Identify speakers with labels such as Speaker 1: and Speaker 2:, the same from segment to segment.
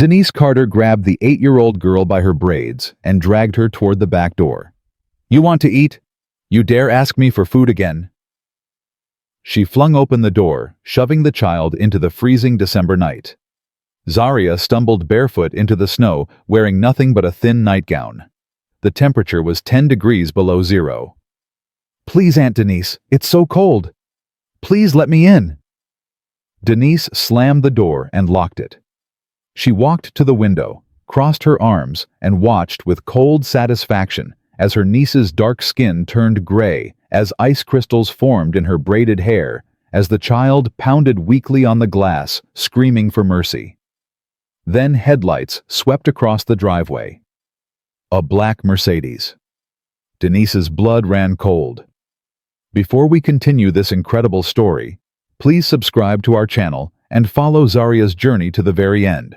Speaker 1: Denise Carter grabbed the 8-year-old girl by her braids and dragged her toward the back door. "You want to eat? You dare ask me for food again?" She flung open the door, shoving the child into the freezing December night. Zaria stumbled barefoot into the snow, wearing nothing but a thin nightgown. The temperature was 10 degrees below zero. "Please, Aunt Denise, it's so cold. Please let me in." Denise slammed the door and locked it. She walked to the window, crossed her arms, and watched with cold satisfaction as her niece's dark skin turned gray, as ice crystals formed in her braided hair, as the child pounded weakly on the glass, screaming for mercy. Then headlights swept across the driveway. A black Mercedes. Denise's blood ran cold. Before we continue this incredible story, please subscribe to our channel and follow Zaria's journey to the very end.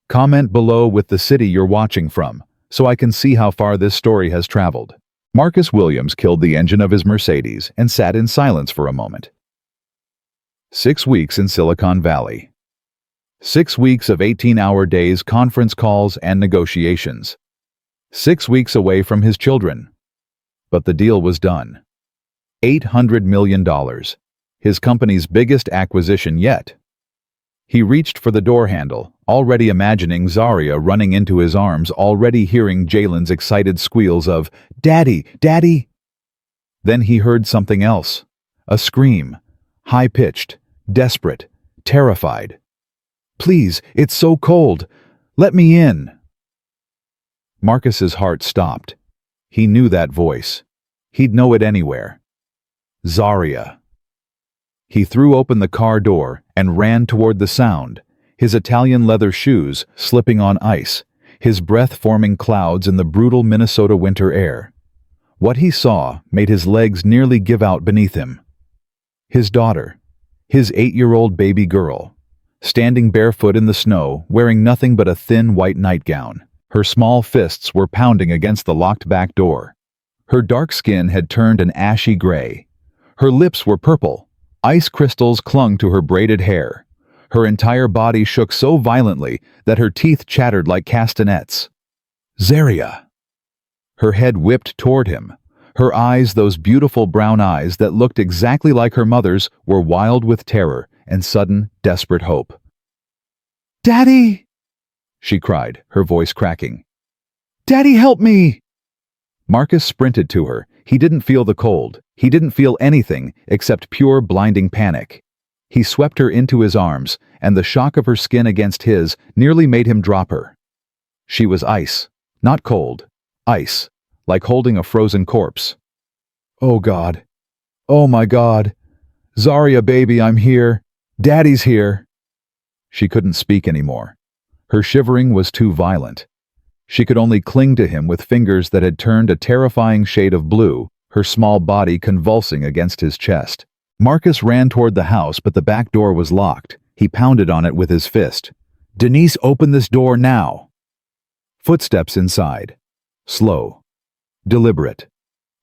Speaker 1: Comment below with the city you're watching from, so I can see how far this story has traveled. Marcus Williams killed the engine of his Mercedes and sat in silence for a moment. 6 weeks in Silicon Valley. 6 weeks of 18-hour days, conference calls, and negotiations. 6 weeks away from his children. But the deal was done. $800 million. His company's biggest acquisition yet. He reached for the door handle, already imagining Zaria running into his arms, already hearing Jalen's excited squeals of, "Daddy! Daddy!" Then he heard something else. A scream. High-pitched, desperate, terrified. "Please, it's so cold. Let me in." Marcus's heart stopped. He knew that voice. He'd know it anywhere. Zaria. He threw open the car door and ran toward the sound, his Italian leather shoes slipping on ice, his breath forming clouds in the brutal Minnesota winter air. What he saw made his legs nearly give out beneath him. His daughter, his 8-year-old baby girl, standing barefoot in the snow, wearing nothing but a thin white nightgown. Her small fists were pounding against the locked back door. Her dark skin had turned an ashy gray. Her lips were purple. Ice crystals clung to her braided hair. Her entire body shook so violently that her teeth chattered like castanets. Zaria! Her head whipped toward him. Her eyes, those beautiful brown eyes that looked exactly like her mother's, were wild with terror and sudden, desperate hope. "Daddy!" she cried, her voice cracking. "Daddy, help me!" Marcus sprinted to her. He didn't feel the cold. He didn't feel anything except pure, blinding panic. He swept her into his arms, and the shock of her skin against his nearly made him drop her. She was ice, not cold. Ice, like holding a frozen corpse. "Oh God. Oh my God. Zaria, baby, I'm here. Daddy's here." She couldn't speak anymore. Her shivering was too violent. She could only cling to him with fingers that had turned a terrifying shade of blue, her small body convulsing against his chest. Marcus ran toward the house, but the back door was locked. He pounded on it with his fist. "Denise, open this door now!" Footsteps inside. Slow. Deliberate.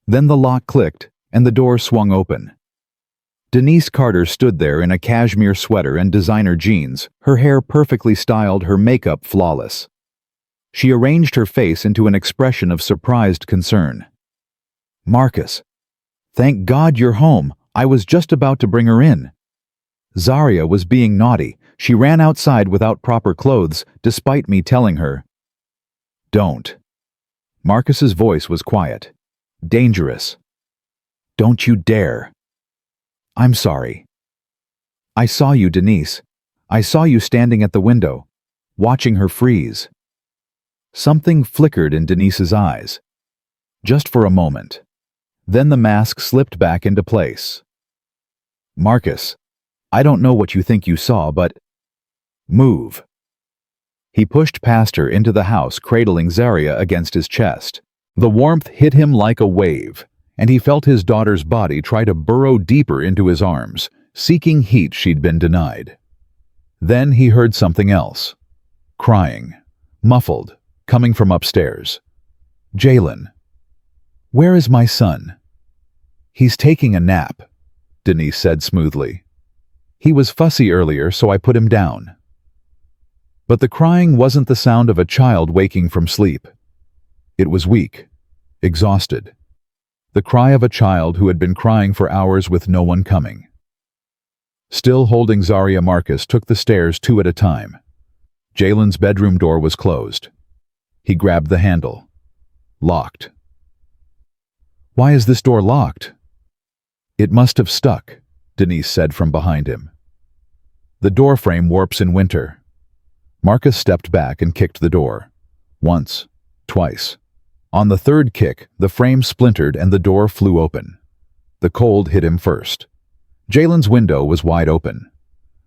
Speaker 1: Then the lock clicked, and the door swung open. Denise Carter stood there in a cashmere sweater and designer jeans, her hair perfectly styled, her makeup flawless. She arranged her face into an expression of surprised concern. "Marcus, thank God you're home. I was just about to bring her in." Zaria was being naughty. She ran outside without proper clothes, despite me telling her. "Don't." Marcus's voice was quiet. Dangerous. "Don't you dare." "I'm sorry." "I saw you, Denise. I saw you standing at the window, watching her freeze." Something flickered in Denise's eyes. Just for a moment. Then the mask slipped back into place. "Marcus, I don't know what you think you saw, but move." He pushed past her into the house, cradling Zaria against his chest. The warmth hit him like a wave, and he felt his daughter's body try to burrow deeper into his arms, seeking heat she'd been denied. Then he heard something else. Crying. Muffled. Coming from upstairs. "Jalen. Where is my son?" "He's taking a nap," Denise said smoothly. "He was fussy earlier, so I put him down." But the crying wasn't the sound of a child waking from sleep. It was weak, exhausted. The cry of a child who had been crying for hours with no one coming. Still holding Zaria, Marcus took the stairs 2 at a time. Jalen's bedroom door was closed. He grabbed the handle. Locked. "Why is this door locked?" "It must have stuck," Denise said from behind him. "The door frame warps in winter." Marcus stepped back and kicked the door. Once, twice. On the third kick, the frame splintered and the door flew open. The cold hit him first. Jalen's window was wide open.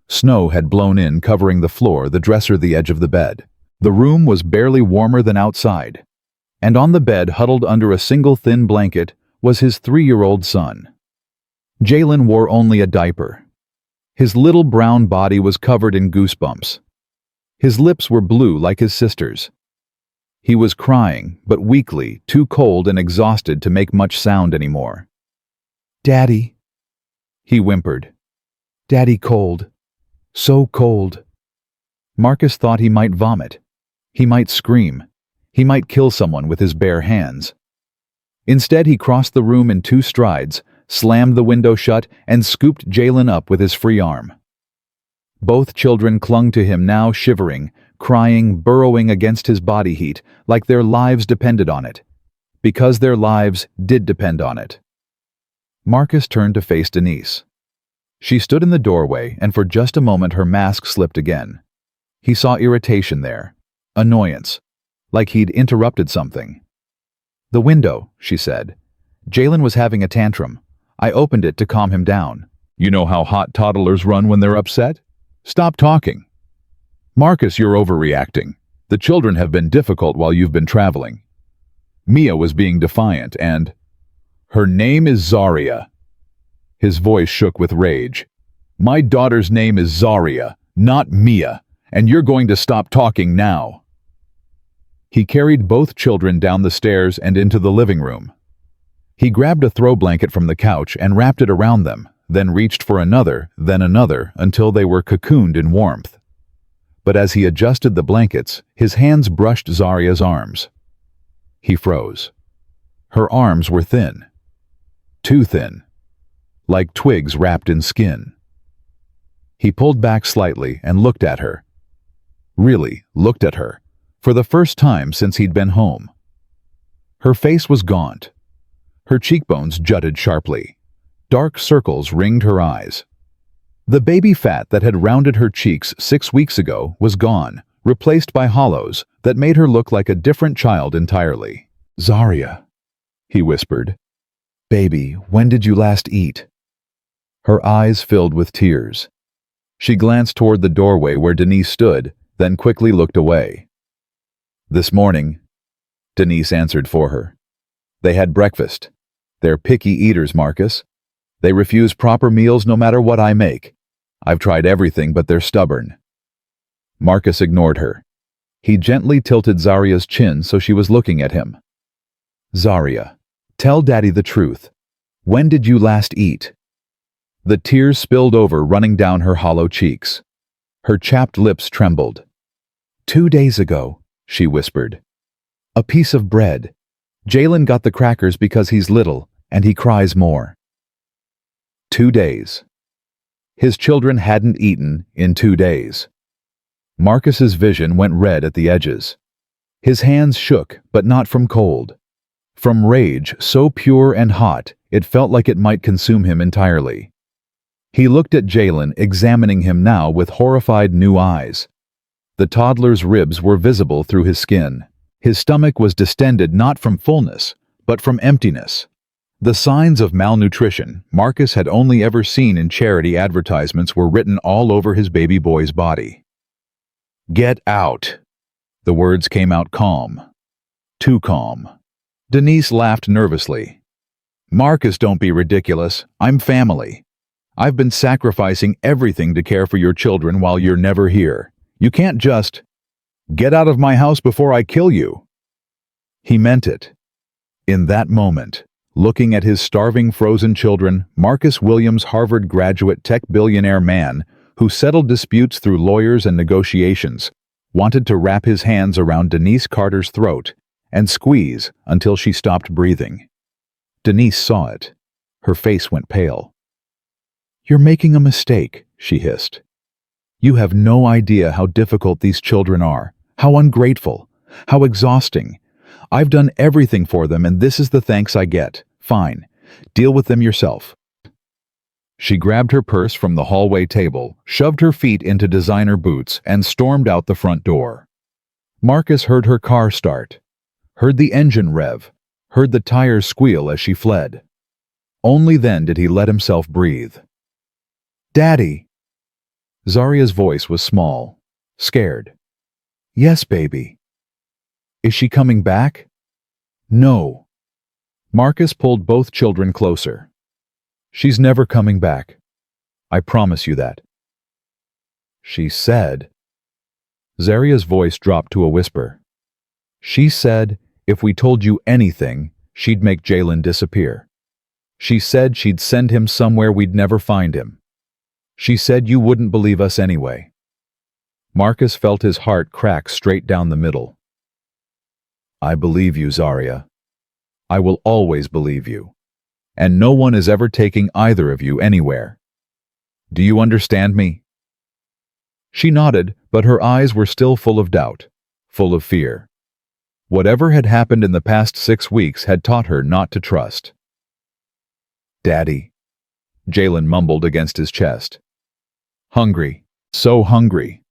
Speaker 1: Snow had blown in, covering the floor, the dresser, the edge of the bed. The room was barely warmer than outside. And on the bed, huddled under a single thin blanket, was his 3-year-old son. Jalen wore only a diaper. His little brown body was covered in goosebumps. His lips were blue like his sister's. He was crying, but weakly, too cold and exhausted to make much sound anymore. "Daddy," he whimpered. "Daddy, cold. So cold." Marcus thought he might vomit. He might scream. He might kill someone with his bare hands. Instead, he crossed the room in 2 strides, slammed the window shut, and scooped Jalen up with his free arm. Both children clung to him now, shivering, crying, burrowing against his body heat, like their lives depended on it. Because their lives did depend on it. Marcus turned to face Denise. She stood in the doorway, and for just a moment her mask slipped again. He saw irritation there, annoyance, like he'd interrupted something. "The window," she said. "Jalen was having a tantrum. I opened it to calm him down." "You know how hot toddlers run when they're upset? Stop talking." "Marcus, you're overreacting. The children have been difficult while you've been traveling." Mia was being defiant and... "Her name is Zaria." His voice shook with rage. "My daughter's name is Zaria, not Mia, and you're going to stop talking now." He carried both children down the stairs and into the living room. He grabbed a throw blanket from the couch and wrapped it around them, then reached for another, then another, until they were cocooned in warmth. But as he adjusted the blankets, his hands brushed Zaria's arms. He froze. Her arms were thin. Too thin. Like twigs wrapped in skin. He pulled back slightly and looked at her. Really looked at her, for the first time since he'd been home. Her face was gaunt. Her cheekbones jutted sharply. Dark circles ringed her eyes. The baby fat that had rounded her cheeks 6 weeks ago was gone, replaced by hollows that made her look like a different child entirely. "Zaria," he whispered. "Baby, when did you last eat?" Her eyes filled with tears. She glanced toward the doorway where Denise stood, then quickly looked away. "This morning," Denise answered for her. "They had breakfast. They're picky eaters, Marcus. They refuse proper meals no matter what I make. I've tried everything, but they're stubborn." Marcus ignored her. He gently tilted Zaria's chin so she was looking at him. "Zaria, tell Daddy the truth. When did you last eat?" The tears spilled over, running down her hollow cheeks. Her chapped lips trembled. "2 days ago," she whispered. "A piece of bread. Jalen got the crackers because he's little, and he cries more." 2 days. His children hadn't eaten in 2 days. Marcus's vision went red at the edges. His hands shook, but not from cold. From rage so pure and hot, it felt like it might consume him entirely. He looked at Jalen, examining him now with horrified new eyes. The toddler's ribs were visible through his skin. His stomach was distended not from fullness, but from emptiness. The signs of malnutrition Marcus had only ever seen in charity advertisements were written all over his baby boy's body. "Get out." The words came out calm. Too calm. Denise laughed nervously. "Marcus, don't be ridiculous. I'm family. I've been sacrificing everything to care for your children while you're never here. You can't just... Get out of my house before I kill you." He meant it. In that moment, looking at his starving frozen children, Marcus Williams, Harvard graduate tech billionaire man, who settled disputes through lawyers and negotiations, wanted to wrap his hands around Denise Carter's throat and squeeze until she stopped breathing. Denise saw it. Her face went pale. "You're making a mistake," she hissed. "You have no idea how difficult these children are, how ungrateful, how exhausting. I've done everything for them and this is the thanks I get. Fine. Deal with them yourself." She grabbed her purse from the hallway table, shoved her feet into designer boots, and stormed out the front door. Marcus heard her car start, heard the engine rev, heard the tires squeal as she fled. Only then did he let himself breathe. "Daddy!" Zaria's voice was small, scared. "Yes, baby." "Is she coming back?" "No." Marcus pulled both children closer. "She's never coming back. I promise you that." "She said..." Zaria's voice dropped to a whisper. "She said if we told you anything, she'd make Jalen disappear. She said she'd send him somewhere we'd never find him. She said you wouldn't believe us anyway." Marcus felt his heart crack straight down the middle. "I believe you, Zaria. I will always believe you. And no one is ever taking either of you anywhere. Do you understand me?" She nodded, but her eyes were still full of doubt, full of fear. Whatever had happened in the past 6 weeks had taught her not to trust. "Daddy," Jalen mumbled against his chest. "Hungry, so hungry."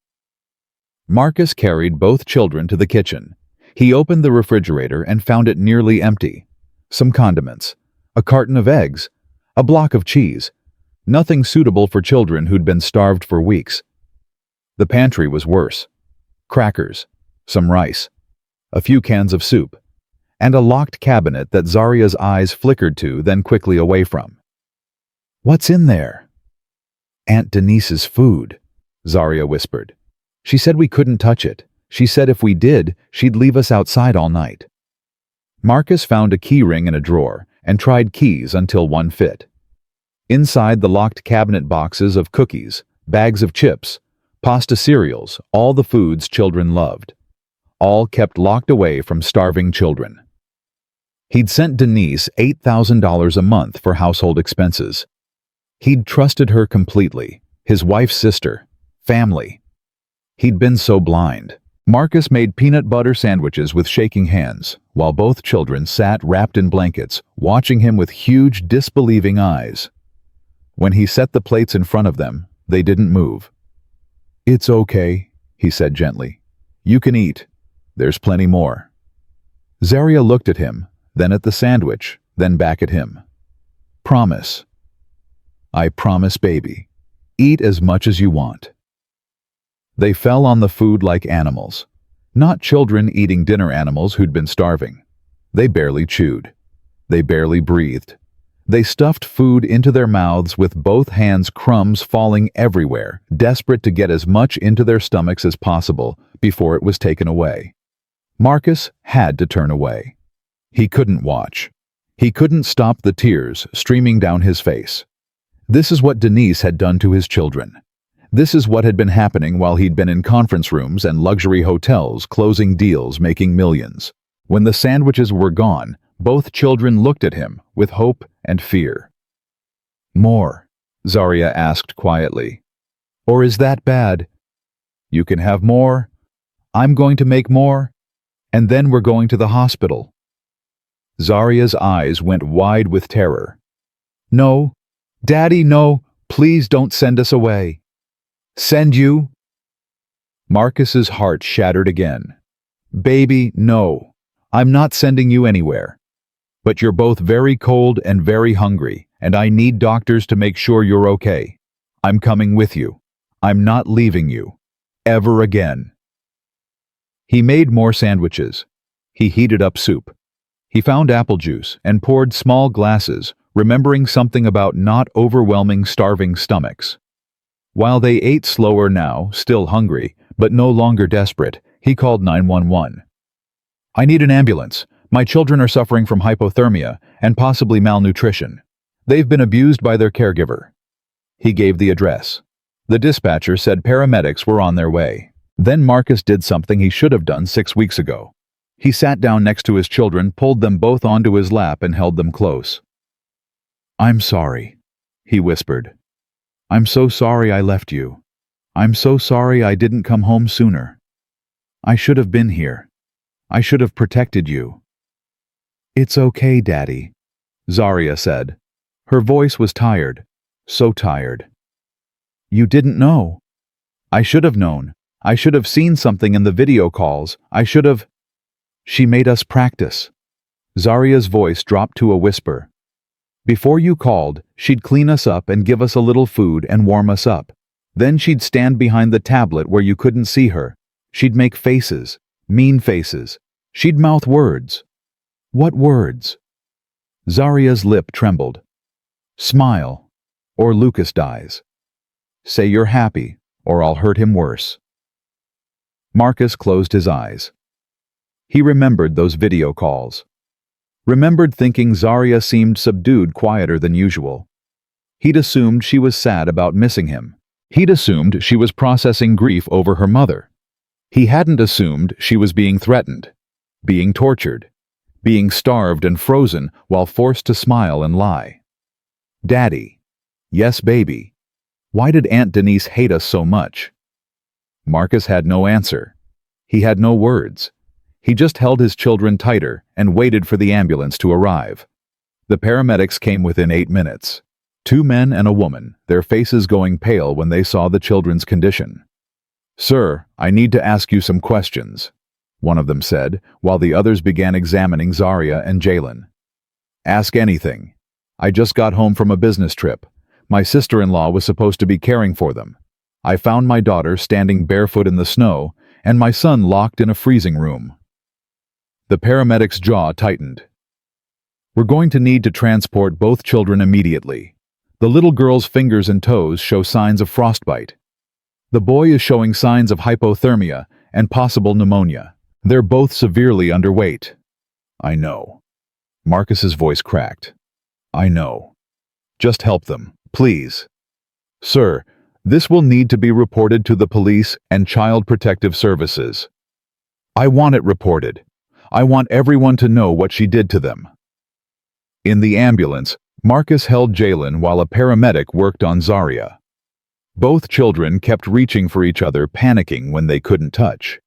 Speaker 1: Marcus carried both children to the kitchen. He opened the refrigerator and found it nearly empty. Some condiments, a carton of eggs, a block of cheese. Nothing suitable for children who'd been starved for weeks. The pantry was worse. Crackers, some rice, a few cans of soup, and a locked cabinet that Zaria's eyes flickered to, then quickly away from. "What's in there?" "Aunt Denise's food," Zaria whispered. "She said we couldn't touch it. She said if we did, she'd leave us outside all night." Marcus found a key ring in a drawer and tried keys until one fit. Inside the locked cabinet boxes of cookies, bags of chips, pasta cereals, all the foods children loved. All kept locked away from starving children. He'd sent Denise $8,000 a month for household expenses. He'd trusted her completely, his wife's sister, family. He'd been so blind. Marcus made peanut butter sandwiches with shaking hands, while both children sat wrapped in blankets, watching him with huge, disbelieving eyes. When he set the plates in front of them, they didn't move. "It's okay," he said gently. "You can eat. There's plenty more." Zaria looked at him, then at the sandwich, then back at him. "Promise." "I promise, baby. Eat as much as you want." They fell on the food like animals. Not children eating dinner animals who'd been starving. They barely chewed. They barely breathed. They stuffed food into their mouths with both hands, crumbs falling everywhere, desperate to get as much into their stomachs as possible before it was taken away. Marcus had to turn away. He couldn't watch. He couldn't stop the tears streaming down his face. This is what Denise had done to his children. This is what had been happening while he'd been in conference rooms and luxury hotels, closing deals, making millions. When the sandwiches were gone, both children looked at him with hope and fear. "More?" Zaria asked quietly. "Or is that bad?" "You can have more. I'm going to make more. And then we're going to the hospital." Zaria's eyes went wide with terror. "No. Daddy, no. Please don't send us away." "Send you?" Marcus's heart shattered again. "Baby, no. I'm not sending you anywhere. But you're both very cold and very hungry, and I need doctors to make sure you're okay. I'm coming with you. I'm not leaving you. Ever again." He made more sandwiches. He heated up soup. He found apple juice and poured small glasses, remembering something about not overwhelming starving stomachs. While they ate slower now, still hungry, but no longer desperate, he called 911. "I need an ambulance. My children are suffering from hypothermia and possibly malnutrition. They've been abused by their caregiver." He gave the address. The dispatcher said paramedics were on their way. Then Marcus did something he should have done 6 weeks ago. He sat down next to his children, pulled them both onto his lap, and held them close. "I'm sorry," he whispered. "I'm so sorry I left you. I'm so sorry I didn't come home sooner. I should have been here. I should have protected you." "It's okay, Daddy," Zaria said. Her voice was tired, so tired. "You didn't know. I should have known. I should have seen something in the video calls. I should have—" "She made us practice." Zaria's voice dropped to a whisper. "Before you called, she'd clean us up and give us a little food and warm us up. Then she'd stand behind the tablet where you couldn't see her. She'd make faces, mean faces. She'd mouth words." "What words?" Zaria's lip trembled. "Smile, or Lucas dies. Say you're happy, or I'll hurt him worse." Marcus closed his eyes. He remembered those video calls. Remembered thinking Zaria seemed subdued, quieter than usual. He'd assumed she was sad about missing him. He'd assumed she was processing grief over her mother. He hadn't assumed she was being threatened, being tortured, being starved and frozen while forced to smile and lie. "Daddy. Yes, baby. Why did Aunt Denise hate us so much?" Marcus had no answer. He had no words. He just held his children tighter and waited for the ambulance to arrive. The paramedics came within 8 minutes. 2 men and a woman, their faces going pale when they saw the children's condition. "Sir, I need to ask you some questions," one of them said, while the others began examining Zaria and Jalen. "Ask anything. I just got home from a business trip. My sister-in-law was supposed to be caring for them. I found my daughter standing barefoot in the snow, and my son locked in a freezing room." The paramedic's jaw tightened. "We're going to need to transport both children immediately. The little girl's fingers and toes show signs of frostbite. The boy is showing signs of hypothermia and possible pneumonia. They're both severely underweight." "I know." Marcus's voice cracked. "I know. Just help them, please." "Sir, this will need to be reported to the police and Child Protective Services." "I want it reported. I want everyone to know what she did to them." In the ambulance, Marcus held Jalen while a paramedic worked on Zaria. Both children kept reaching for each other, panicking when they couldn't touch.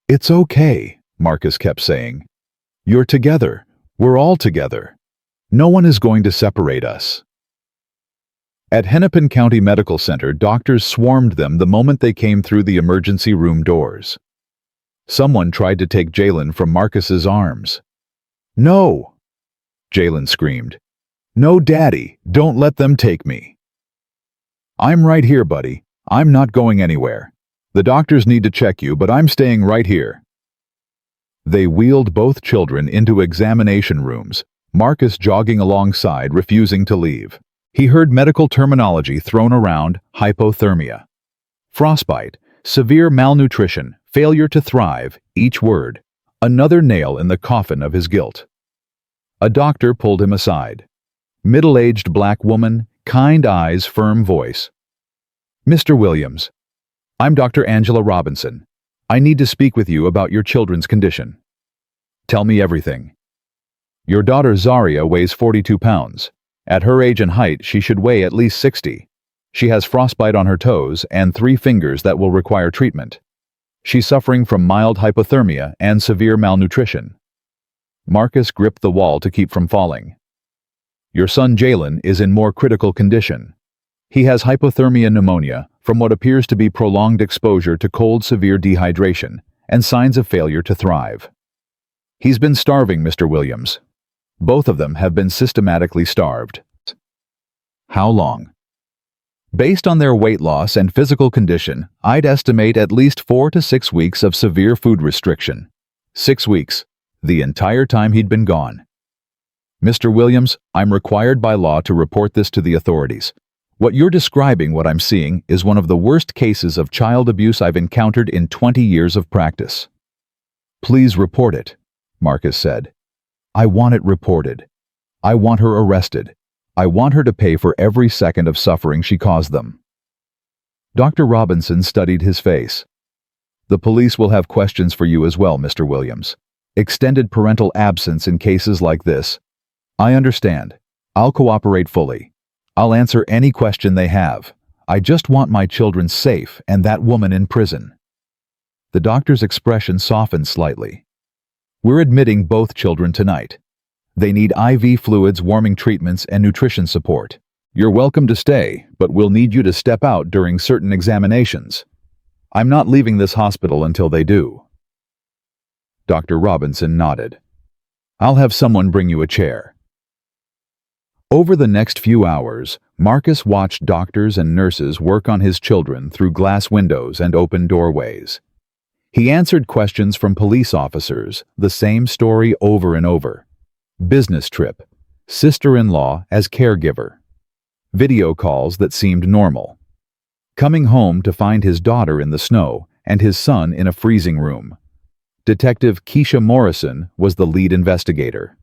Speaker 1: "It's okay," Marcus kept saying. "You're together. We're all together. No one is going to separate us." At Hennepin County Medical Center, doctors swarmed them the moment they came through the emergency room doors. Someone tried to take Jalen from Marcus's arms. "No!" Jalen screamed. "No, Daddy, don't let them take me." "I'm right here, buddy. I'm not going anywhere. The doctors need to check you, but I'm staying right here." They wheeled both children into examination rooms, Marcus jogging alongside, refusing to leave. He heard medical terminology thrown around: hypothermia, frostbite, severe malnutrition, failure to thrive, each word, another nail in the coffin of his guilt. A doctor pulled him aside. Middle-aged black woman, kind eyes, firm voice. "Mr. Williams, I'm Dr. Angela Robinson. I need to speak with you about your children's condition." "Tell me everything." "Your daughter Zaria weighs 42 pounds. At her age and height, she should weigh at least 60. She has frostbite on her toes and 3 fingers that will require treatment. She's suffering from mild hypothermia and severe malnutrition." Marcus gripped the wall to keep from falling. "Your son Jalen is in more critical condition. He has hypothermia pneumonia from what appears to be prolonged exposure to cold, severe dehydration, and signs of failure to thrive. He's been starving, Mr. Williams. Both of them have been systematically starved." "How long?" "Based on their weight loss and physical condition, I'd estimate at least 4 to 6 weeks of severe food restriction." 6 weeks, the entire time he'd been gone. "Mr. Williams, I'm required by law to report this to the authorities. What you're describing, what I'm seeing, is one of the worst cases of child abuse I've encountered in 20 years of practice." "Please report it," Marcus said. "I want it reported. I want her arrested. I want her to pay for every second of suffering she caused them." Dr. Robinson studied his face. The police will have questions for you as well, Mr. Williams. Extended parental absence in cases like this. I understand. I'll cooperate fully. I'll answer any question they have. I just want my children safe and that woman in prison. The doctor's expression softened slightly. We're admitting both children tonight. They need IV fluids, warming treatments, and nutrition support. You're welcome to stay, but we'll need you to step out during certain examinations. I'm not leaving this hospital until they do. Dr. Robinson nodded. I'll have someone bring you a chair. Over the next few hours, Marcus watched doctors and nurses work on his children through glass windows and open doorways. He answered questions from police officers, the same story over and over. Business trip, sister-in-law as caregiver. Video calls that seemed normal. Coming home to find his daughter in the snow and his son in a freezing room. Detective Keisha Morrison was the lead investigator.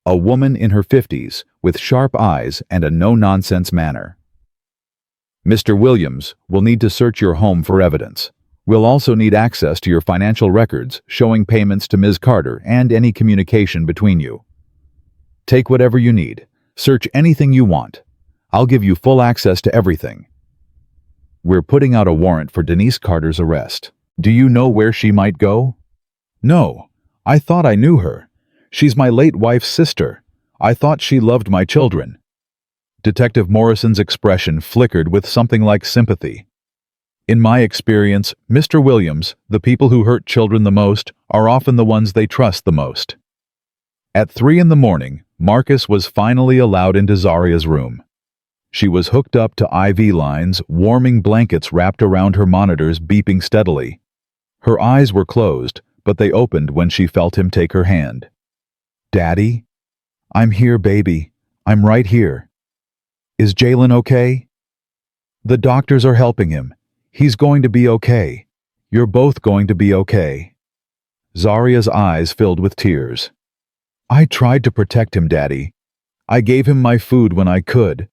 Speaker 1: A woman in her 50s with sharp eyes and a no-nonsense manner. Mr. Williams, we'll need to search your home for evidence. We'll also need access to your financial records showing payments to Ms. Carter and any communication between you. Take whatever you need. Search anything you want. I'll give you full access to everything. We're putting out a warrant for Denise Carter's arrest. Do you know where she might go? No. I thought I knew her. She's my late wife's sister. I thought she loved my children. Detective Morrison's expression flickered with something like sympathy. In my experience, Mr. Williams, the people who hurt children the most are often the ones they trust the most. At 3 a.m, Marcus was finally allowed into Zaria's room. She was hooked up to IV lines, warming blankets wrapped around her monitors beeping steadily. Her eyes were closed, but they opened when she felt him take her hand. Daddy? I'm here, baby. I'm right here. Is Jalen okay? The doctors are helping him. He's going to be okay. You're both going to be okay. Zaria's eyes filled with tears. I tried to protect him, Daddy. I gave him my food when I could.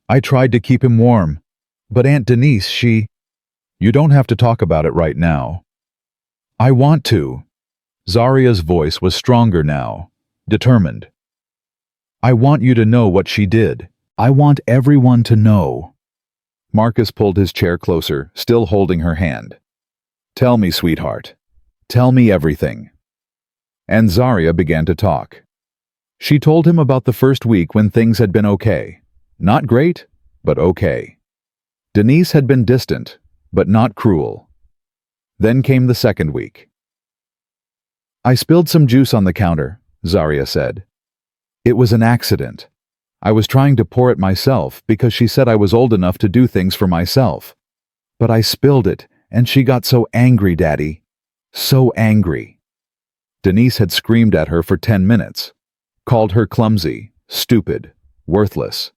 Speaker 1: I tried to keep him warm. But Aunt Denise, she... You don't have to talk about it right now. I want to. Zaria's voice was stronger now, determined. I want you to know what she did. I want everyone to know. Marcus pulled his chair closer, still holding her hand. Tell me, sweetheart. Tell me everything. And Zaria began to talk. She told him about the first week when things had been okay. Not great, but okay. Denise had been distant, but not cruel. Then came the second week. I spilled some juice on the counter, Zaria said. It was an accident. I was trying to pour it myself because she said I was old enough to do things for myself. But I spilled it, and she got so angry, Daddy. So angry. Denise had screamed at her for 10 minutes, called her clumsy, stupid, worthless.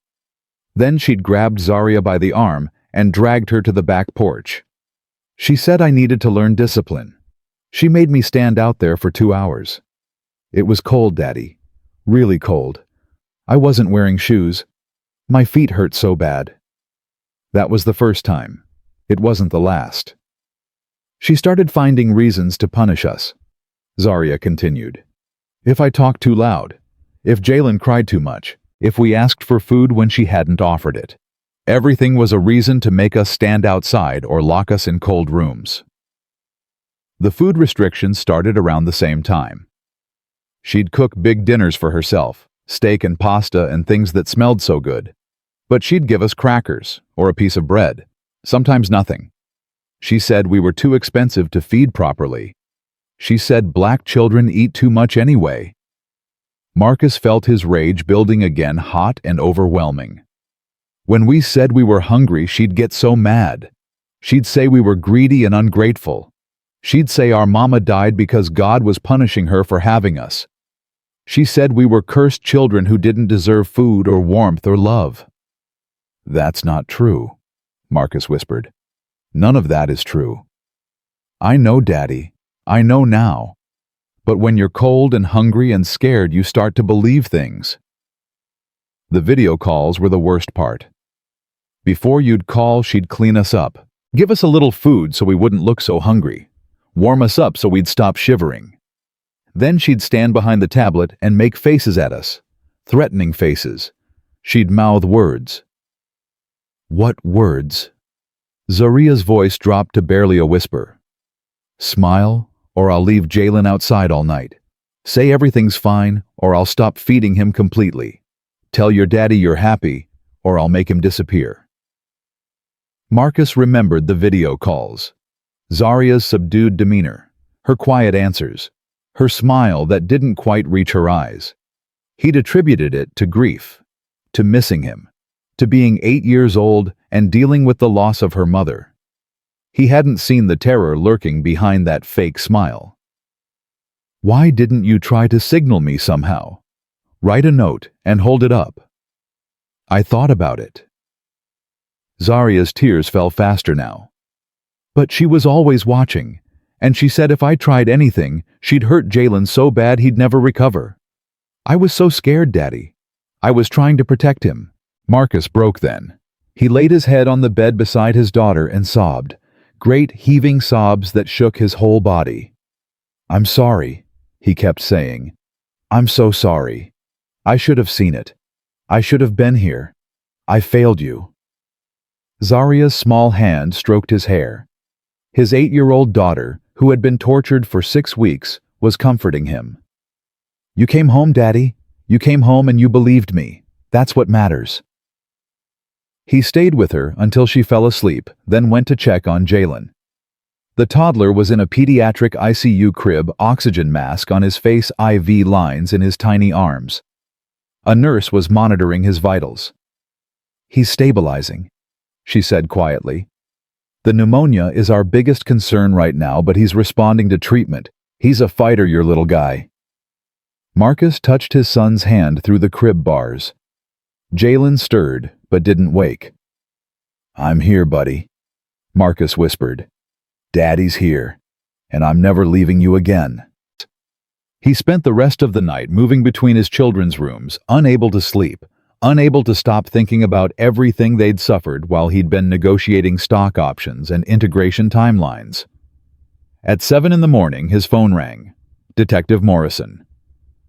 Speaker 1: Then she'd grabbed Zaria by the arm and dragged her to the back porch. She said I needed to learn discipline. She made me stand out there for 2 hours. It was cold, Daddy. Really cold. I wasn't wearing shoes. My feet hurt so bad. That was the first time. It wasn't the last. She started finding reasons to punish us. Zaria continued. If I talked too loud, if Jalen cried too much, if we asked for food when she hadn't offered it. Everything was a reason to make us stand outside or lock us in cold rooms. The food restrictions started around the same time. She'd cook big dinners for herself, steak and pasta and things that smelled so good. But she'd give us crackers or a piece of bread, sometimes nothing. She said we were too expensive to feed properly. She said black children eat too much anyway. Marcus felt his rage building again, hot and overwhelming. When we said we were hungry, she'd get so mad. She'd say we were greedy and ungrateful. She'd say our mama died because God was punishing her for having us. She said we were cursed children who didn't deserve food or warmth or love. That's not true, Marcus whispered. None of that is true. I know, Daddy. I know now. But when you're cold and hungry and scared, you start to believe things. The video calls were the worst part. Before you'd call, she'd clean us up, give us a little food so we wouldn't look so hungry. warm us up so we'd stop shivering. Then she'd stand behind the tablet and make faces at us, threatening faces. She'd mouth words. What words? Zaria's voice dropped to barely a whisper. Smile, or I'll leave Jalen outside all night. Say everything's fine, or I'll stop feeding him completely. Tell your daddy you're happy, or I'll make him disappear. Marcus remembered the video calls. Zaria's subdued demeanor, her quiet answers, her smile that didn't quite reach her eyes. He'd attributed it to grief, to missing him, to being 8 years old and dealing with the loss of her mother. He hadn't seen the terror lurking behind that fake smile. Why didn't you try to signal me somehow? Write a note and hold it up. I thought about it. Zaria's tears fell faster now. But she was always watching, and she said if I tried anything, she'd hurt Jalen so bad he'd never recover. I was so scared, Daddy. I was trying to protect him. Marcus broke then. He laid his head on the bed beside his daughter and sobbed, great heaving sobs that shook his whole body. I'm sorry, he kept saying. I'm so sorry. I should have seen it. I should have been here. I failed you. Zaria's small hand stroked his hair. His 8-year-old daughter, who had been tortured for 6 weeks, was comforting him. You came home, Daddy. You came home and you believed me. That's what matters. He stayed with her until she fell asleep, then went to check on Jalen. The toddler was in a pediatric ICU crib, oxygen mask on his face, IV lines in his tiny arms. A nurse was monitoring his vitals. He's stabilizing, she said quietly. The pneumonia is our biggest concern right now, but he's responding to treatment. He's a fighter, your little guy. Marcus touched his son's hand through the crib bars. Jalen stirred, but didn't wake. I'm here, buddy, Marcus whispered. Daddy's here, and I'm never leaving you again. He spent the rest of the night moving between his children's rooms, unable to sleep, unable to stop thinking about everything they'd suffered while he'd been negotiating stock options and integration timelines. At 7 in the morning, his phone rang. Detective Morrison.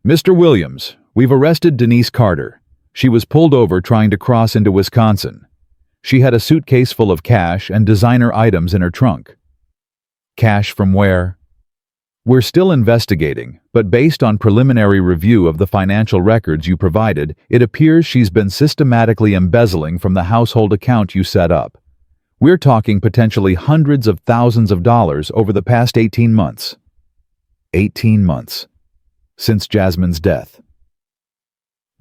Speaker 1: Mr. Williams, we've arrested Denise Carter. She was pulled over trying to cross into Wisconsin. She had a suitcase full of cash and designer items in her trunk. Cash from where? We're still investigating, but based on preliminary review of the financial records you provided, it appears she's been systematically embezzling from the household account you set up. We're talking potentially hundreds of thousands of dollars over the past 18 months. 18 months. Since Jasmine's death.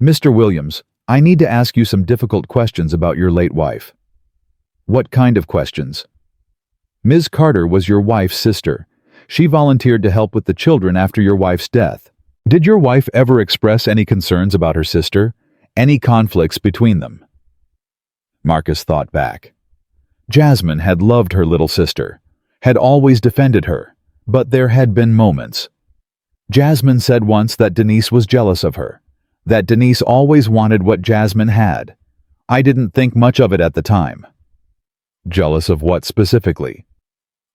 Speaker 1: Mr. Williams, I need to ask you some difficult questions about your late wife. What kind of questions? Ms. Carter was your wife's sister. She volunteered to help with the children after your wife's death. Did your wife ever express any concerns about her sister? Any conflicts between them? Marcus thought back. Jasmine had loved her little sister, had always defended her, but there had been moments. Jasmine said once that Denise was jealous of her, that Denise always wanted what Jasmine had. I didn't think much of it at the time. Jealous of what specifically?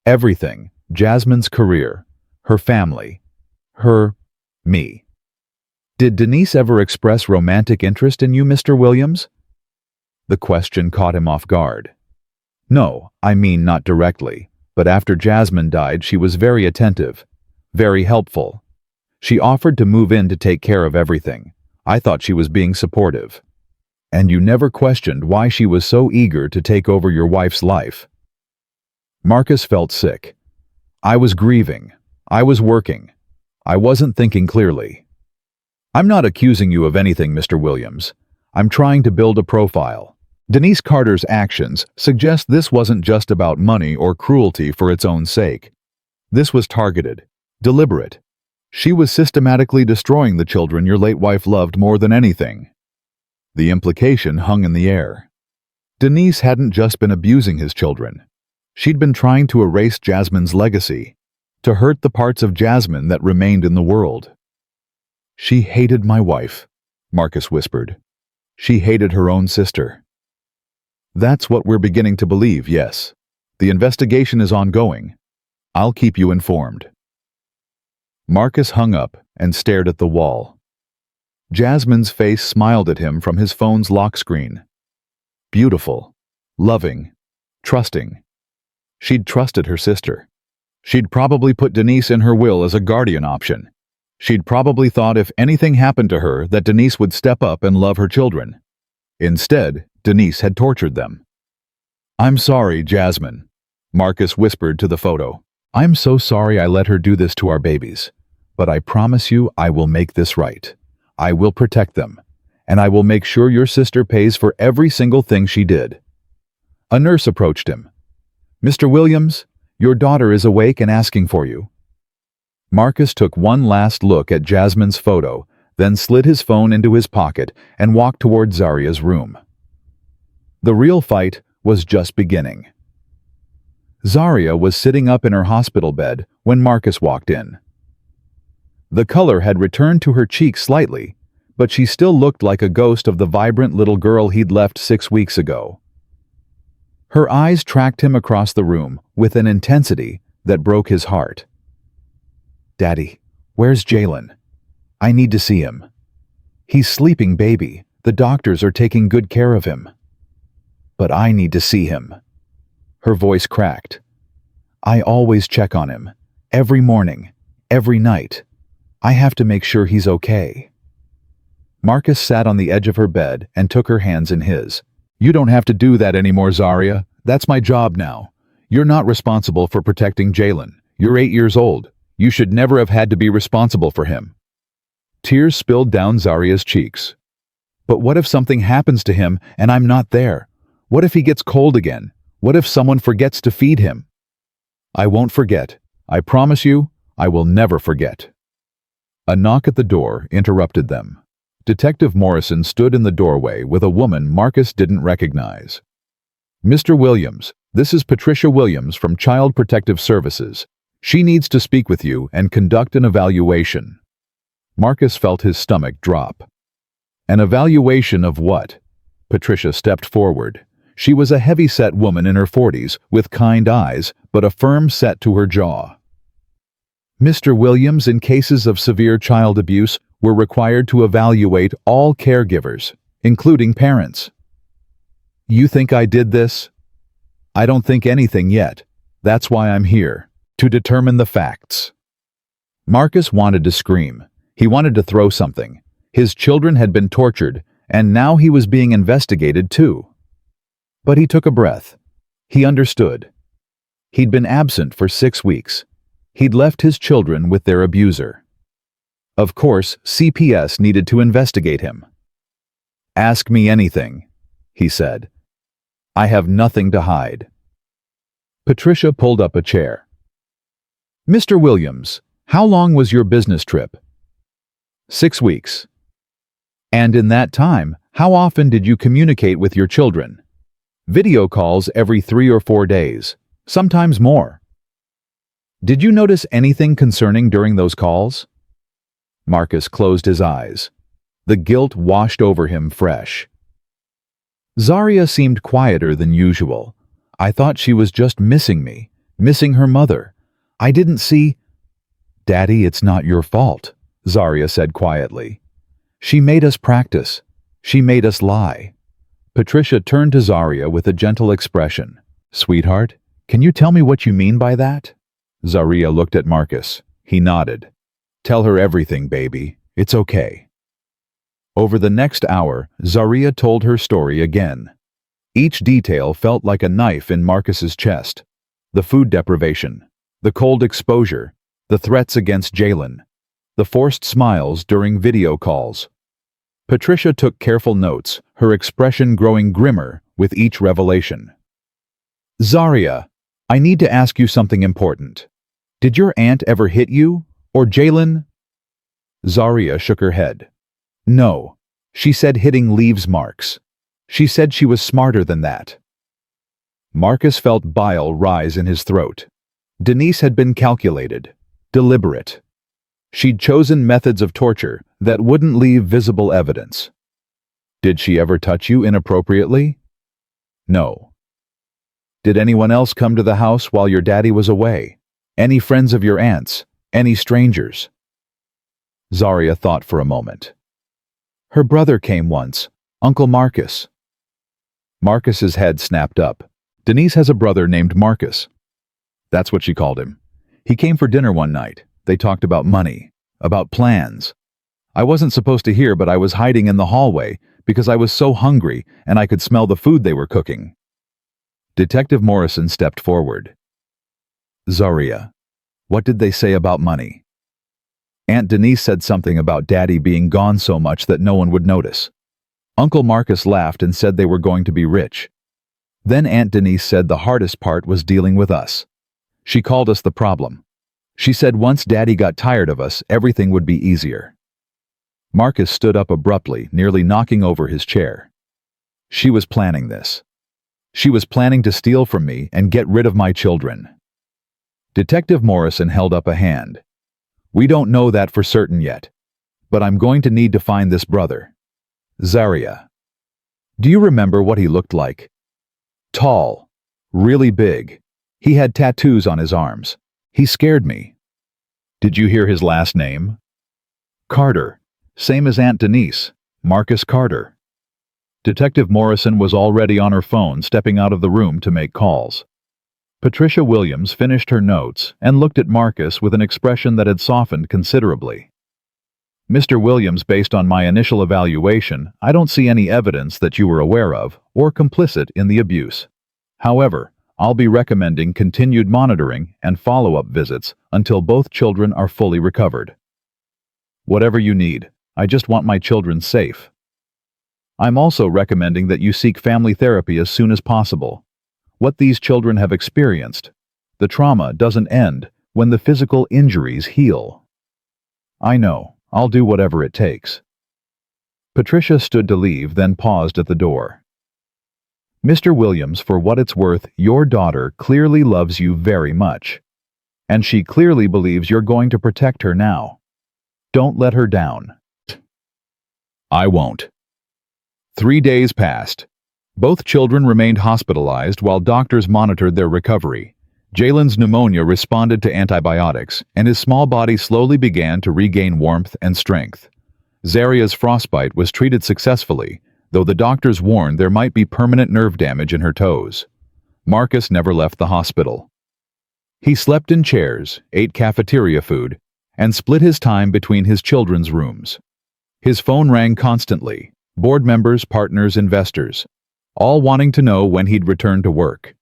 Speaker 1: Everything. Jasmine's career, her family, me. Did Denise ever express romantic interest in you, Mr. Williams? The question caught him off guard. No, I mean not directly, but after Jasmine died, she was very attentive, very helpful. She offered to move in to take care of everything. I thought she was being supportive. And you never questioned why she was so eager to take over your wife's life. Marcus felt sick. I was grieving. I was working. I wasn't thinking clearly. I'm not accusing you of anything, Mr. Williams. I'm trying to build a profile. Denise Carter's actions suggest this wasn't just about money or cruelty for its own sake. This was targeted, deliberate. She was systematically destroying the children your late wife loved more than anything. The implication hung in the air. Denise hadn't just been abusing his children. She'd been trying to erase Jasmine's legacy, to hurt the parts of Jasmine that remained in the world. She hated my wife, Marcus whispered. She hated her own sister. That's what we're beginning to believe, yes. The investigation is ongoing. I'll keep you informed. Marcus hung up and stared at the wall. Jasmine's face smiled at him from his phone's lock screen. Beautiful, loving, trusting. She'd trusted her sister. She'd probably put Denise in her will as a guardian option. She'd probably thought if anything happened to her that Denise would step up and love her children. Instead, Denise had tortured them. "I'm sorry, Jasmine," Marcus whispered to the photo. "I'm so sorry I let her do this to our babies. But I promise you I will make this right. I will protect them, and I will make sure your sister pays for every single thing she did." A nurse approached him. "Mr. Williams, your daughter is awake and asking for you." Marcus took one last look at Jasmine's photo, then slid his phone into his pocket and walked toward Zaria's room. The real fight was just beginning. Zaria was sitting up in her hospital bed when Marcus walked in. The color had returned to her cheeks slightly, but she still looked like a ghost of the vibrant little girl he'd left 6 weeks ago. Her eyes tracked him across the room with an intensity that broke his heart. "Daddy, where's Jalen? I need to see him. He's sleeping, baby. The doctors are taking good care of him. But I need to see him." Her voice cracked. "I always check on him. Every morning. Every night. I have to make sure he's okay." Marcus sat on the edge of her bed and took her hands in his. "You don't have to do that anymore, Zaria. That's my job now. You're not responsible for protecting Jalen. You're 8 years old. You should never have had to be responsible for him." Tears spilled down Zaria's cheeks. "But what if something happens to him and I'm not there? What if he gets cold again? What if someone forgets to feed him?" "I won't forget. I promise you, I will never forget." A knock at the door interrupted them. Detective Morrison stood in the doorway with a woman Marcus didn't recognize. "Mr. Williams, this is Patricia Williams from Child Protective Services. She needs to speak with you and conduct an evaluation." Marcus felt his stomach drop. An evaluation of what? Patricia stepped forward. She was a heavy-set woman in her 40s with kind eyes, but a firm set to her jaw. "Mr. Williams, in cases of severe child abuse, we're required to evaluate all caregivers, including parents." "You think I did this?" "I don't think anything yet. That's why I'm here, to determine the facts." Marcus wanted to scream. He wanted to throw something. His children had been tortured, and now he was being investigated too. But he took a breath. He understood. He'd been absent for 6 weeks. He'd left his children with their abuser. Of course, CPS needed to investigate him. "Ask me anything," he said. "I have nothing to hide." Patricia pulled up a chair. "Mr. Williams, how long was your business trip?" 6 weeks. "And in that time, how often did you communicate with your children?" "Video calls every 3 or 4 days, sometimes more." "Did you notice anything concerning during those calls?" Marcus closed his eyes. The guilt washed over him fresh. "Zaria seemed quieter than usual. I thought she was just missing me, missing her mother. I didn't see—" "Daddy, it's not your fault," Zaria said quietly. "She made us practice. She made us lie." Patricia turned to Zaria with a gentle expression. "Sweetheart, can you tell me what you mean by that?" Zaria looked at Marcus. He nodded. "Tell her everything, baby. It's okay." Over the next hour, Zaria told her story again. Each detail felt like a knife in Marcus's chest. The food deprivation, the cold exposure, the threats against Jalen, the forced smiles during video calls. Patricia took careful notes, her expression growing grimmer with each revelation. "Zaria, I need to ask you something important. Did your aunt ever hit you, or Jalen?" Zaria shook her head. "No. She said hitting leaves marks. She said she was smarter than that." Marcus felt bile rise in his throat. Denise had been calculated, deliberate. She'd chosen methods of torture that wouldn't leave visible evidence. "Did she ever touch you inappropriately?" "No." "Did anyone else come to the house while your daddy was away?" Any friends of your aunt's? Any strangers? Zaria thought for a moment. Her brother came once, Uncle Marcus. Marcus's head snapped up. Denise has a brother named Marcus. That's what she called him. He came for dinner one night. They talked about money, about plans. I wasn't supposed to hear, but I was hiding in the hallway because I was so hungry and I could smell the food they were cooking. Detective Morrison stepped forward. Zaria, what did they say about money? Aunt Denise said something about Daddy being gone so much that no one would notice. Uncle Marcus laughed and said they were going to be rich. Then Aunt Denise said the hardest part was dealing with us. She called us the problem. She said once Daddy got tired of us, everything would be easier. Marcus stood up abruptly, nearly knocking over his chair. She was planning this. She was planning to steal from me and get rid of my children. Detective Morrison held up a hand. We don't know that for certain yet, but I'm going to need to find this brother. Zaria. Do you remember what he looked like? Tall, really big. He had tattoos on his arms. He scared me. Did you hear his last name? Carter. Same as Aunt Denise, Marcus Carter. Detective Morrison was already on her phone, stepping out of the room to make calls. Patricia Williams finished her notes and looked at Marcus with an expression that had softened considerably. Mr. Williams, based on my initial evaluation, I don't see any evidence that you were aware of or complicit in the abuse. However, I'll be recommending continued monitoring and follow-up visits until both children are fully recovered. Whatever you need, I just want my children safe. I'm also recommending that you seek family therapy as soon as possible. What these children have experienced, the trauma doesn't end when the physical injuries heal. I know, I'll do whatever it takes. Patricia stood to leave, then paused at the door. Mr. Williams, for what it's worth, your daughter clearly loves you very much. And she clearly believes you're going to protect her now. Don't let her down. I won't. 3 days passed. Both children remained hospitalized while doctors monitored their recovery. Jalen's pneumonia responded to antibiotics, and his small body slowly began to regain warmth and strength. Zaria's frostbite was treated successfully, though the doctors warned there might be permanent nerve damage in her toes. Marcus never left the hospital. He slept in chairs, ate cafeteria food, and split his time between his children's rooms. His phone rang constantly, board members, partners, investors, all wanting to know when he'd return to work.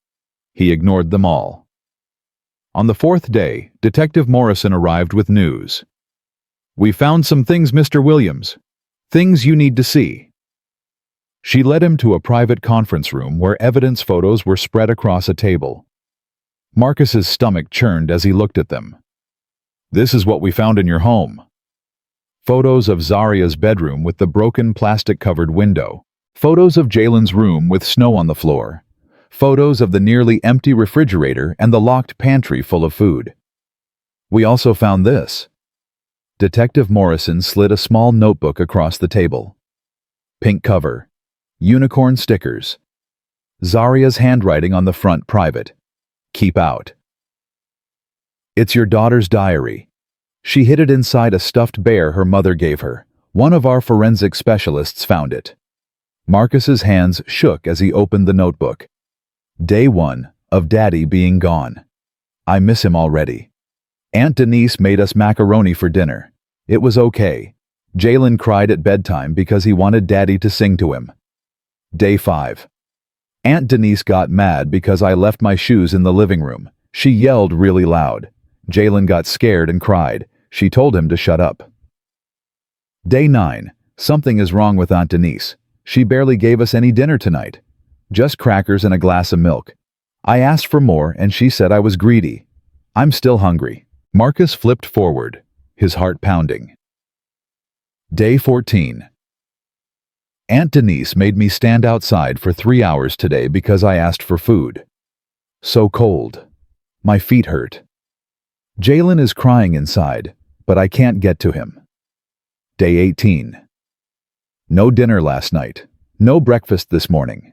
Speaker 1: He ignored them all. On the 4th day, Detective Morrison arrived with news. We found some things, Mr. Williams. Things you need to see. She led him to a private conference room where evidence photos were spread across a table. Marcus's stomach churned as he looked at them. This is what we found in your home. Photos of Zaria's bedroom with the broken plastic-covered window. Photos of Jalen's room with snow on the floor. Photos of the nearly empty refrigerator and the locked pantry full of food. We also found this. Detective Morrison slid a small notebook across the table. Pink cover. Unicorn stickers. Zaria's handwriting on the front private. Keep out. It's your daughter's diary. She hid it inside a stuffed bear her mother gave her. One of our forensic specialists found it. Marcus's hands shook as he opened the notebook. Day 1 of Daddy being gone. I miss him already. Aunt Denise made us macaroni for dinner. It was okay. Jalen cried at bedtime because he wanted Daddy to sing to him. Day 5. Aunt Denise got mad because I left my shoes in the living room. She yelled really loud. Jalen got scared and cried. She told him to shut up. Day 9. Something is wrong with Aunt Denise. She barely gave us any dinner tonight. Just crackers and a glass of milk. I asked for more and she said I was greedy. I'm still hungry. Marcus flipped forward, his heart pounding. Day 14. Aunt Denise made me stand outside for 3 hours today because I asked for food. So cold. My feet hurt. Jalen is crying inside, but I can't get to him. Day 18. No dinner last night. No breakfast this morning.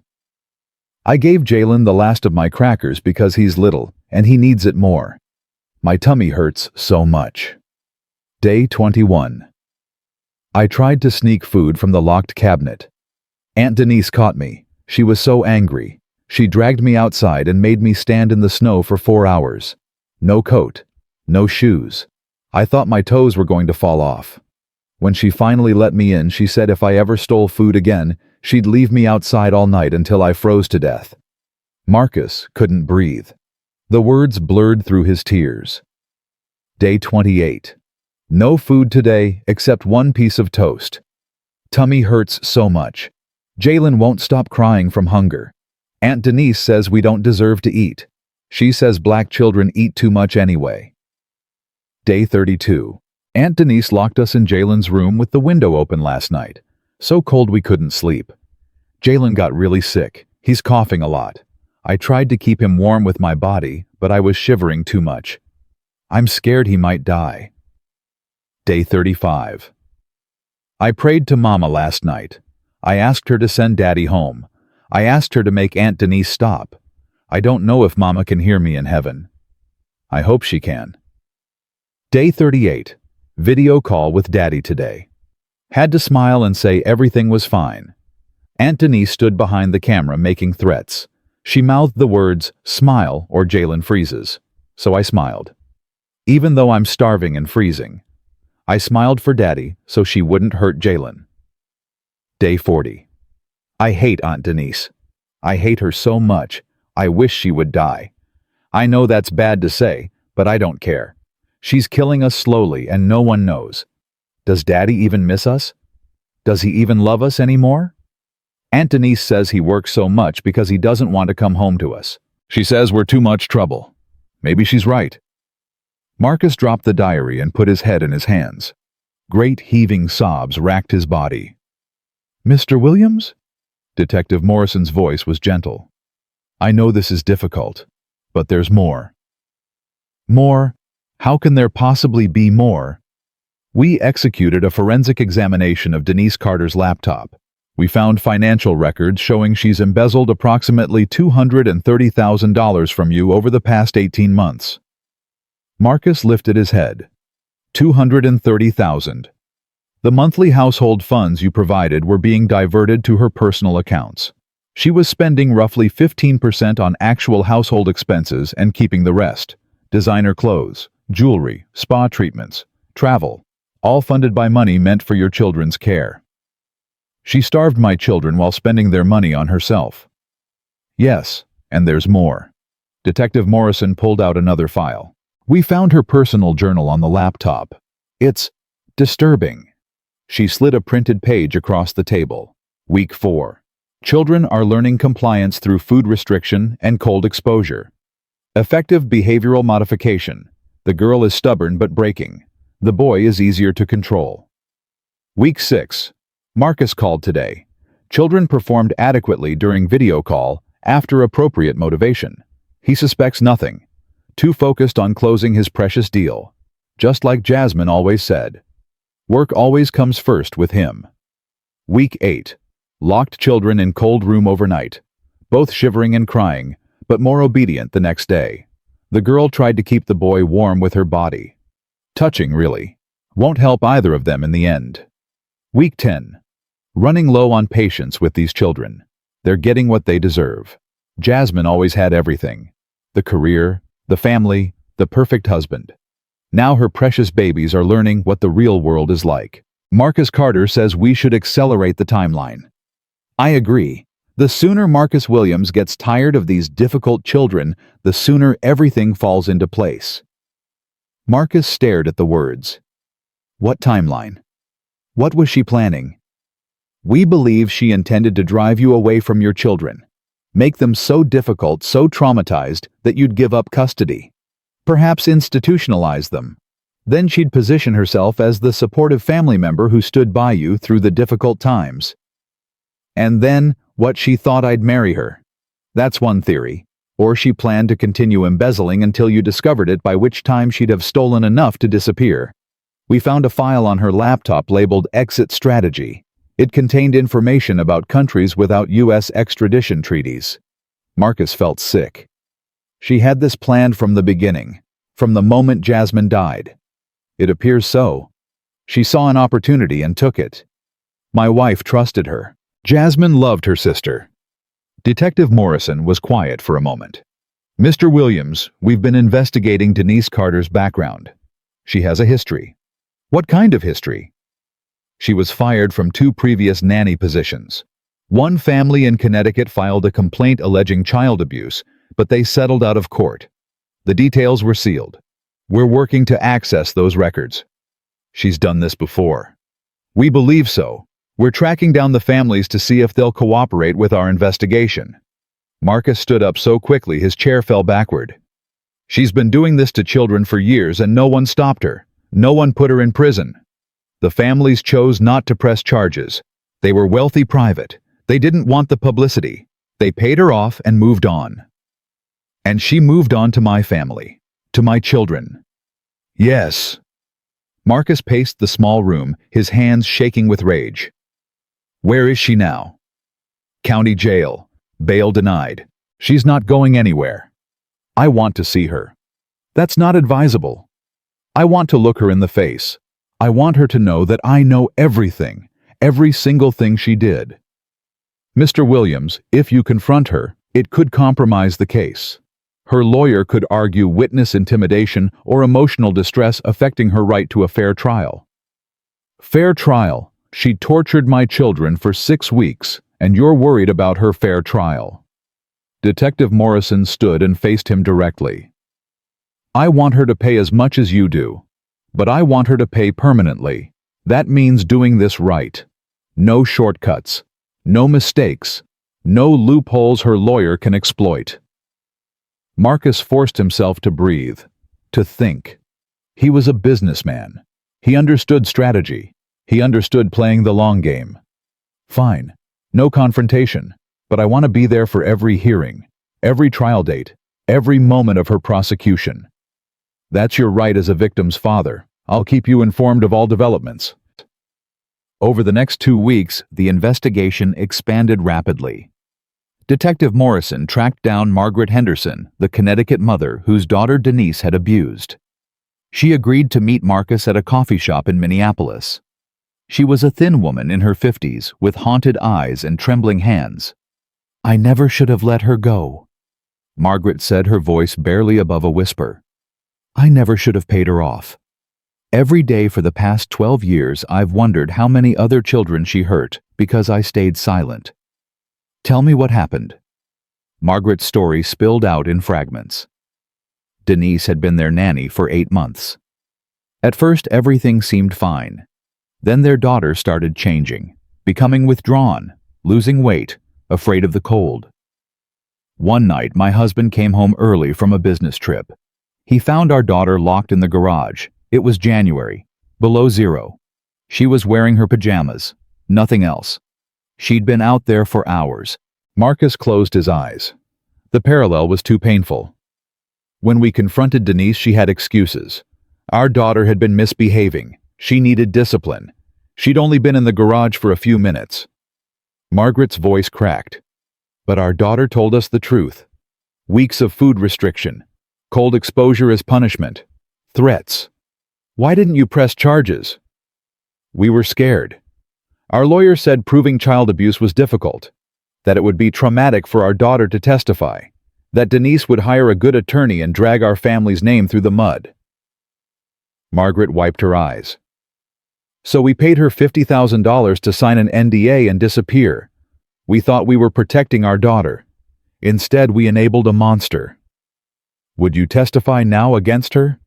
Speaker 1: I gave Jalen the last of my crackers because he's little, and he needs it more. My tummy hurts so much. Day 21. I tried to sneak food from the locked cabinet. Aunt Denise caught me. She was so angry. She dragged me outside and made me stand in the snow for 4 hours. No coat. No shoes. I thought my toes were going to fall off. When she finally let me in, she said if I ever stole food again, she'd leave me outside all night until I froze to death. Marcus couldn't breathe. The words blurred through his tears. Day 28. No food today except one piece of toast. Tummy hurts so much. Jalen won't stop crying from hunger. Aunt Denise says we don't deserve to eat. She says black children eat too much anyway. Day 32. Aunt Denise locked us in Jalen's room with the window open last night. So cold we couldn't sleep. Jalen got really sick. He's coughing a lot. I tried to keep him warm with my body, but I was shivering too much. I'm scared he might die. Day 35. I prayed to Mama last night. I asked her to send Daddy home. I asked her to make Aunt Denise stop. I don't know if Mama can hear me in heaven. I hope she can. Day 38. Video call with Daddy today. Had to smile and say everything was fine. Aunt Denise stood behind the camera making threats. She mouthed the words, "Smile or Jalen freezes." So I smiled. Even though I'm starving and freezing. I smiled for Daddy so she wouldn't hurt Jalen. Day 40. I hate Aunt Denise. I hate her so much. I wish she would die. I know that's bad to say, but I don't care. She's killing us slowly and no one knows. Does Daddy even miss us? Does he even love us anymore? Aunt Denise says he works so much because he doesn't want to come home to us. She says we're too much trouble. Maybe she's right. Marcus dropped the diary and put his head in his hands. Great heaving sobs racked his body. "Mr. Williams?" Detective Morrison's voice was gentle. "I know this is difficult, but there's more." "More? How can there possibly be more?" "We executed a forensic examination of Denise Carter's laptop. We found financial records showing she's embezzled approximately $230,000 from you over the past 18 months. Marcus lifted his head. $230,000. The monthly household funds you provided were being diverted to her personal accounts. She was spending roughly 15% on actual household expenses and keeping the rest. Designer clothes, jewelry, spa treatments, travel, all funded by money meant for your children's care. She starved my children while spending their money on herself." "Yes, and there's more." Detective Morrison pulled out another file. "We found her personal journal on the laptop. It's disturbing." She slid a printed page across the table. Week 4. Children are learning compliance through food restriction and cold exposure. Effective behavioral modification. The girl is stubborn but breaking. The boy is easier to control. Week 6. Marcus called today. Children performed adequately during video call after appropriate motivation. He suspects nothing. Too focused on closing his precious deal. Just like Jasmine always said. Work always comes first with him. Week 8. Locked children in cold room overnight. Both shivering and crying, but more obedient the next day. The girl tried to keep the boy warm with her body. Touching, really. Won't help either of them in the end. Week 10. Running low on patience with these children. They're getting what they deserve. Jasmine always had everything. The career, the family, the perfect husband. Now her precious babies are learning what the real world is like. Marcus Carter says we should accelerate the timeline. I agree. The sooner Marcus Williams gets tired of these difficult children, the sooner everything falls into place. Marcus stared at the words. What timeline? What was she planning? We believe she intended to drive you away from your children. Make them so difficult, so traumatized, that you'd give up custody. Perhaps institutionalize them. Then she'd position herself as the supportive family member who stood by you through the difficult times. And then, what she thought I'd marry her. That's one theory. Or she planned to continue embezzling until you discovered it, by which time she'd have stolen enough to disappear. We found a file on her laptop labeled Exit Strategy. It contained information about countries without U.S. extradition treaties. Marcus felt sick. She had this planned from the beginning. from the moment Jasmine died. It appears so. She saw an opportunity and took it. My wife trusted her. Jasmine loved her sister. Detective Morrison was quiet for a moment. Mr. Williams, we've been investigating Denise Carter's background. She has a history. What kind of history? She was fired from 2 previous nanny positions. One family in Connecticut filed a complaint alleging child abuse, but they settled out of court. The details were sealed. We're working to access those records. She's done this before. We believe so. We're tracking down the families to see if they'll cooperate with our investigation. Marcus stood up so quickly his chair fell backward. She's been doing this to children for years and no one stopped her. No one put her in prison. The families chose not to press charges. They were wealthy private. They didn't want the publicity. They paid her off and moved on. And she moved on to my family, to my children. Yes. Marcus paced the small room, his hands shaking with rage. Where is she now? County jail. Bail denied. She's not going anywhere. I want to see her. That's not advisable. I want to look her in the face. I want her to know that I know everything, every single thing she did. Mr. Williams, if you confront her, it could compromise the case. Her lawyer could argue witness intimidation or emotional distress affecting her right to a fair trial. Fair trial. She tortured my children for 6 weeks, and you're worried about her fair trial. Detective Morrison stood and faced him directly. I want her to pay as much as you do, but I want her to pay permanently. That means doing this right. No shortcuts, no mistakes, no loopholes her lawyer can exploit. Marcus forced himself to breathe, to think. He was a businessman. He understood strategy. He understood playing the long game. Fine, no confrontation, but I want to be there for every hearing, every trial date, every moment of her prosecution. That's your right as a victim's father. I'll keep you informed of all developments. Over the next 2 weeks, the investigation expanded rapidly. Detective Morrison tracked down Margaret Henderson, the Connecticut mother whose daughter Denise had abused. She agreed to meet Marcus at a coffee shop in Minneapolis. She was a thin woman in her 50s with haunted eyes and trembling hands. I never should have let her go, Margaret said, her voice barely above a whisper. I never should have paid her off. Every day for the past 12 years I've wondered how many other children she hurt because I stayed silent. Tell me what happened. Margaret's story spilled out in fragments. Denise had been their nanny for 8 months. At first everything seemed fine. Then their daughter started changing, becoming withdrawn, losing weight, afraid of the cold. One night my husband came home early from a business trip. He found our daughter locked in the garage. It was January, below zero. She was wearing her pajamas, nothing else. She'd been out there for hours. Marcus closed his eyes. The parallel was too painful. When we confronted Denise, she had excuses. Our daughter had been misbehaving. She needed discipline. She'd only been in the garage for a few minutes. Margaret's voice cracked. But our daughter told us the truth. Weeks of food restriction. Cold exposure as punishment. Threats. Why didn't you press charges? We were scared. Our lawyer said proving child abuse was difficult, that it would be traumatic for our daughter to testify, that Denise would hire a good attorney and drag our family's name through the mud. Margaret wiped her eyes. So we paid her $50,000 to sign an NDA and disappear. We thought we were protecting our daughter. Instead, we enabled a monster. Would you testify now against her?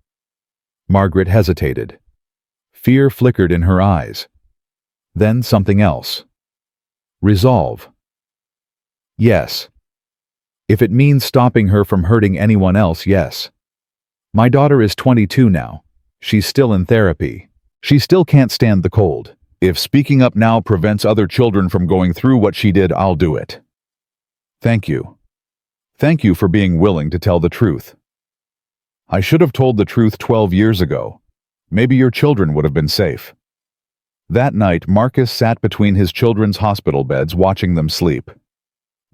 Speaker 1: Margaret hesitated. Fear flickered in her eyes. Then something else. Resolve. Yes. If it means stopping her from hurting anyone else, yes. My daughter is 22 now. She's still in therapy. She still can't stand the cold. If speaking up now prevents other children from going through what she did, I'll do it. Thank you. Thank you for being willing to tell the truth. I should have told the truth 12 years ago. Maybe your children would have been safe. That night, Marcus sat between his children's hospital beds watching them sleep.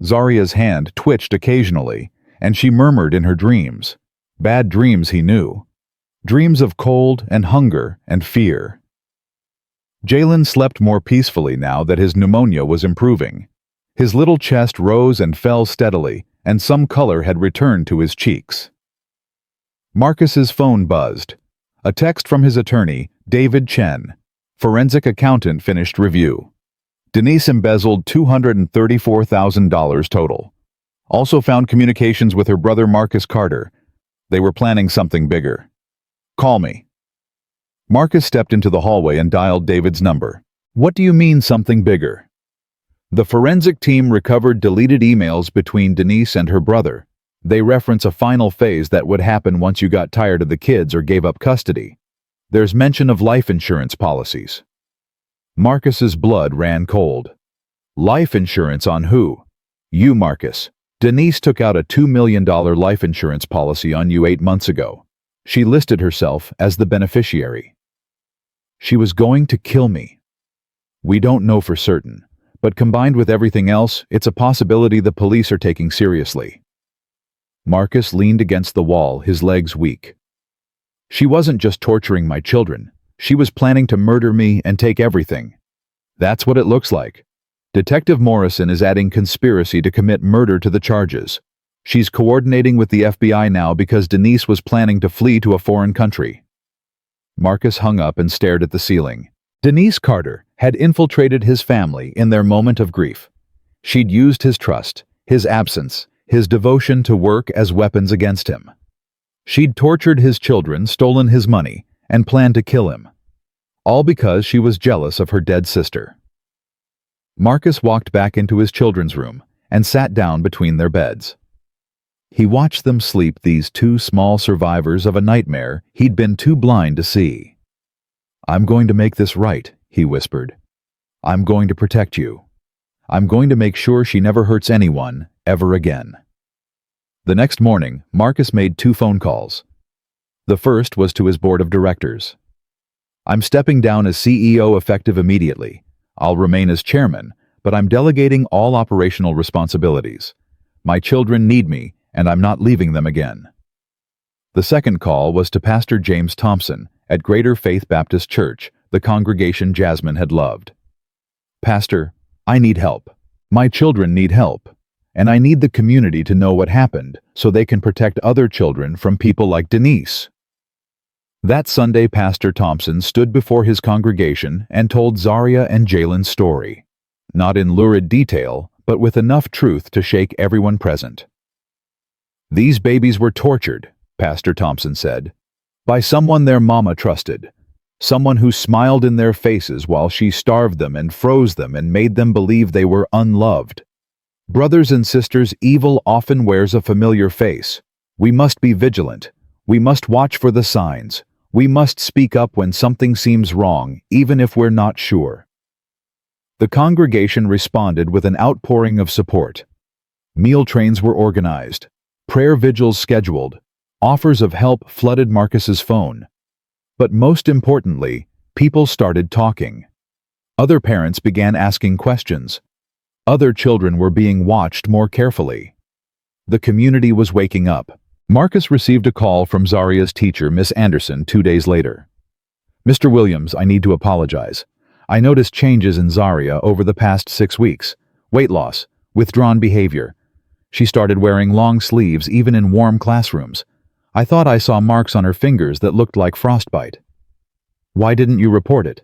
Speaker 1: Zaria's hand twitched occasionally, and she murmured in her dreams, Bad dreams, he knew. Dreams of cold and hunger and fear. Jalen slept more peacefully now that his pneumonia was improving. His little chest rose and fell steadily, and some color had returned to his cheeks. Marcus's phone buzzed. A text from his attorney, David Chen. Forensic accountant finished review. Denise embezzled $234,000 total. Also found communications with her brother Marcus Carter. They were planning something bigger. Call me. Marcus stepped into the hallway and dialed David's number. What do you mean something bigger? The forensic team recovered deleted emails between Denise and her brother. They reference a final phase that would happen once you got tired of the kids or gave up custody. There's mention of life insurance policies. Marcus's blood ran cold. Life insurance on who? You, Marcus. Denise took out a $2 million life insurance policy on you 8 months ago. She listed herself as the beneficiary. She was going to kill me. We don't know for certain, but combined with everything else, it's a possibility the police are taking seriously. Marcus leaned against the wall, his legs weak. She wasn't just torturing my children. She was planning to murder me and take everything. That's what it looks like. Detective Morrison is adding conspiracy to commit murder to the charges. She's coordinating with the FBI now because Denise was planning to flee to a foreign country. Marcus hung up and stared at the ceiling. Denise Carter had infiltrated his family in their moment of grief. She'd used his trust, his absence, his devotion to work as weapons against him. She'd tortured his children, stolen his money, and planned to kill him. All because she was jealous of her dead sister. Marcus walked back into his children's room and sat down between their beds. He watched them sleep, these two small survivors of a nightmare he'd been too blind to see. I'm going to make this right, he whispered. I'm going to protect you. I'm going to make sure she never hurts anyone ever again. The next morning, Marcus made 2 phone calls. The first was to his board of directors. I'm stepping down as CEO effective immediately. I'll remain as chairman, but I'm delegating all operational responsibilities. My children need me, and I'm not leaving them again. The second call was to Pastor James Thompson at Greater Faith Baptist Church, the congregation Jasmine had loved. Pastor, I need help. My children need help. And I need the community to know what happened so they can protect other children from people like Denise. That Sunday, Pastor Thompson stood before his congregation and told Zaria and Jalen's story. Not in lurid detail, but with enough truth to shake everyone present. These babies were tortured, Pastor Thompson said, by someone their mama trusted. Someone who smiled in their faces while she starved them and froze them and made them believe they were unloved. Brothers and sisters, evil often wears a familiar face. We must be vigilant. We must watch for the signs. We must speak up when something seems wrong, even if we're not sure. The congregation responded with an outpouring of support. Meal trains were organized. Prayer vigils scheduled. Offers of help flooded Marcus's phone. But most importantly, people started talking. Other parents began asking questions. Other children were being watched more carefully. The community was waking up. Marcus received a call from Zaria's teacher, Miss Anderson, 2 days later. Mr. Williams, I need to apologize. I noticed changes in Zaria over the past 6 weeks. Weight loss, withdrawn behavior. She started wearing long sleeves even in warm classrooms. I thought I saw marks on her fingers that looked like frostbite. Why didn't you report it?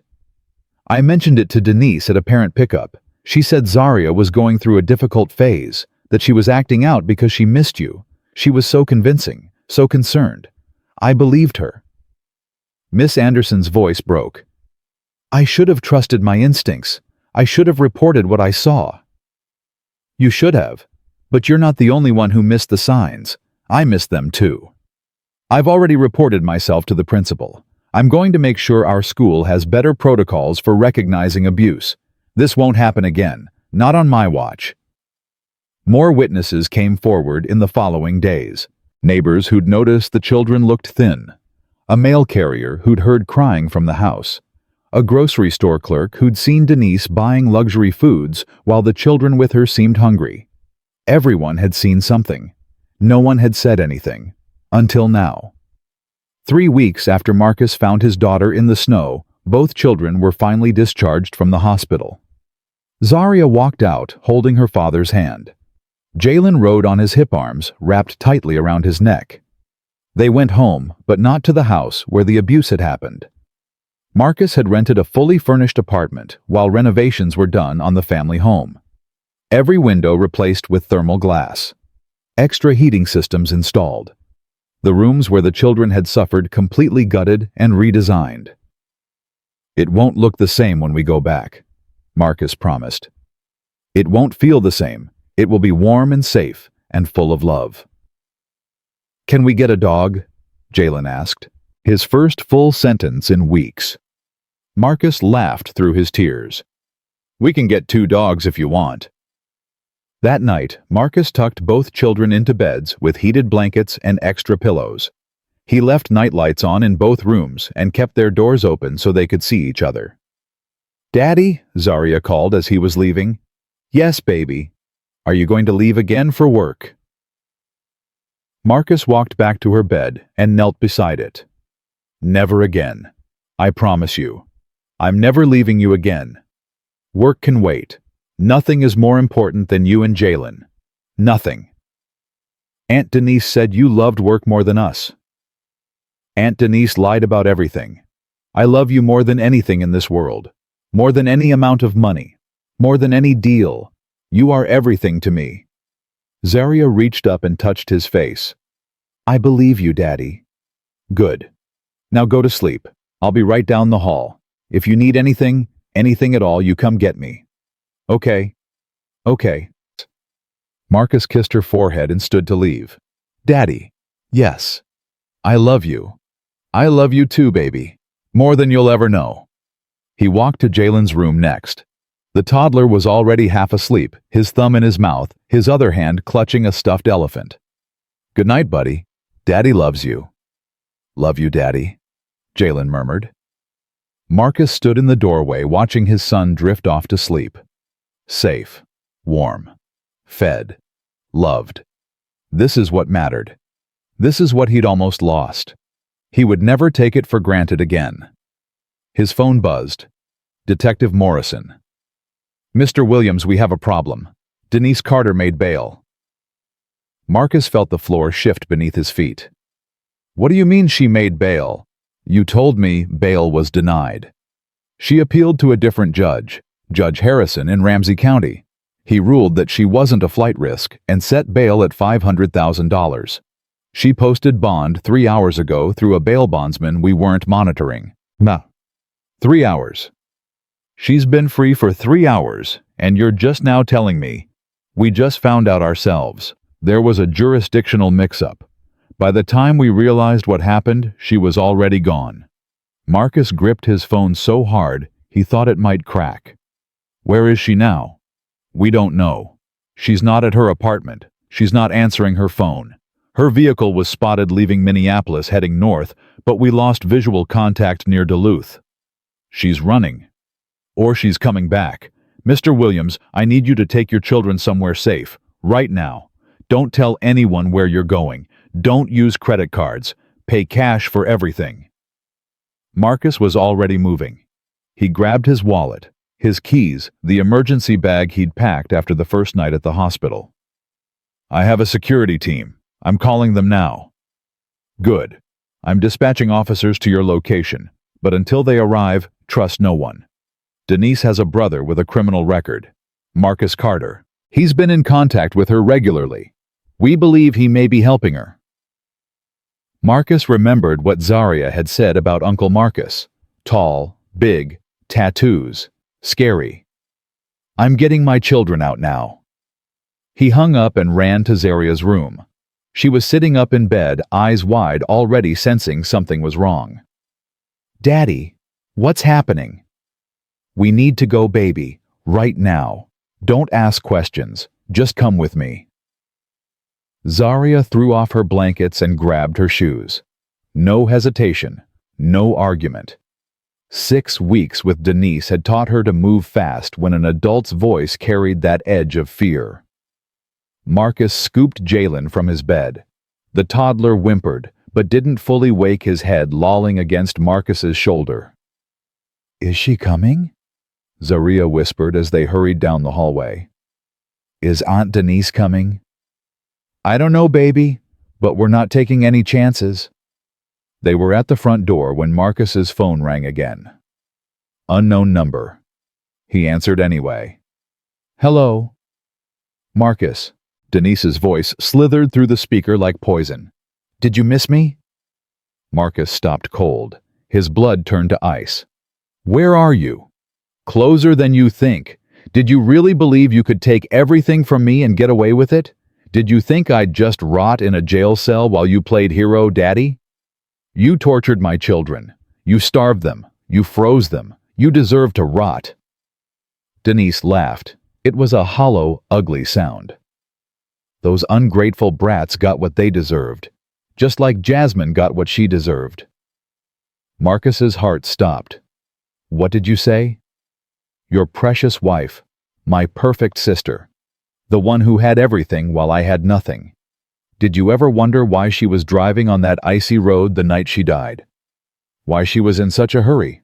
Speaker 1: I mentioned it to Denise at a parent pickup. She said Zaria was going through a difficult phase, that she was acting out because she missed you. She was so convincing, so concerned. I believed her. Miss Anderson's voice broke. I should have trusted my instincts. I should have reported what I saw. You should have, but you're not the only one who missed the signs. I missed them too. I've already reported myself to the principal. I'm going to make sure our school has better protocols for recognizing abuse. This won't happen again, not on my watch. More witnesses came forward in the following days. Neighbors who'd noticed the children looked thin. A mail carrier who'd heard crying from the house. A grocery store clerk who'd seen Denise buying luxury foods while the children with her seemed hungry. Everyone had seen something. No one had said anything. Until now. 3 weeks after Marcus found his daughter in the snow, both children were finally discharged from the hospital. Zaria walked out, holding her father's hand. Jalen rode on his hip arms, wrapped tightly around his neck. They went home, but not to the house where the abuse had happened. Marcus had rented a fully furnished apartment while renovations were done on the family home. Every window replaced with thermal glass. Extra heating systems installed. The rooms where the children had suffered completely gutted and redesigned. "It won't look the same when we go back," Marcus promised. "It won't feel the same. It will be warm and safe and full of love." "Can we get a dog?" Jalen asked, his first full sentence in weeks. Marcus laughed through his tears. "We can get 2 dogs if you want." That night, Marcus tucked both children into beds with heated blankets and extra pillows. He left nightlights on in both rooms and kept their doors open so they could see each other. "Daddy," Zaria called as he was leaving. "Yes, baby. Are you going to leave again for work?" Marcus walked back to her bed and knelt beside it. "Never again. I promise you. I'm never leaving you again. Work can wait. Nothing is more important than you and Jalen. Nothing. Aunt Denise said you loved work more than us. Aunt Denise lied about everything. I love you more than anything in this world. More than any amount of money. More than any deal. You are everything to me." Zaria reached up and touched his face. "I believe you, Daddy." "Good. Now go to sleep. I'll be right down the hall. If you need anything at all, you come get me." "Okay. Okay." Marcus kissed her forehead and stood to leave. "Daddy." "Yes. I love you. I love you too, baby. More than you'll ever know." He walked to Jalen's room next. The toddler was already half asleep, his thumb in his mouth, his other hand clutching a stuffed elephant. "Good night, buddy. Daddy loves you." "Love you, Daddy," Jalen murmured. Marcus stood in the doorway watching his son drift off to sleep. Safe, warm, fed, loved. This is what mattered. This is what he'd almost lost. He would never take it for granted again. His phone buzzed. Detective Morrison. "Mr. Williams, we have a problem. Denise Carter made bail." Marcus felt the floor shift beneath his feet. "What do you mean she made bail? You told me bail was denied." "She appealed to a different judge, Judge Harrison in Ramsey County. He ruled that she wasn't a flight risk and set bail at $500,000. She posted bond 3 hours ago through a bail bondsman we weren't monitoring." "Nah. 3 hours. She's been free for 3 hours, and you're just now telling me. We just found out ourselves. There was a jurisdictional mix-up. By the time we realized what happened, she was already gone." Marcus gripped his phone so hard he thought it might crack. "Where is she now?" "We don't know. She's not at her apartment. She's not answering her phone. Her vehicle was spotted leaving Minneapolis heading north, but we lost visual contact near Duluth. She's running. Or she's coming back. Mr. Williams, I need you to take your children somewhere safe, right now. Don't tell anyone where you're going. Don't use credit cards. Pay cash for everything." Marcus was already moving. He grabbed his wallet, his keys, the emergency bag he'd packed after the first night at the hospital. "I have a security team. I'm calling them now." "Good. I'm dispatching officers to your location, but until they arrive, trust no one. Denise has a brother with a criminal record, Marcus Carter. He's been in contact with her regularly. We believe he may be helping her." Marcus remembered what Zaria had said about Uncle Marcus. Tall, big, tattoos, scary. "I'm getting my children out now." He hung up and ran to Zaria's room. She was sitting up in bed, eyes wide, already sensing something was wrong. "Daddy, what's happening?" "We need to go, baby, right now. Don't ask questions. Just come with me." Zaria threw off her blankets and grabbed her shoes. No hesitation, no argument. 6 weeks with Denise had taught her to move fast when an adult's voice carried that edge of fear. Marcus scooped Jalen from his bed. The toddler whimpered, but didn't fully wake, his head lolling against Marcus's shoulder. "Is she coming?" Zaria whispered as they hurried down the hallway. "Is Aunt Denise coming?" "I don't know, baby, but we're not taking any chances." They were at the front door when Marcus's phone rang again. Unknown number. He answered anyway. "Hello." "Marcus." Denise's voice slithered through the speaker like poison. "Did you miss me?" Marcus stopped cold. His blood turned to ice. "Where are you?" "Closer than you think. Did you really believe you could take everything from me and get away with it? Did you think I'd just rot in a jail cell while you played hero daddy? You tortured my children. You starved them. You froze them. You deserve to rot." Denise laughed. It was a hollow, ugly sound. "Those ungrateful brats got what they deserved, just like Jasmine got what she deserved." Marcus's heart stopped. "What did you say?" "Your precious wife, my perfect sister, the one who had everything while I had nothing. Did you ever wonder why she was driving on that icy road the night she died? Why she was in such a hurry?"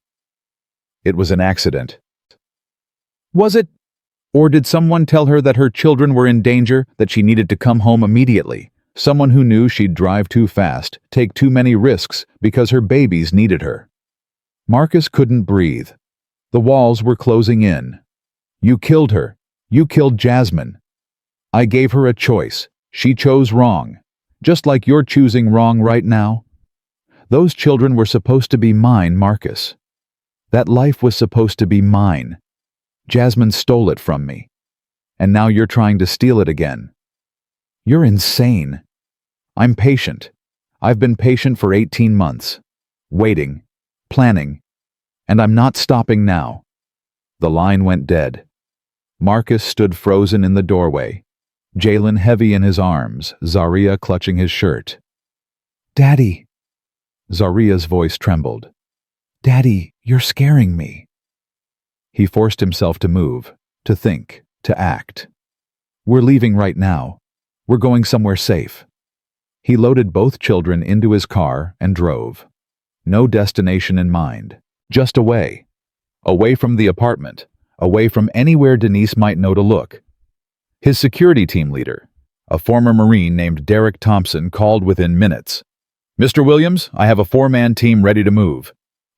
Speaker 1: "It was an accident." "Was it? Or did someone tell her that her children were in danger, that she needed to come home immediately? Someone who knew she'd drive too fast, take too many risks because her babies needed her." Marcus couldn't breathe. The walls were closing in. "You killed her. You killed Jasmine. I gave her a choice. She chose wrong. Just like you're choosing wrong right now. Those children were supposed to be mine, Marcus. That life was supposed to be mine. Jasmine stole it from me. And now you're trying to steal it again. You're insane. I'm patient. I've been patient for 18 months. Waiting. Planning. And I'm not stopping now." The line went dead. Marcus stood frozen in the doorway, Jalen heavy in his arms, Zaria clutching his shirt. "Daddy." Zaria's voice trembled. "Daddy, you're scaring me." He forced himself to move, to think, to act. "We're leaving right now. We're going somewhere safe." He loaded both children into his car and drove. No destination in mind, just away. Away from the apartment, away from anywhere Denise might know to look. His security team leader, a former Marine named Derek Thompson, called within minutes. "Mr. Williams, I have a 4-man team ready to move.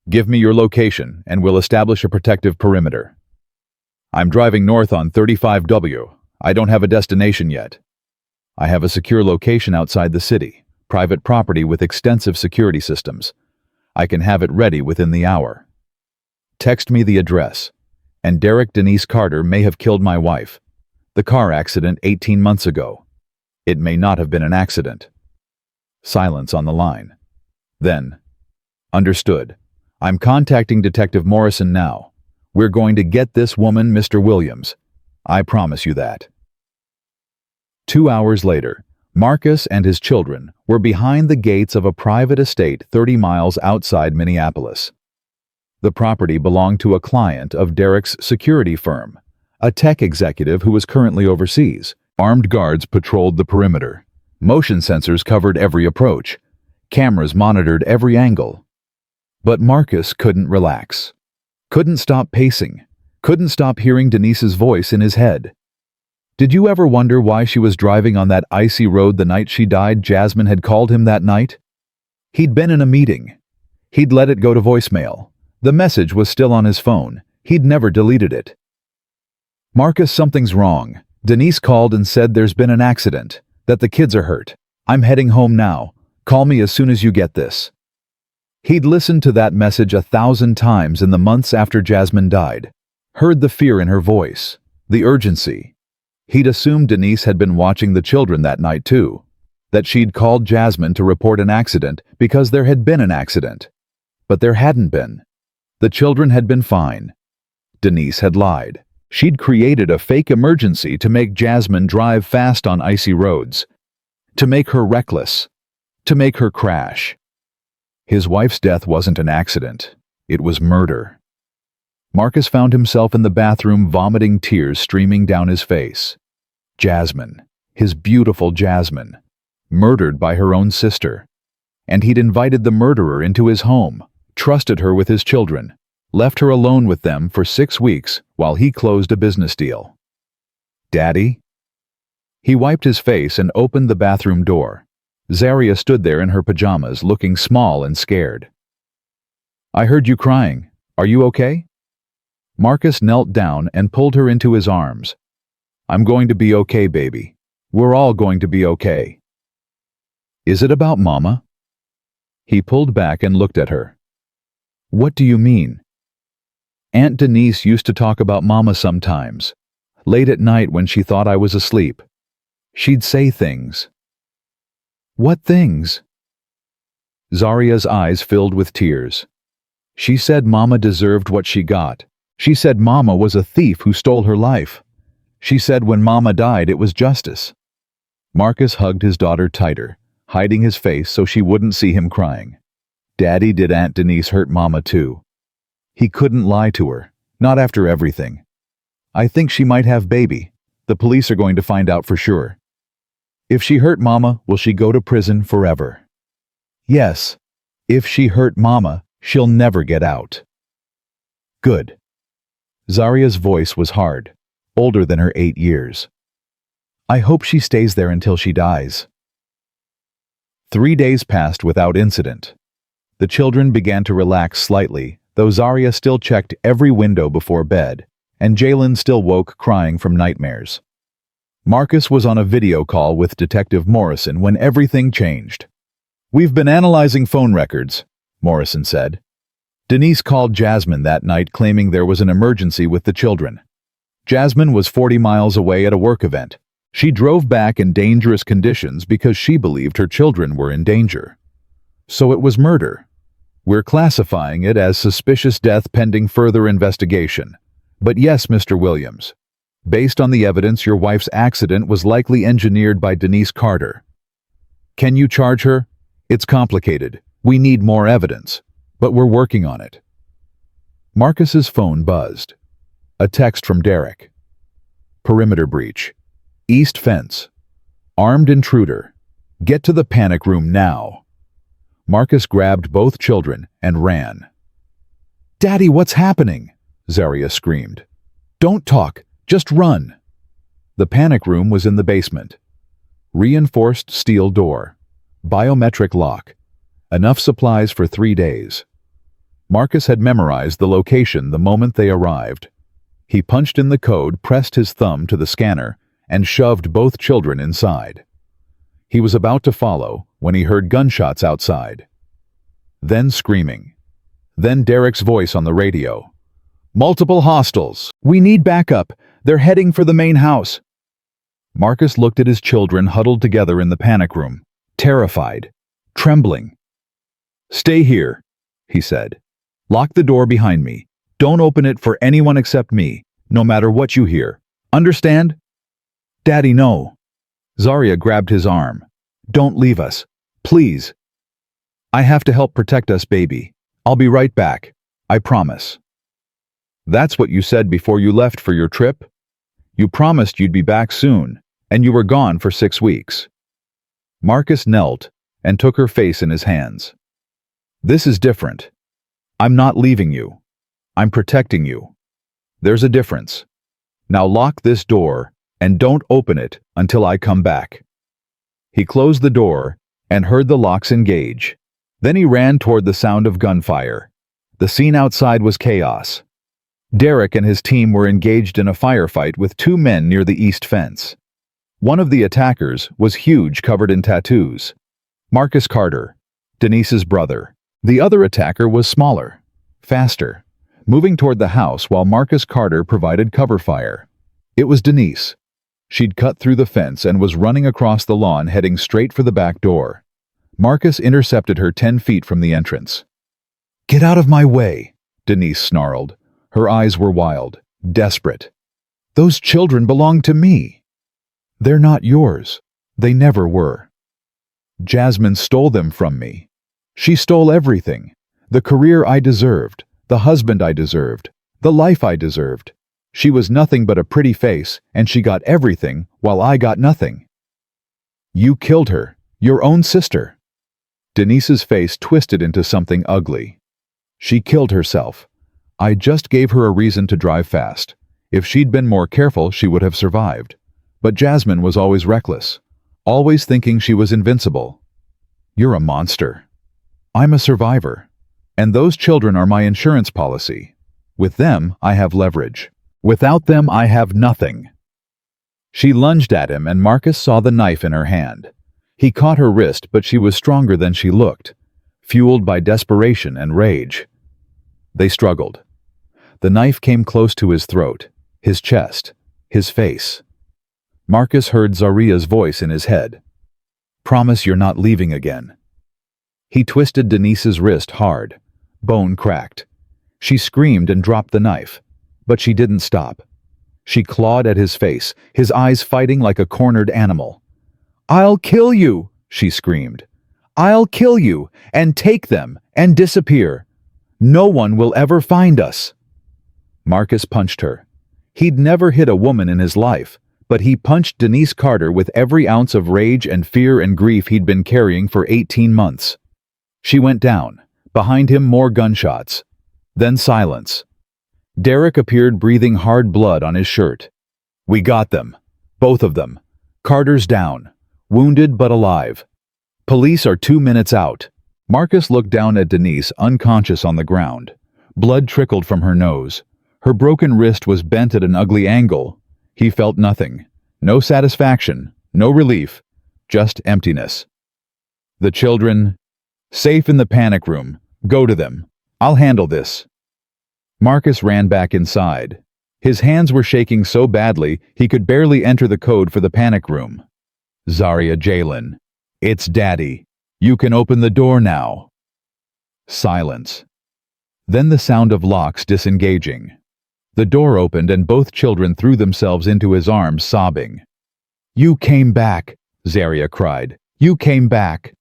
Speaker 1: Give me your location, and we'll establish a protective perimeter." "I'm driving north on 35W. I don't have a destination yet." "I have a secure location outside the city, private property with extensive security systems. I can have it ready within the hour. Text me the address. And Derek Denise Carter may have killed my wife. The car accident 18 months ago. It may not have been an accident." Silence on the line. Then, "Understood. I'm contacting Detective Morrison now. We're going to get this woman, Mr. Williams. I promise you that." 2 hours later, Marcus and his children were behind the gates of a private estate 30 miles outside Minneapolis. The property belonged to a client of Derek's security firm, a tech executive who was currently overseas. Armed guards patrolled the perimeter. Motion sensors covered every approach. Cameras monitored every angle. But Marcus couldn't relax. Couldn't stop pacing. Couldn't stop hearing Denise's voice in his head. Did you ever wonder why she was driving on that icy road the night she died? Jasmine had called him that night. He'd been in a meeting. He'd let it go to voicemail. The message was still on his phone. He'd never deleted it. "Marcus, something's wrong. Denise called and said there's been an accident, that the kids are hurt. I'm heading home now. Call me as soon as you get this." He'd listened to that message 1,000 times in the months after Jasmine died. Heard the fear in her voice, the urgency. He'd assumed Denise had been watching the children that night too, that she'd called Jasmine to report an accident because there had been an accident. But there hadn't been. The children had been fine. Denise had lied. She'd created a fake emergency to make Jasmine drive fast on icy roads, to make her reckless, to make her crash. His wife's death wasn't an accident. It was murder. Marcus found himself in the bathroom, vomiting, tears streaming down his face. Jasmine, his beautiful Jasmine. murdered by her own sister. And he'd invited the murderer into his home, trusted her with his children, left her alone with them for 6 weeks while he closed a business deal. "Daddy?" He wiped his face and opened the bathroom door. Zaria stood there in her pajamas, looking small and scared. "I heard you crying. Are you okay?" Marcus knelt down and pulled her into his arms. "I'm going to be okay, baby. We're all going to be okay." "Is it about Mama?" He pulled back and looked at her. "What do you mean?" "Aunt Denise used to talk about Mama sometimes, late at night when she thought I was asleep. She'd say things." "What things?" Zaria's eyes filled with tears. "She said Mama deserved what she got. She said Mama was a thief who stole her life. She said when Mama died it was justice." Marcus hugged his daughter tighter, hiding his face so she wouldn't see him crying. "Daddy, did Aunt Denise hurt Mama too?" He couldn't lie to her, not after everything. "I think she might have baby. The police are going to find out for sure." "If she hurt Mama, will she go to prison forever?" "Yes. If she hurt Mama, she'll never get out." "Good." Zaria's voice was hard, older than her 8 years. "I hope she stays there until she dies." 3 days passed without incident. The children began to relax slightly, though Zaria still checked every window before bed, and Jalen still woke crying from nightmares. Marcus was on a video call with Detective Morrison when everything changed. "We've been analyzing phone records," Morrison said. "Denise called Jasmine that night claiming there was an emergency with the children. Jasmine was 40 miles away at a work event. She drove back in dangerous conditions because she believed her children were in danger. So it was murder. We're classifying it as suspicious death pending further investigation. But yes, Mr. Williams, based on the evidence, your wife's accident was likely engineered by Denise Carter. Can you charge her? It's complicated. We need more evidence, but we're working on it." Marcus's phone buzzed. A text from Derek. "Perimeter breach. East fence. Armed intruder. Get to the panic room now." Marcus grabbed both children and ran. "Daddy, what's happening?" Zaria screamed. "Don't talk, just run." The panic room was in the basement. Reinforced steel door. Biometric lock. Enough supplies for 3 days. Marcus had memorized the location the moment they arrived. He punched in the code, pressed his thumb to the scanner, and shoved both children inside. He was about to follow when he heard gunshots outside. Then screaming. Then Derek's voice on the radio. "Multiple hostiles. We need backup. They're heading for the main house." Marcus looked at his children huddled together in the panic room, terrified, trembling. "Stay here," he said. "Lock the door behind me. Don't open it for anyone except me, no matter what you hear. Understand?" "Daddy, no." Zaria grabbed his arm. "Don't leave us. Please." "I have to help protect us, baby. I'll be right back. I promise." "That's what you said before you left for your trip? You promised you'd be back soon, and you were gone for 6 weeks. Marcus knelt and took her face in his hands. "This is different. I'm not leaving you. I'm protecting you. There's a difference. Now lock this door and don't open it until I come back." He closed the door and heard the locks engage. Then he ran toward the sound of gunfire. The scene outside was chaos. Derek and his team were engaged in a firefight with 2 men near the east fence. One of the attackers was huge, covered in tattoos. Marcus Carter, Denise's brother. The other attacker was smaller, faster, moving toward the house while Marcus Carter provided cover fire. It was Denise. She'd cut through the fence and was running across the lawn, heading straight for the back door. Marcus intercepted her 10 feet from the entrance. "Get out of my way," Denise snarled. Her eyes were wild, desperate. "Those children belong to me." "They're not yours. They never were. Jasmine stole them from me. She stole everything. The career I deserved, the husband I deserved, the life I deserved. She was nothing but a pretty face, and she got everything while I got nothing." "You killed her. Your own sister. Denise's face twisted into something ugly. She killed herself. I just gave her a reason to drive fast. If she'd been more careful, she would have survived. But Jasmine was always reckless, always thinking she was invincible. You're a monster. I'm a survivor. And those children are my insurance policy. With them, I have leverage. Without them, I have nothing. She lunged at him, and Marcus saw the knife in her hand. He caught her wrist, but she was stronger than she looked, fueled by desperation and rage. They struggled. The knife came close to his throat, his chest, his face. Marcus heard Zaria's voice in his head. Promise you're not leaving again. He twisted Denise's wrist hard. Bone cracked. She screamed and dropped the knife, but she didn't stop. She clawed at his face, his eyes fighting like a cornered animal. I'll kill you, she screamed. I'll kill you, and take them, and disappear. No one will ever find us. Marcus punched her. He'd never hit a woman in his life, but he punched Denise Carter with every ounce of rage and fear and grief he'd been carrying for 18 months. She went down. Behind him, more gunshots. Then silence. Derek appeared, breathing hard blood on his shirt. We got them. Both of them. Carter's down. Wounded but alive. Police are 2 minutes out. Marcus looked down at Denise, unconscious on the ground. Blood trickled from her nose. Her broken wrist was bent at an ugly angle. He felt nothing. No satisfaction. No relief. Just emptiness. The children, safe in the panic room. Go to them. I'll handle this. Marcus ran back inside. His hands were shaking so badly he could barely enter the code for the panic room. Zaria Jalen. It's Daddy. You can open the door now. Silence. Then the sound of locks disengaging. The door opened and both children threw themselves into his arms, sobbing. You came back, Zaria cried. You came back.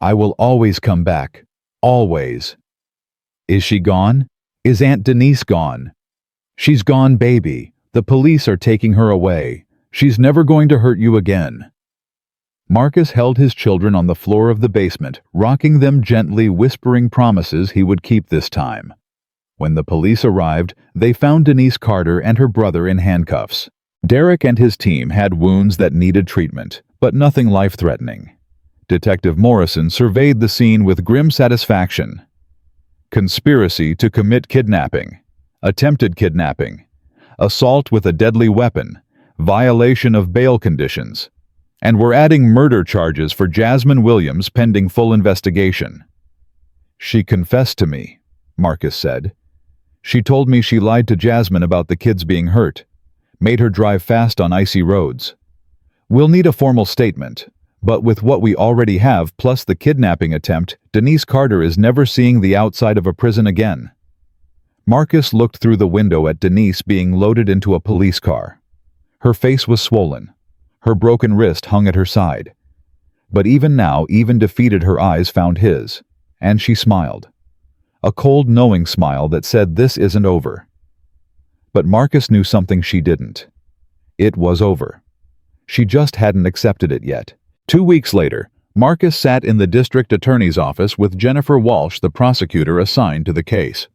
Speaker 1: I will always come back. Always. Is she gone? Is Aunt Denise gone? She's gone, baby. The police are taking her away. She's never going to hurt you again. Marcus held his children on the floor of the basement, rocking them gently, whispering promises he would keep this time. When the police arrived, they found Denise Carter and her brother in handcuffs. Derek and his team had wounds that needed treatment, but nothing life-threatening. Detective Morrison surveyed the scene with grim satisfaction. Conspiracy to commit kidnapping, attempted kidnapping, assault with a deadly weapon, violation of bail conditions, and we're adding murder charges for Jasmine Williams pending full investigation. She confessed to me, Marcus said. She told me she lied to Jasmine about the kids being hurt, made her drive fast on icy roads. We'll need a formal statement, but with what we already have plus the kidnapping attempt, Denise Carter is never seeing the outside of a prison again. Marcus looked through the window at Denise being loaded into a police car. Her face was swollen. Her broken wrist hung at her side. But even now, even defeated, her eyes found his, and she smiled. A cold, knowing smile that said this isn't over. But Marcus knew something she didn't. It was over. She just hadn't accepted it yet. 2 weeks later, Marcus sat in the district attorney's office with Jennifer Walsh, the prosecutor assigned to the case.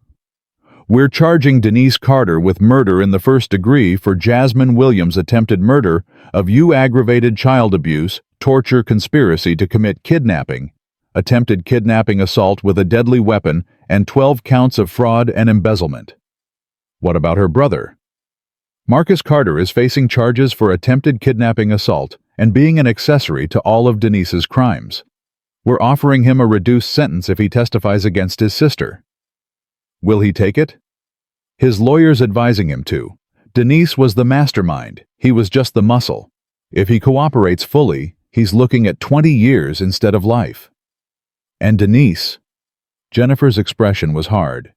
Speaker 1: We're charging Denise Carter with murder in the first degree for Jasmine Williams' attempted murder of you, aggravated child abuse, torture, conspiracy to commit kidnapping, attempted kidnapping, assault with a deadly weapon, and 12 counts of fraud and embezzlement. What about her brother? Marcus Carter is facing charges for attempted kidnapping, assault, and being an accessory to all of Denise's crimes. We're offering him a reduced sentence if he testifies against his sister. Will he take it? His lawyer's advising him to. Denise was the mastermind. He was just the muscle. If he cooperates fully, he's looking at 20 years instead of life. And Denise? Jennifer's expression was hard.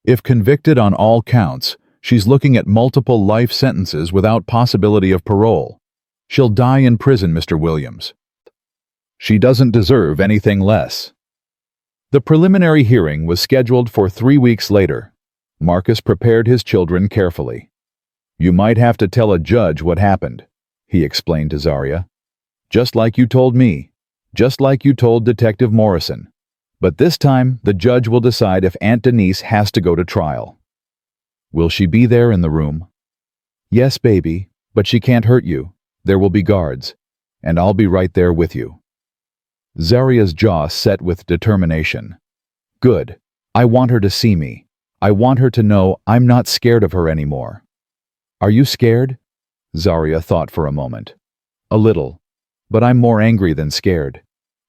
Speaker 1: If convicted on all counts, she's looking at multiple life sentences without possibility of parole. She'll die in prison, Mr. Williams. She doesn't deserve anything less. The preliminary hearing was scheduled for 3 weeks later. Marcus prepared his children carefully. You might have to tell a judge what happened, he explained to Zaria. Just like you told me. just like you told Detective Morrison. But this time, the judge will decide if Aunt Denise has to go to trial. Will she be there in the room? Yes, baby, but she can't hurt you. There will be guards, and I'll be right there with you. Zaria's jaw set with determination. Good. I want her to see me. I want her to know I'm not scared of her anymore. Are you scared? Zaria thought for a moment. A little, but I'm more angry than scared.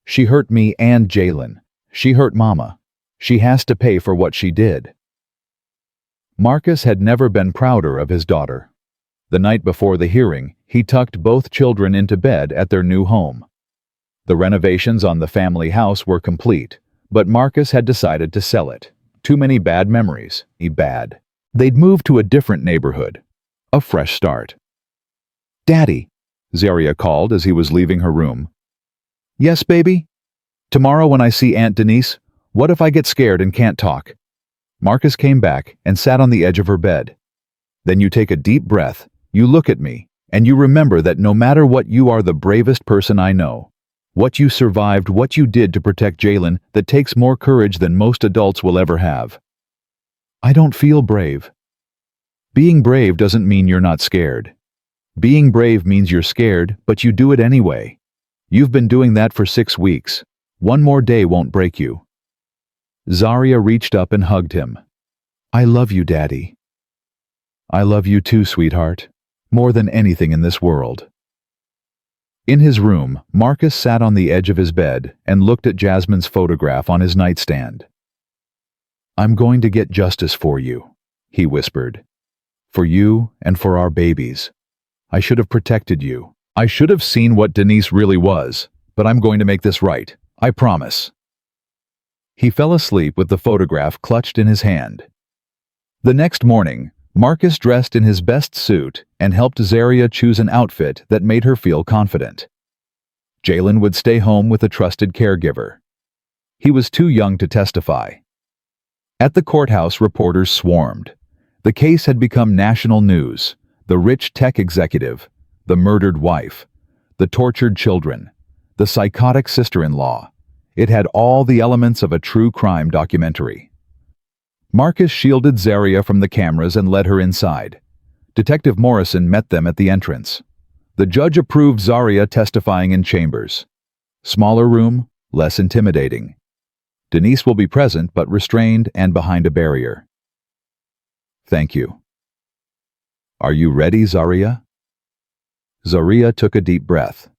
Speaker 1: She hurt me and Jalen. She hurt Mama. She has to pay for what she did. Marcus had never been prouder of his daughter. The night before the hearing, he tucked both children into bed at their new home. The renovations on the family house were complete, but Marcus had decided to sell it. Too many bad memories. Bad. They'd moved to a different neighborhood. A fresh start. Daddy, Zaria called as he was leaving her room. Yes, baby? Tomorrow when I see Aunt Denise, what if I get scared and can't talk? Marcus came back and sat on the edge of her bed. Then you take a deep breath, you look at me, and you remember that no matter what, you are the bravest person I know. What you survived, what you did to protect Jalen, that takes more courage than most adults will ever have. I don't feel brave. Being brave doesn't mean you're not scared. Being brave means you're scared, but you do it anyway. You've been doing that for 6 weeks. One more day won't break you. Zaria reached up and hugged him. I love you, Daddy. I love you too, sweetheart. More than anything in this world. In his room, Marcus sat on the edge of his bed and looked at Jasmine's photograph on his nightstand. I'm going to get justice for you, he whispered. For you and for our babies. I should have protected you. I should have seen what Denise really was, but I'm going to make this right. I promise. He fell asleep with the photograph clutched in his hand. The next morning, Marcus dressed in his best suit and helped Zaria choose an outfit that made her feel confident. Jalen would stay home with a trusted caregiver. He was too young to testify. At the courthouse, reporters swarmed. The case had become national news. The rich tech executive, the murdered wife, the tortured children, the psychotic sister-in-law. It had all the elements of a true crime documentary. Marcus shielded Zaria from the cameras and led her inside. Detective Morrison met them at the entrance. The judge approved Zaria testifying in chambers. Smaller room, less intimidating. Denise will be present but restrained and behind a barrier. Thank you. Are you ready, Zaria? Zaria took a deep breath,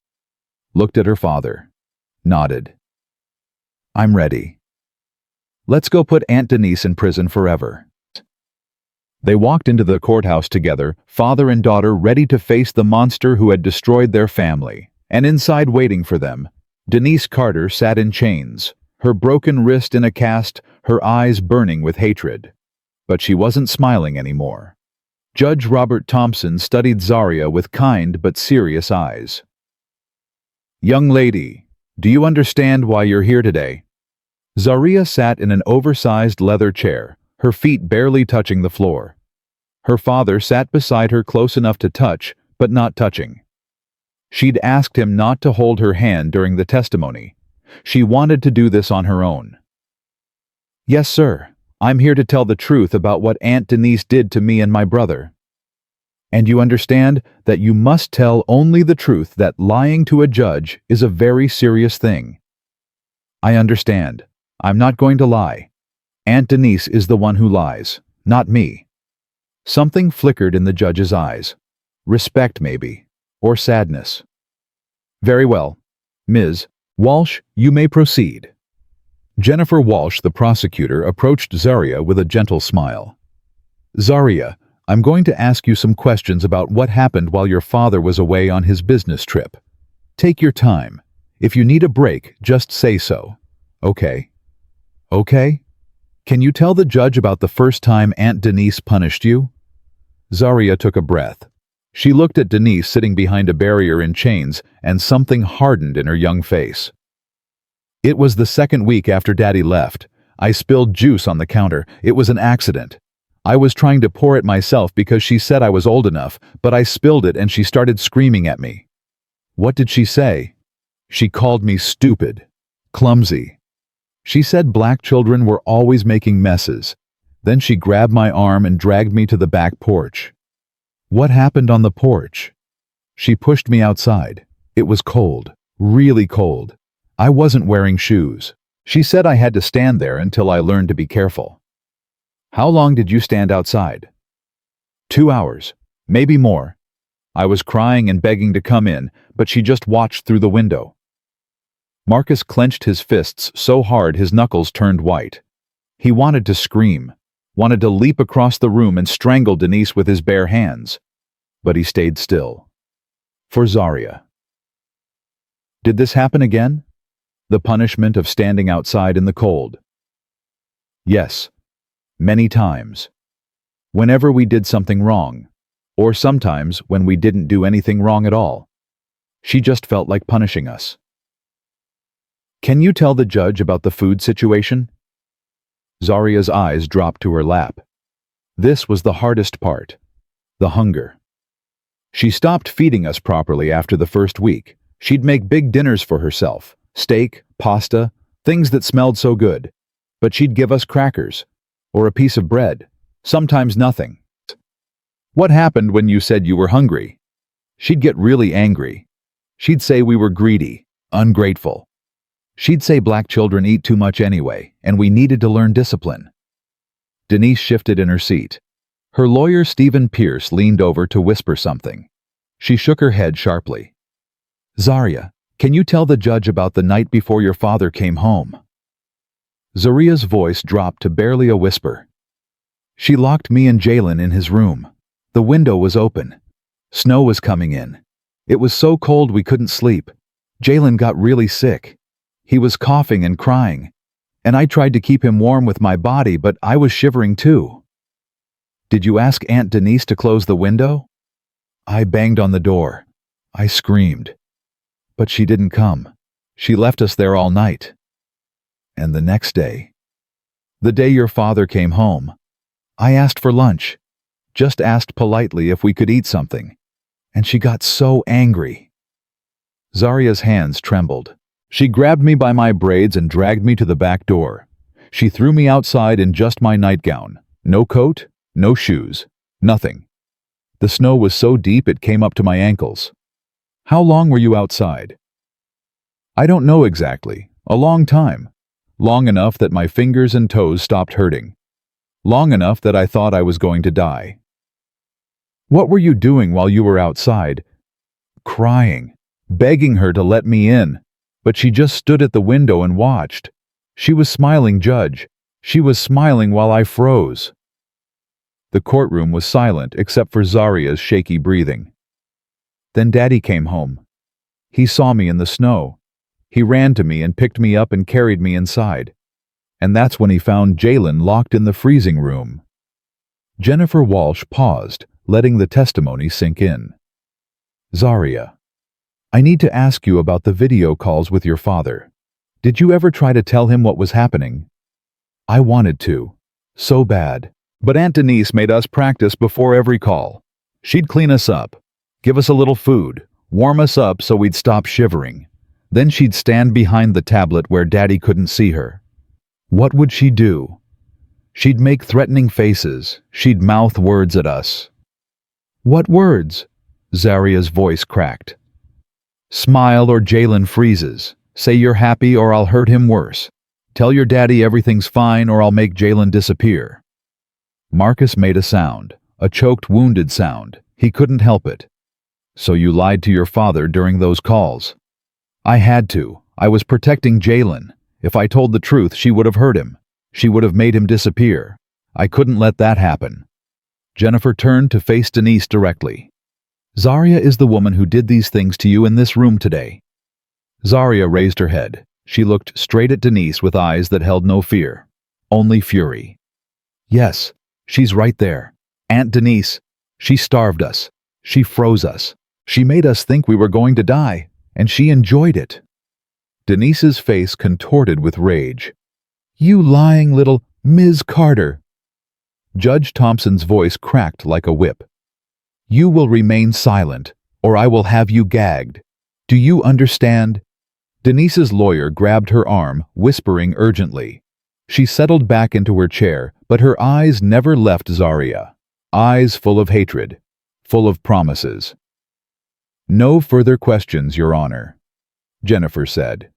Speaker 1: looked at her father, nodded. I'm ready. Let's go put Aunt Denise in prison forever. They walked into the courthouse together, father and daughter ready to face the monster who had destroyed their family. And inside waiting for them, Denise Carter sat in chains, her broken wrist in a cast, her eyes burning with hatred. But she wasn't smiling anymore. Judge Robert Thompson studied Zaria with kind but serious eyes. Young lady, do you understand why you're here today? Zaria sat in an oversized leather chair, her feet barely touching the floor. Her father sat beside her close enough to touch, but not touching. She'd asked him not to hold her hand during the testimony. She wanted to do this on her own. Yes, sir. I'm here to tell the truth about what Aunt Denise did to me and my brother. And you understand that you must tell only the truth, that lying to a judge is a very serious thing. I understand. I'm not going to lie. Aunt Denise is the one who lies, not me. Something flickered in the judge's eyes. Respect, maybe, or sadness. Very well. Ms. Walsh, you may proceed. Jennifer Walsh, the prosecutor, approached Zaria with a gentle smile. Zaria, I'm going to ask you some questions about what happened while your father was away on his business trip. Take your time. If you need a break, just say so. Okay. Okay? Can you tell the judge about the first time Aunt Denise punished you? Zaria took a breath. She looked at Denise sitting behind a barrier in chains, and something hardened in her young face. It was the second week after Daddy left. I spilled juice on the counter. It was an accident. I was trying to pour it myself because she said I was old enough, but I spilled it and she started screaming at me. What did she say? She called me stupid, clumsy. She said black children were always making messes. Then she grabbed my arm and dragged me to the back porch. What happened on the porch? She pushed me outside. It was cold, really cold. I wasn't wearing shoes. She said I had to stand there until I learned to be careful. How long did you stand outside? 2 hours, maybe more. I was crying and begging to come in, but she just watched through the window. Marcus clenched his fists so hard his knuckles turned white. He wanted to scream, wanted to leap across the room and strangle Denise with his bare hands. But he stayed still. For Zaria. Did this happen again? The punishment of standing outside in the cold? Yes, many times. Whenever we did something wrong, or sometimes when we didn't do anything wrong at all. She just felt like punishing us. Can you tell the judge about the food situation? Zaria's eyes dropped to her lap. This was the hardest part, the hunger. She stopped feeding us properly after the first week. She'd make big dinners for herself, steak, pasta, things that smelled so good. But she'd give us crackers, or a piece of bread, sometimes nothing. What happened when you said you were hungry? She'd get really angry. She'd say we were greedy, ungrateful. She'd say black children eat too much anyway, and we needed to learn discipline. Denise shifted in her seat. Her lawyer, Stephen Pierce, leaned over to whisper something. She shook her head sharply. Zaria, can you tell the judge about the night before your father came home? Zaria's voice dropped to barely a whisper. She locked me and Jalen in his room. The window was open. Snow was coming in. It was so cold we couldn't sleep. Jalen got really sick. He was coughing and crying, and I tried to keep him warm with my body, but I was shivering too. Did you ask Aunt Denise to close the window? I banged on the door. I screamed. But she didn't come. She left us there all night. And the next day, the day your father came home, I asked for lunch, just asked politely if we could eat something, and she got so angry. Zaria's hands trembled. She grabbed me by my braids and dragged me to the back door. She threw me outside in just my nightgown. No coat, no shoes, nothing. The snow was so deep it came up to my ankles. How long were you outside? I don't know exactly. A long time. Long enough that my fingers and toes stopped hurting. Long enough that I thought I was going to die. What were you doing while you were outside? Crying, begging her to let me in. But she just stood at the window and watched. She was smiling, Judge. She was smiling while I froze. The courtroom was silent except for Zaria's shaky breathing. Then Daddy came home. He saw me in the snow. He ran to me and picked me up and carried me inside. And that's when he found Jalen locked in the freezing room. Jennifer Walsh paused, letting the testimony sink in. Zaria, I need to ask you about the video calls with your father. Did you ever try to tell him what was happening? I wanted to. So bad. But Aunt Denise made us practice before every call. She'd clean us up, give us a little food, warm us up so we'd stop shivering. Then she'd stand behind the tablet where Daddy couldn't see her. What would she do? She'd make threatening faces. She'd mouth words at us. What words? Zaria's voice cracked. Smile or Jalen freezes. Say you're happy or I'll hurt him worse. Tell your daddy everything's fine or I'll make Jalen disappear. Marcus made a sound, a choked, wounded sound. He couldn't help it. So you lied to your father during those calls. I had to. I was protecting Jalen. If I told the truth, she would have hurt him. She would have made him disappear. I couldn't let that happen. Jennifer turned to face Denise directly. Zaria is the woman who did these things to you in this room today. Zaria raised her head. She looked straight at Denise with eyes that held no fear, only fury. Yes, she's right there. Aunt Denise. She starved us. She froze us. She made us think we were going to die, and she enjoyed it. Denise's face contorted with rage. You lying little Ms. Carter. Judge Thompson's voice cracked like a whip. You will remain silent, or I will have you gagged. Do you understand? Denise's lawyer grabbed her arm, whispering urgently. She settled back into her chair, but her eyes never left Zaria. Eyes full of hatred, full of promises. "No further questions, Your Honor," Jennifer said.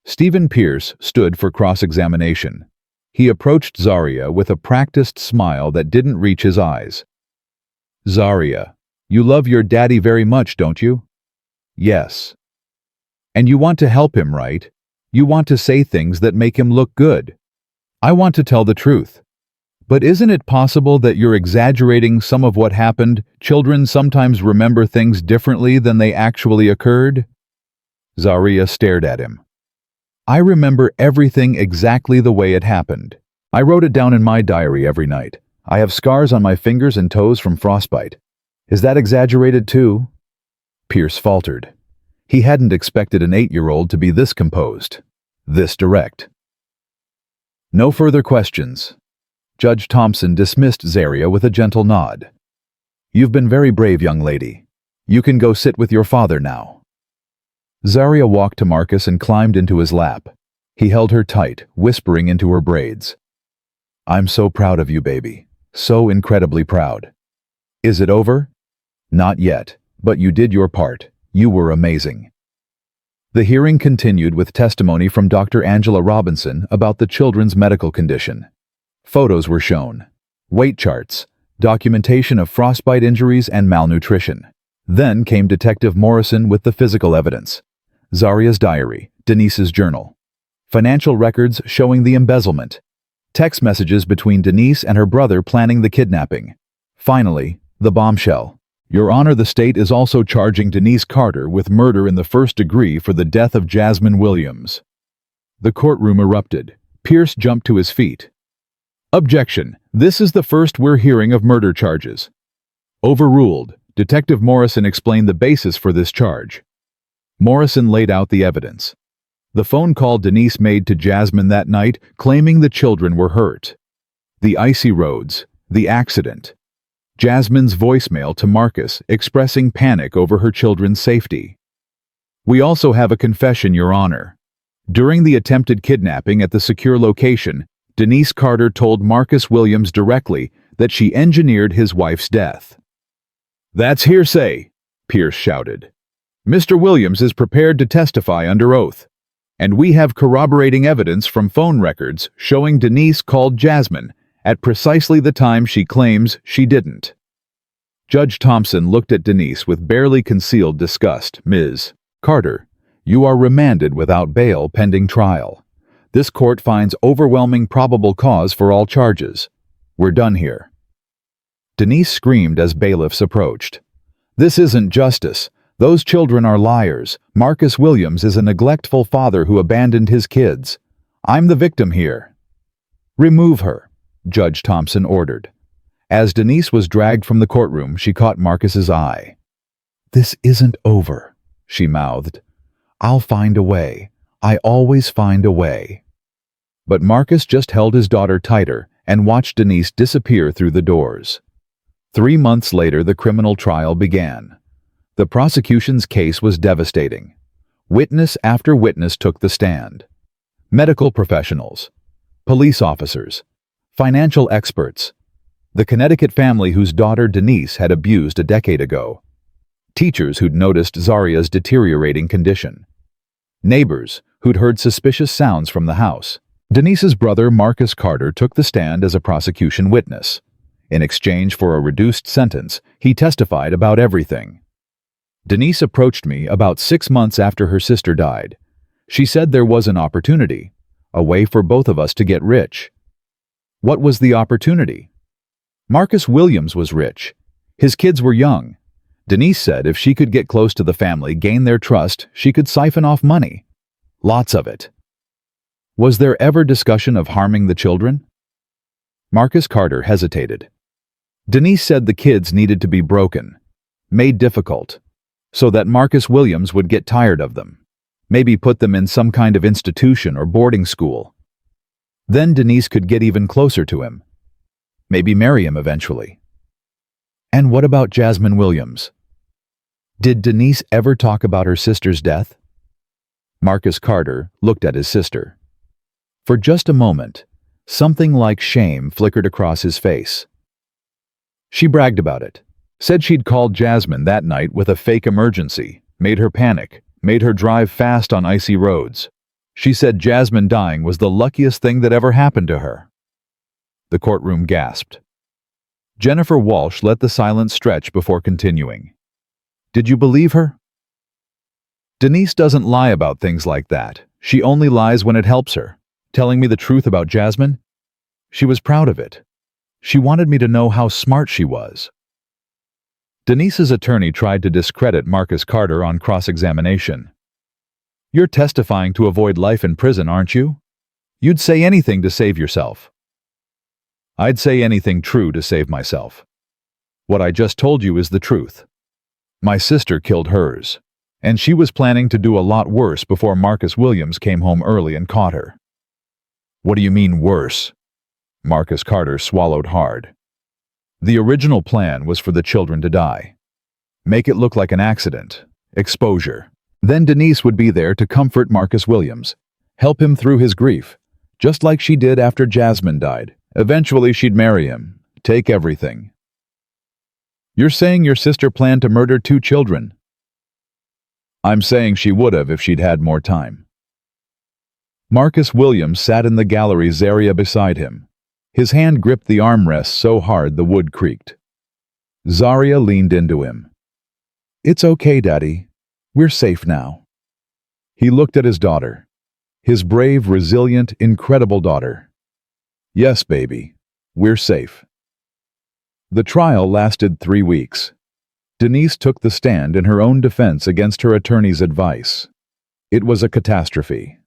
Speaker 1: Stephen Pierce stood for cross-examination. He approached Zaria with a practiced smile that didn't reach his eyes. "Zaria, you love your daddy very much, don't you?" "Yes." "And you want to help him, right? You want to say things that make him look good." "I want to tell the truth. But isn't it possible that you're exaggerating some of what happened? Children sometimes remember things differently than they actually occurred." Zaria stared at him. "I remember everything exactly the way it happened. I wrote it down in my diary every night. I have scars on my fingers and toes from frostbite. Is that exaggerated too?" Pierce faltered. He hadn't expected an 8-year-old to be this composed, this direct. "No further questions." Judge Thompson dismissed Zaria with a gentle nod. "You've been very brave, young lady. You can go sit with your father now." Zaria walked to Marcus and climbed into his lap. He held her tight, whispering into her braids. "I'm so proud of you, baby. So incredibly proud." "Is it over?" "Not yet, but you did your part. You were amazing." The hearing continued with testimony from Dr. Angela Robinson about the children's medical condition. Photos were shown, weight charts, documentation of frostbite injuries and malnutrition. Then came Detective Morrison with the physical evidence. Zaria's diary, Denise's journal. Financial records showing the embezzlement. Text messages between Denise and her brother planning the kidnapping. Finally, the bombshell. "Your Honor, the state is also charging Denise Carter with murder in the first degree for the death of Jasmine Williams." The courtroom erupted. Pierce jumped to his feet. "Objection. This is the first we're hearing of murder charges." Overruled. Detective Morrison explained the basis for this charge. Morrison laid out the evidence. The phone call Denise made to Jasmine that night, claiming the children were hurt. The icy roads. The accident. Jasmine's voicemail to Marcus expressing panic over her children's safety. "We also have a confession, Your Honor. During the attempted kidnapping at the secure location, Denise Carter told Marcus Williams directly that she engineered his wife's death." "That's hearsay," Pierce shouted. "Mr. Williams is prepared to testify under oath, and we have corroborating evidence from phone records showing Denise called Jasmine at precisely the time she claims she didn't." Judge Thompson looked at Denise with barely concealed disgust. "Ms. Carter, you are remanded without bail pending trial. This court finds overwhelming probable cause for all charges. We're done here." Denise screamed as bailiffs approached. "This isn't justice. Those children are liars. Marcus Williams is a neglectful father who abandoned his kids. I'm the victim here." "Remove her," Judge Thompson ordered. As Denise was dragged from the courtroom, she caught Marcus's eye. "This isn't over," she mouthed. "I'll find a way. I always find a way." But Marcus just held his daughter tighter and watched Denise disappear through the doors. 3 months later, the criminal trial began. The prosecution's case was devastating. Witness after witness took the stand. Medical professionals, police officers, financial experts, the Connecticut family whose daughter Denise had abused a decade ago, teachers who'd noticed Zaria's deteriorating condition, neighbors who'd heard suspicious sounds from the house. Denise's brother Marcus Carter took the stand as a prosecution witness. In exchange for a reduced sentence, he testified about everything. "Denise approached me about 6 months after her sister died. She said there was an opportunity, a way for both of us to get rich." What was the opportunity? Marcus Williams was rich. His kids were young. Denise said if she could get close to the family, gain their trust, she could siphon off money. Lots of it. Was there ever discussion of harming the children? Marcus Carter hesitated. Denise said the kids needed to be broken, made difficult, so that Marcus Williams would get tired of them, maybe put them in some kind of institution or boarding school. Then Denise could get even closer to him, maybe marry him eventually. And what about Jasmine Williams? Did Denise ever talk about her sister's death? Marcus Carter looked at his sister. For just a moment, something like shame flickered across his face. She bragged about it, said she'd called Jasmine that night with a fake emergency, made her panic, made her drive fast on icy roads. She said Jasmine dying was the luckiest thing that ever happened to her. The courtroom gasped. Jennifer Walsh let the silence stretch before continuing. Did you believe her? Denise doesn't lie about things like that. She only lies when it helps her. Telling me the truth about Jasmine? She was proud of it. She wanted me to know how smart she was. Denise's attorney tried to discredit Marcus Carter on cross-examination. You're testifying to avoid life in prison, aren't you? You'd say anything to save yourself. I'd say anything true to save myself. What I just told you is the truth. My sister killed hers, and she was planning to do a lot worse before Marcus Williams came home early and caught her. What do you mean worse? Marcus Carter swallowed hard. The original plan was for the children to die. Make it look like an accident, exposure. Then Denise would be there to comfort Marcus Williams, help him through his grief, just like she did after Jasmine died. Eventually she'd marry him, take everything. You're saying your sister planned to murder 2 children? I'm saying she would have if she'd had more time. Marcus Williams sat in the gallery's area beside him. His hand gripped the armrest so hard the wood creaked. Zaria leaned into him. It's okay, Daddy. We're safe now. He looked at his daughter. His brave, resilient, incredible daughter. Yes, baby. We're safe. The trial lasted 3 weeks. Denise took the stand in her own defense against her attorney's advice. It was a catastrophe.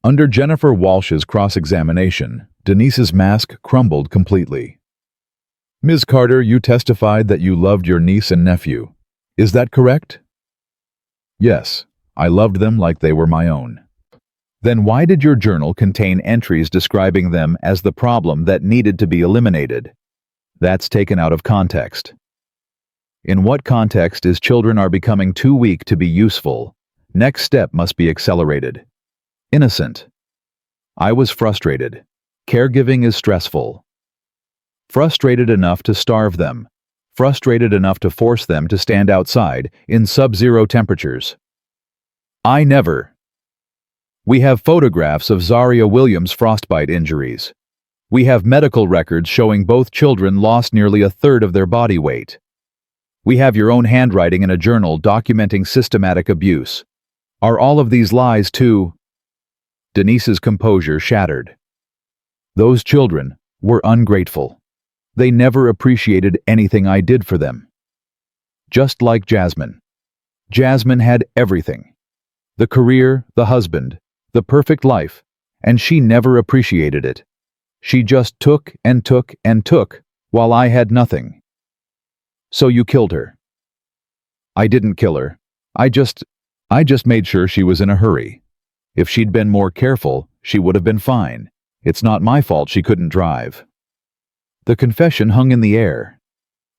Speaker 1: Under Jennifer Walsh's cross-examination, Denise's mask crumbled completely. Ms. Carter, you testified that you loved your niece and nephew. Is that correct? Yes, I loved them like they were my own. Then why did your journal contain entries describing them as the problem that needed to be eliminated? That's taken out of context. In what context is children are becoming too weak to be useful? Next step must be accelerated. Innocent. I was frustrated. Caregiving is stressful. Frustrated enough to starve them. Frustrated enough to force them to stand outside in sub-zero temperatures. I never. We have photographs of Zaria Williams' frostbite injuries. We have medical records showing both children lost nearly a third of their body weight. We have your own handwriting in a journal documenting systematic abuse. Are all of these lies too? Denise's composure shattered. Those children were ungrateful. They never appreciated anything I did for them. Just like Jasmine. Jasmine had everything. The career, the husband, the perfect life, and she never appreciated it. She just took and took and took, while I had nothing. So you killed her. I didn't kill her. I just made sure she was in a hurry. If she'd been more careful, she would have been fine. It's not my fault she couldn't drive. The confession hung in the air.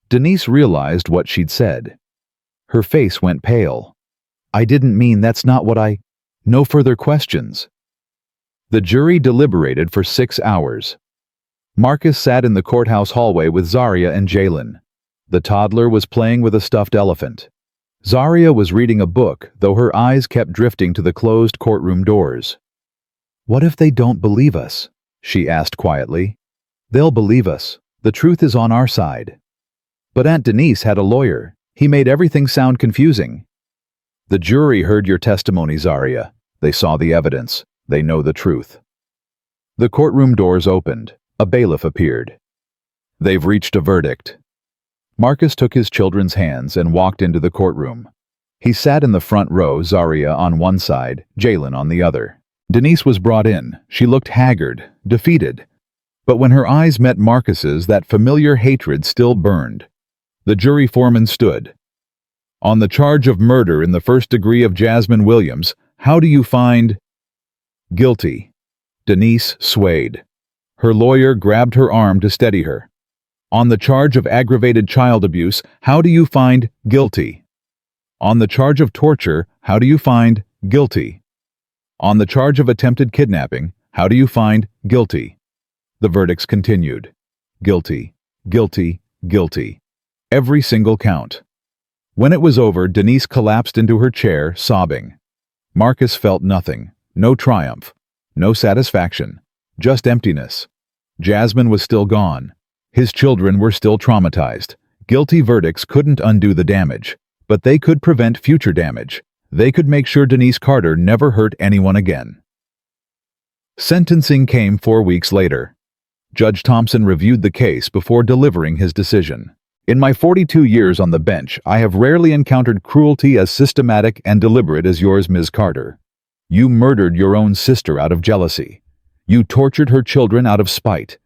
Speaker 1: Denise realized what she'd said. Her face went pale. I didn't mean that's not what I... No further questions. The jury deliberated for 6 hours. Marcus sat in the courthouse hallway with Zaria and Jalen. The toddler was playing with a stuffed elephant. Zaria was reading a book, though her eyes kept drifting to the closed courtroom doors. What if they don't believe us? She asked quietly. They'll believe us. The truth is on our side. But Aunt Denise had a lawyer. He made everything sound confusing. The jury heard your testimony, Zaria. They saw the evidence. They know the truth. The courtroom doors opened. A bailiff appeared. They've reached a verdict. Marcus took his children's hands and walked into the courtroom. He sat in the front row, Zaria on one side, Jalen on the other. Denise was brought in. She looked haggard, defeated. But when her eyes met Marcus's, that familiar hatred still burned. The jury foreman stood. On the charge of murder in the first degree of Jasmine Williams, how do you find... Guilty. Denise swayed. Her lawyer grabbed her arm to steady her. On the charge of aggravated child abuse, how do you find guilty? On the charge of torture, how do you find Guilty. On the charge of attempted kidnapping, how do you find guilty? The verdicts continued. Guilty, guilty, guilty. Every single count. When it was over, Denise collapsed into her chair, sobbing. Marcus felt nothing. No triumph. No satisfaction. Just emptiness. Jasmine was still gone. His children were still traumatized. Guilty verdicts couldn't undo the damage, but they could prevent future damage. They could make sure Denise Carter never hurt anyone again. Sentencing came 4 weeks later. Judge Thompson reviewed the case before delivering his decision. In my 42 years on the bench, I have rarely encountered cruelty as systematic and deliberate as yours, Ms. Carter. You murdered your own sister out of jealousy. You tortured her children out of spite.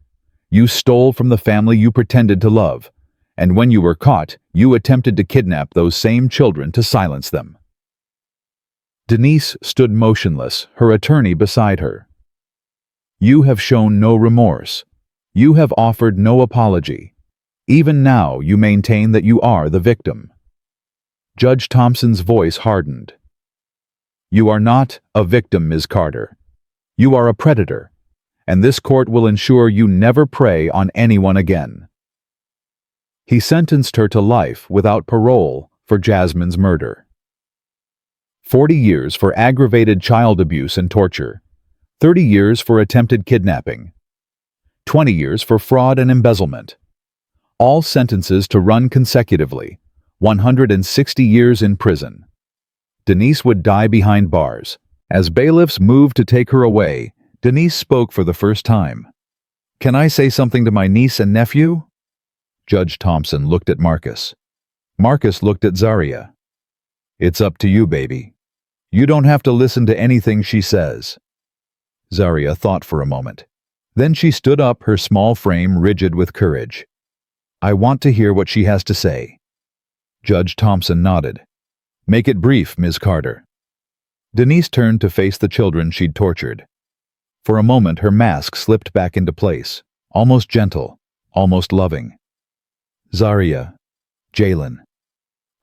Speaker 1: You stole from the family you pretended to love. And when you were caught, you attempted to kidnap those same children to silence them. Denise stood motionless, her attorney beside her. You have shown no remorse. You have offered no apology. Even now, you maintain that you are the victim. Judge Thompson's voice hardened. You are not a victim, Ms. Carter. You are a predator, and this court will ensure you never prey on anyone again. He sentenced her to life without parole for Jasmine's murder. 40 years for aggravated child abuse and torture, 30 years for attempted kidnapping, 20 years for fraud and embezzlement. All sentences to run consecutively, 160 years in prison. Denise would die behind bars. As bailiffs moved to take her away, Denise spoke for the first time. Can I say something to my niece and nephew? Judge Thompson looked at Marcus. Marcus looked at Zaria. It's up to you, baby. You don't have to listen to anything she says. Zaria thought for a moment. Then she stood up, her small frame rigid with courage. I want to hear what she has to say. Judge Thompson nodded. Make it brief, Ms. Carter. Denise turned to face the children she'd tortured. For a moment, her mask slipped back into place, almost gentle, almost loving. Zaria, Jalen,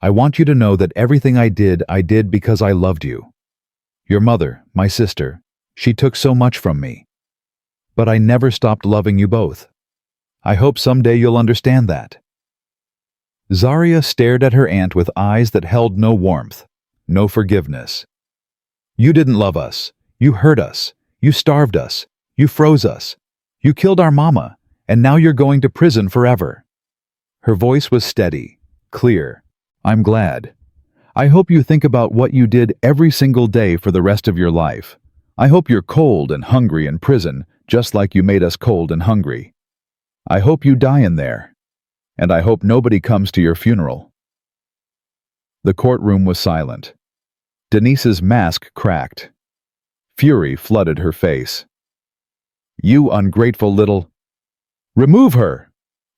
Speaker 1: I want you to know that everything I did because I loved you. Your mother, my sister, she took so much from me. But I never stopped loving you both. I hope someday you'll understand that. Zaria stared at her aunt with eyes that held no warmth, no forgiveness. You didn't love us. You hurt us. You starved us. You froze us. You killed our mama, and now you're going to prison forever. Her voice was steady, clear. I'm glad. I hope you think about what you did every single day for the rest of your life. I hope you're cold and hungry in prison, just like you made us cold and hungry. I hope you die in there. And I hope nobody comes to your funeral. The courtroom was silent. Denise's mask cracked. Fury flooded her face. You ungrateful little... Remove her!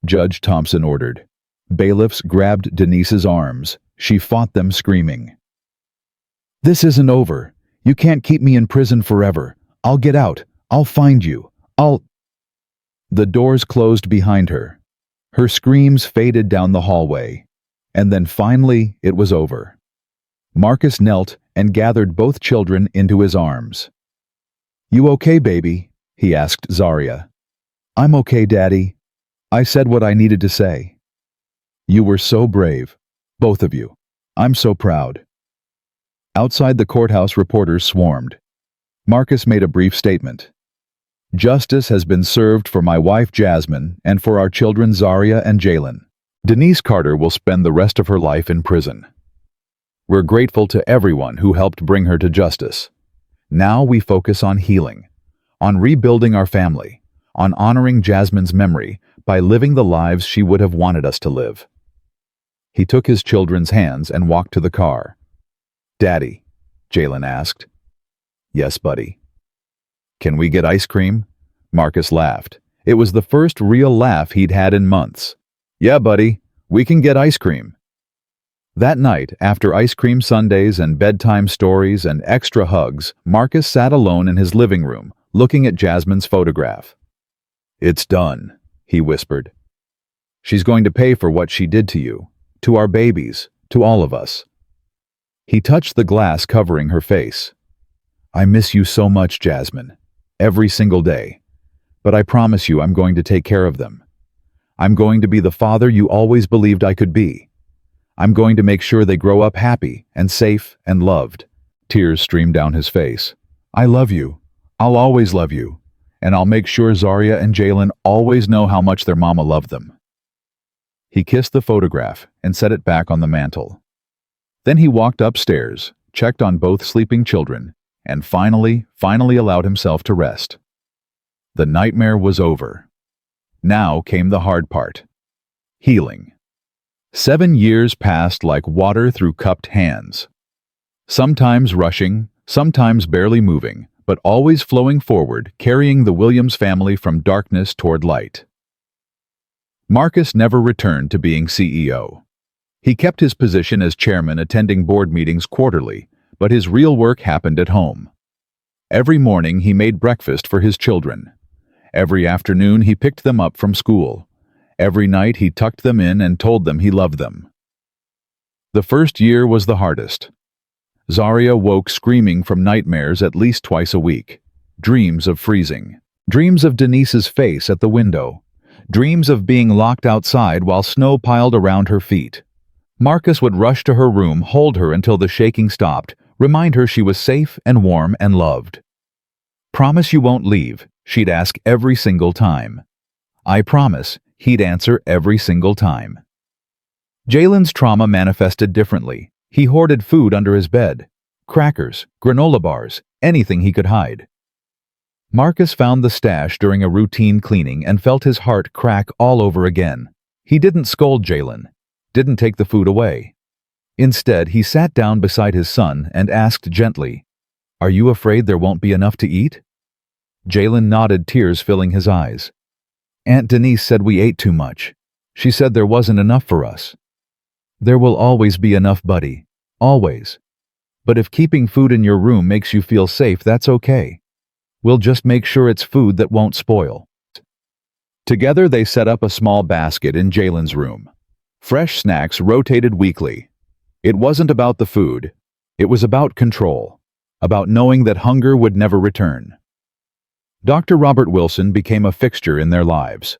Speaker 1: Judge Thompson ordered. Bailiffs grabbed Denise's arms. She fought them, screaming. This isn't over. You can't keep me in prison forever. I'll get out. I'll find you. The doors closed behind her. Her screams faded down the hallway. And then finally, it was over. Marcus knelt and gathered both children into his arms. You okay, baby? He asked Zaria. I'm okay, Daddy. I said what I needed to say. You were so brave, both of you. I'm so proud. Outside the courthouse, reporters swarmed. Marcus made a brief statement. Justice has been served for my wife Jasmine and for our children Zaria and Jalen. Denise Carter will spend the rest of her life in prison. We're grateful to everyone who helped bring her to justice. Now we focus on healing, on rebuilding our family, on honoring Jasmine's memory by living the lives she would have wanted us to live. He took his children's hands and walked to the car. Daddy, Jalen asked. Yes, buddy. Can we get ice cream? Marcus laughed. It was the first real laugh he'd had in months. Yeah, buddy, we can get ice cream. That night, after ice cream sundaes and bedtime stories and extra hugs, Marcus sat alone in his living room, looking at Jasmine's photograph. It's done, he whispered. She's going to pay for what she did to you, to our babies, to all of us. He touched the glass covering her face. I miss you so much, Jasmine. Every single day. But I promise you I'm going to take care of them. I'm going to be the father you always believed I could be. I'm going to make sure they grow up happy and safe and loved. Tears streamed down his face. I love you. I'll always love you. And I'll make sure Zaria and Jalen always know how much their mama loved them. He kissed the photograph and set it back on the mantel. Then he walked upstairs, checked on both sleeping children, and finally allowed himself to rest. The nightmare was over. Now came the hard part. Healing. 7 years passed like water through cupped hands. Sometimes rushing, sometimes barely moving, but always flowing forward, carrying the Williams family from darkness toward light. Marcus never returned to being CEO. He kept his position as chairman, attending board meetings quarterly, but his real work happened at home. Every morning he made breakfast for his children. Every afternoon he picked them up from school. Every night he tucked them in and told them he loved them. The first year was the hardest. Zaria woke screaming from nightmares at least twice a week. Dreams of freezing. Dreams of Denise's face at the window. Dreams of being locked outside while snow piled around her feet. Marcus would rush to her room, hold her until the shaking stopped, remind her she was safe and warm and loved. Promise you won't leave, she'd ask every single time. I promise, he'd answer every single time. Jalen's trauma manifested differently. He hoarded food under his bed. Crackers, granola bars, anything he could hide. Marcus found the stash during a routine cleaning and felt his heart crack all over again. He didn't scold Jalen, didn't take the food away. Instead, he sat down beside his son and asked gently, Are you afraid there won't be enough to eat? Jalen nodded, tears filling his eyes. Aunt Denise said we ate too much. She said there wasn't enough for us. There will always be enough, buddy. Always. But if keeping food in your room makes you feel safe, that's okay. We'll just make sure it's food that won't spoil. Together they set up a small basket in Jalen's room. Fresh snacks rotated weekly. It wasn't about the food. It was about control. About knowing that hunger would never return. Dr. Robert Wilson became a fixture in their lives.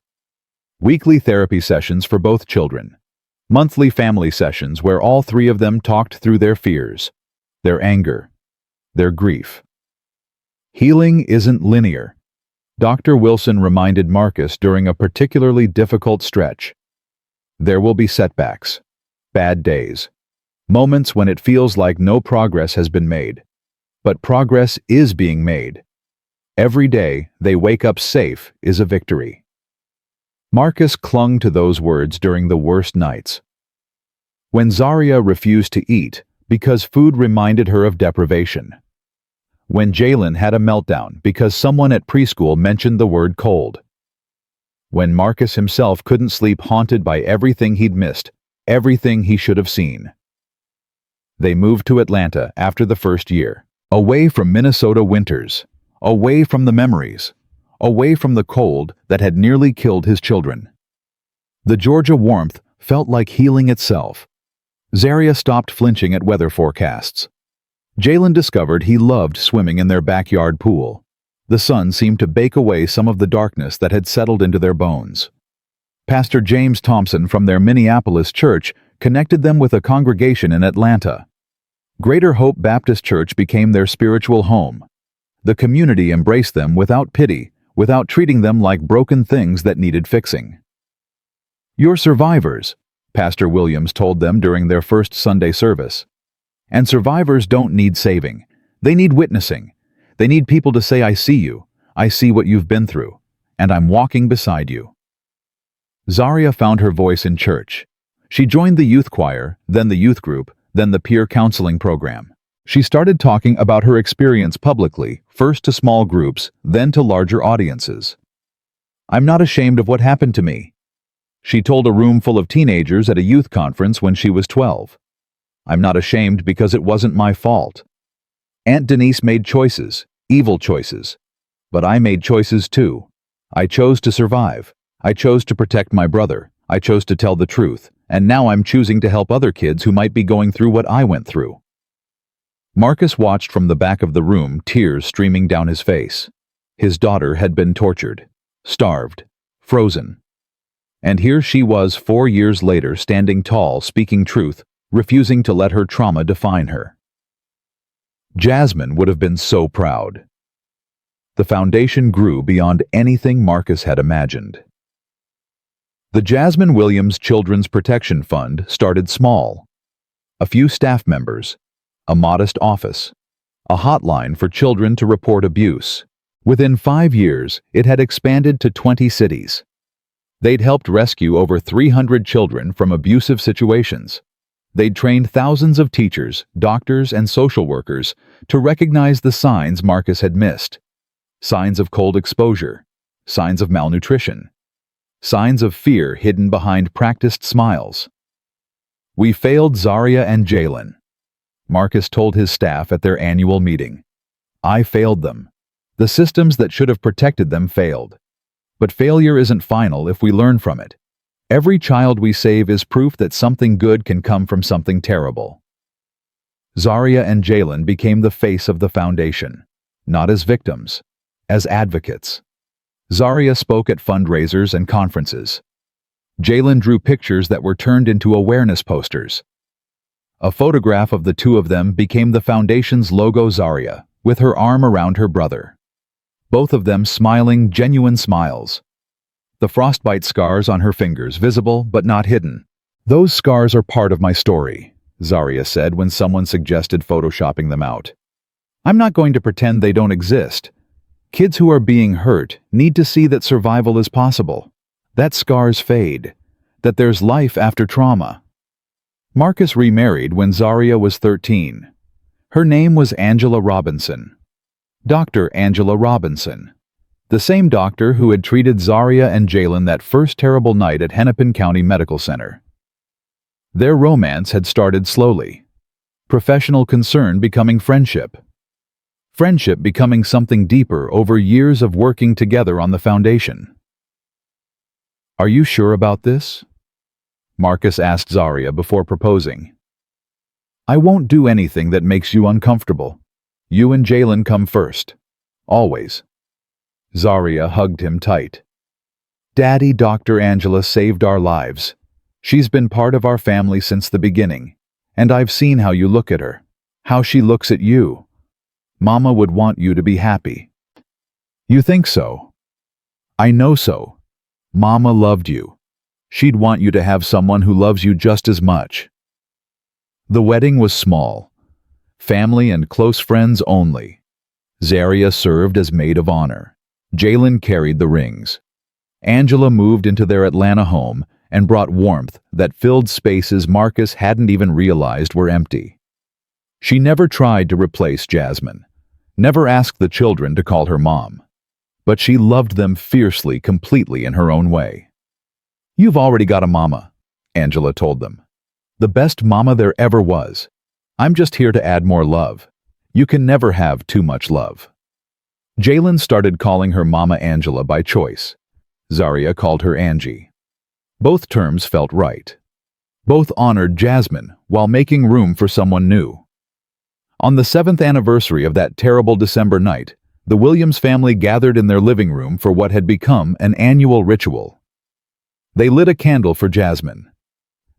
Speaker 1: Weekly therapy sessions for both children. Monthly family sessions where all three of them talked through their fears, their anger, their grief. Healing isn't linear. Dr. Wilson reminded Marcus during a particularly difficult stretch. There will be setbacks, bad days, moments when it feels like no progress has been made. But progress is being made. Every day they wake up safe is a victory. Marcus clung to those words during the worst nights. When Zaria refused to eat because food reminded her of deprivation. When Jalen had a meltdown because someone at preschool mentioned the word cold. When Marcus himself couldn't sleep, haunted by everything he'd missed, everything he should have seen. They moved to Atlanta after the first year, away from Minnesota winters, away from the memories, away from the cold that had nearly killed his children. The Georgia warmth felt like healing itself. Zaria stopped flinching at weather forecasts. Jalen discovered he loved swimming in their backyard pool. The sun seemed to bake away some of the darkness that had settled into their bones. Pastor James Thompson from their Minneapolis church connected them with a congregation in Atlanta. Greater Hope Baptist Church became their spiritual home. The community embraced them without pity, without treating them like broken things that needed fixing. You're survivors, Pastor Williams told them during their first Sunday service. And survivors don't need saving. They need witnessing. They need people to say, I see you. I see what you've been through. And I'm walking beside you. Zaria found her voice in church. She joined the youth choir, then the youth group, then the peer counseling program. She started talking about her experience publicly, first to small groups, then to larger audiences. I'm not ashamed of what happened to me, she told a room full of teenagers at a youth conference when she was 12. I'm not ashamed because it wasn't my fault. Aunt Denise made choices, evil choices. But I made choices too. I chose to survive. I chose to protect my brother. I chose to tell the truth. And now I'm choosing to help other kids who might be going through what I went through. Marcus watched from the back of the room, tears streaming down his face. His daughter had been tortured, starved, frozen. And here she was 4 years later, standing tall, speaking truth, refusing to let her trauma define her. Jasmine would have been so proud. The foundation grew beyond anything Marcus had imagined. The Jasmine Williams Children's Protection Fund started small. A few staff members, a modest office, a hotline for children to report abuse. Within 5 years, it had expanded to 20 cities. They'd helped rescue over 300 children from abusive situations. They'd trained thousands of teachers, doctors, and social workers to recognize the signs Marcus had missed. Signs of cold exposure, signs of malnutrition, signs of fear hidden behind practiced smiles. "We failed Zaria and Jalen," Marcus told his staff at their annual meeting. "I failed them. The systems that should have protected them failed. But failure isn't final if we learn from it. Every child we save is proof that something good can come from something terrible." Zaria and Jalen became the face of the foundation, not as victims, as advocates. Zaria spoke at fundraisers and conferences. Jalen drew pictures that were turned into awareness posters. A photograph of the two of them became the foundation's logo. Zaria, with her arm around her brother. Both of them smiling, genuine smiles. The frostbite scars on her fingers visible but not hidden. "Those scars are part of my story," Zaria said when someone suggested photoshopping them out. "I'm not going to pretend they don't exist. Kids who are being hurt need to see that survival is possible, that scars fade, that there's life after trauma." Marcus remarried when Zaria was 13. Her name was Angela Robinson. Dr. Angela Robinson. The same doctor who had treated Zaria and Jalen that first terrible night at Hennepin County Medical Center. Their romance had started slowly. Professional concern becoming friendship. Friendship becoming something deeper over years of working together on the foundation. "Are you sure about this?" Marcus asked Zaria before proposing. "I won't do anything that makes you uncomfortable. You and Jalen come first. Always." Zaria hugged him tight. "Daddy, Dr. Angela saved our lives. She's been part of our family since the beginning, and I've seen how you look at her, how she looks at you. Mama would want you to be happy." "You think so?" "I know so. Mama loved you. She'd want you to have someone who loves you just as much." The wedding was small. Family and close friends only. Zaria served as maid of honor. Jalen carried the rings. Angela moved into their Atlanta home and brought warmth that filled spaces Marcus hadn't even realized were empty. She never tried to replace Jasmine, never asked the children to call her mom. But she loved them fiercely, completely in her own way. "You've already got a mama," Angela told them. "The best mama there ever was. I'm just here to add more love. You can never have too much love." Jalen started calling her Mama Angela by choice. Zaria called her Angie. Both terms felt right. Both honored Jasmine while making room for someone new. On the 7th anniversary of that terrible December night, the Williams family gathered in their living room for what had become an annual ritual. They lit a candle for Jasmine.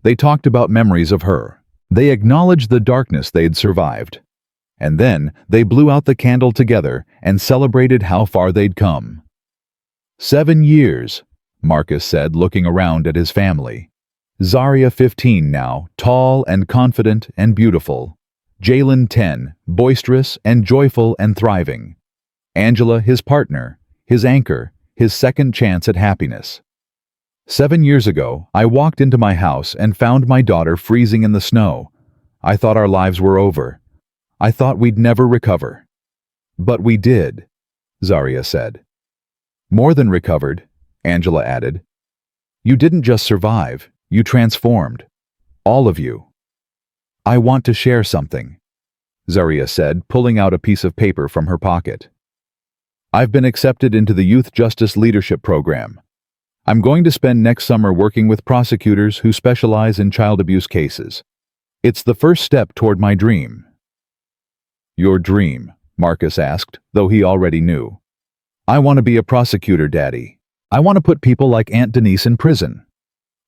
Speaker 1: They talked about memories of her. They acknowledged the darkness they'd survived. And then they blew out the candle together and celebrated how far they'd come. 7 years, Marcus said, looking around at his family. Zaria 15 now, tall and confident and beautiful. Jalen 10, boisterous and joyful and thriving. Angela, his partner, his anchor, his second chance at happiness. 7 years ago, I walked into my house and found my daughter freezing in the snow. I thought our lives were over. I thought we'd never recover. But we did, Zaria said. More than recovered, Angela added. You didn't just survive, you transformed. All of you. I want to share something, Zaria said, pulling out a piece of paper from her pocket. I've been accepted into the Youth Justice Leadership Program. I'm going to spend next summer working with prosecutors who specialize in child abuse cases. It's the first step toward my dream. Your dream, Marcus asked, though he already knew. I want to be a prosecutor, Daddy. I want to put people like Aunt Denise in prison.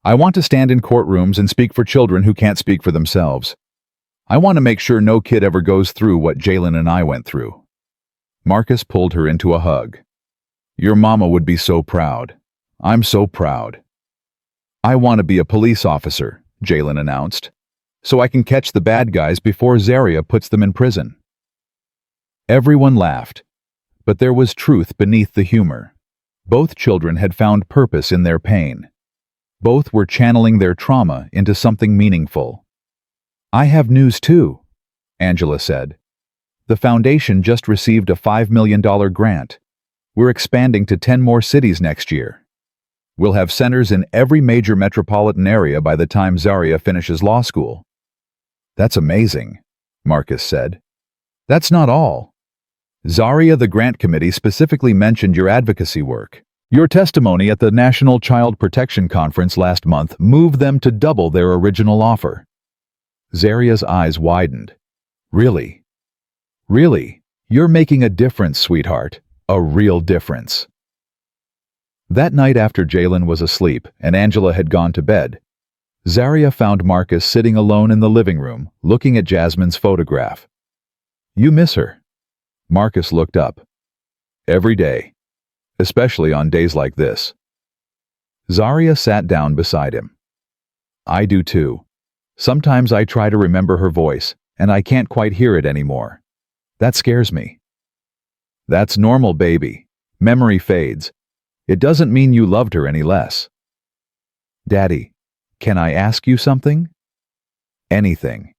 Speaker 1: I want to stand in courtrooms and speak for children who can't speak for themselves. I want to make sure no kid ever goes through what Jalen and I went through. Marcus pulled her into a hug. Your mama would be so proud. I'm so proud. I want to be a police officer, Jalen announced, so I can catch the bad guys before Zaria puts them in prison. Everyone laughed, but there was truth beneath the humor. Both children had found purpose in their pain. Both were channeling their trauma into something meaningful. I have news too, Angela said. The foundation just received a $5 million grant. We're expanding to 10 more cities next year. We'll have centers in every major metropolitan area by the time Zaria finishes law school. That's amazing, Marcus said. That's not all. Zaria, the grant committee specifically mentioned your advocacy work. Your testimony at the National Child Protection Conference last month moved them to double their original offer. Zaria's eyes widened. Really? Really? You're making a difference, sweetheart. A real difference. That night after Jalen was asleep and Angela had gone to bed, Zaria found Marcus sitting alone in the living room, looking at Jasmine's photograph. You miss her? Marcus looked up. Every day, especially on days like this. Zaria sat down beside him. I do too. Sometimes I try to remember her voice, and I can't quite hear it anymore. That scares me. That's normal, baby. Memory fades. It doesn't mean you loved her any less. Daddy, can I ask you something? Anything.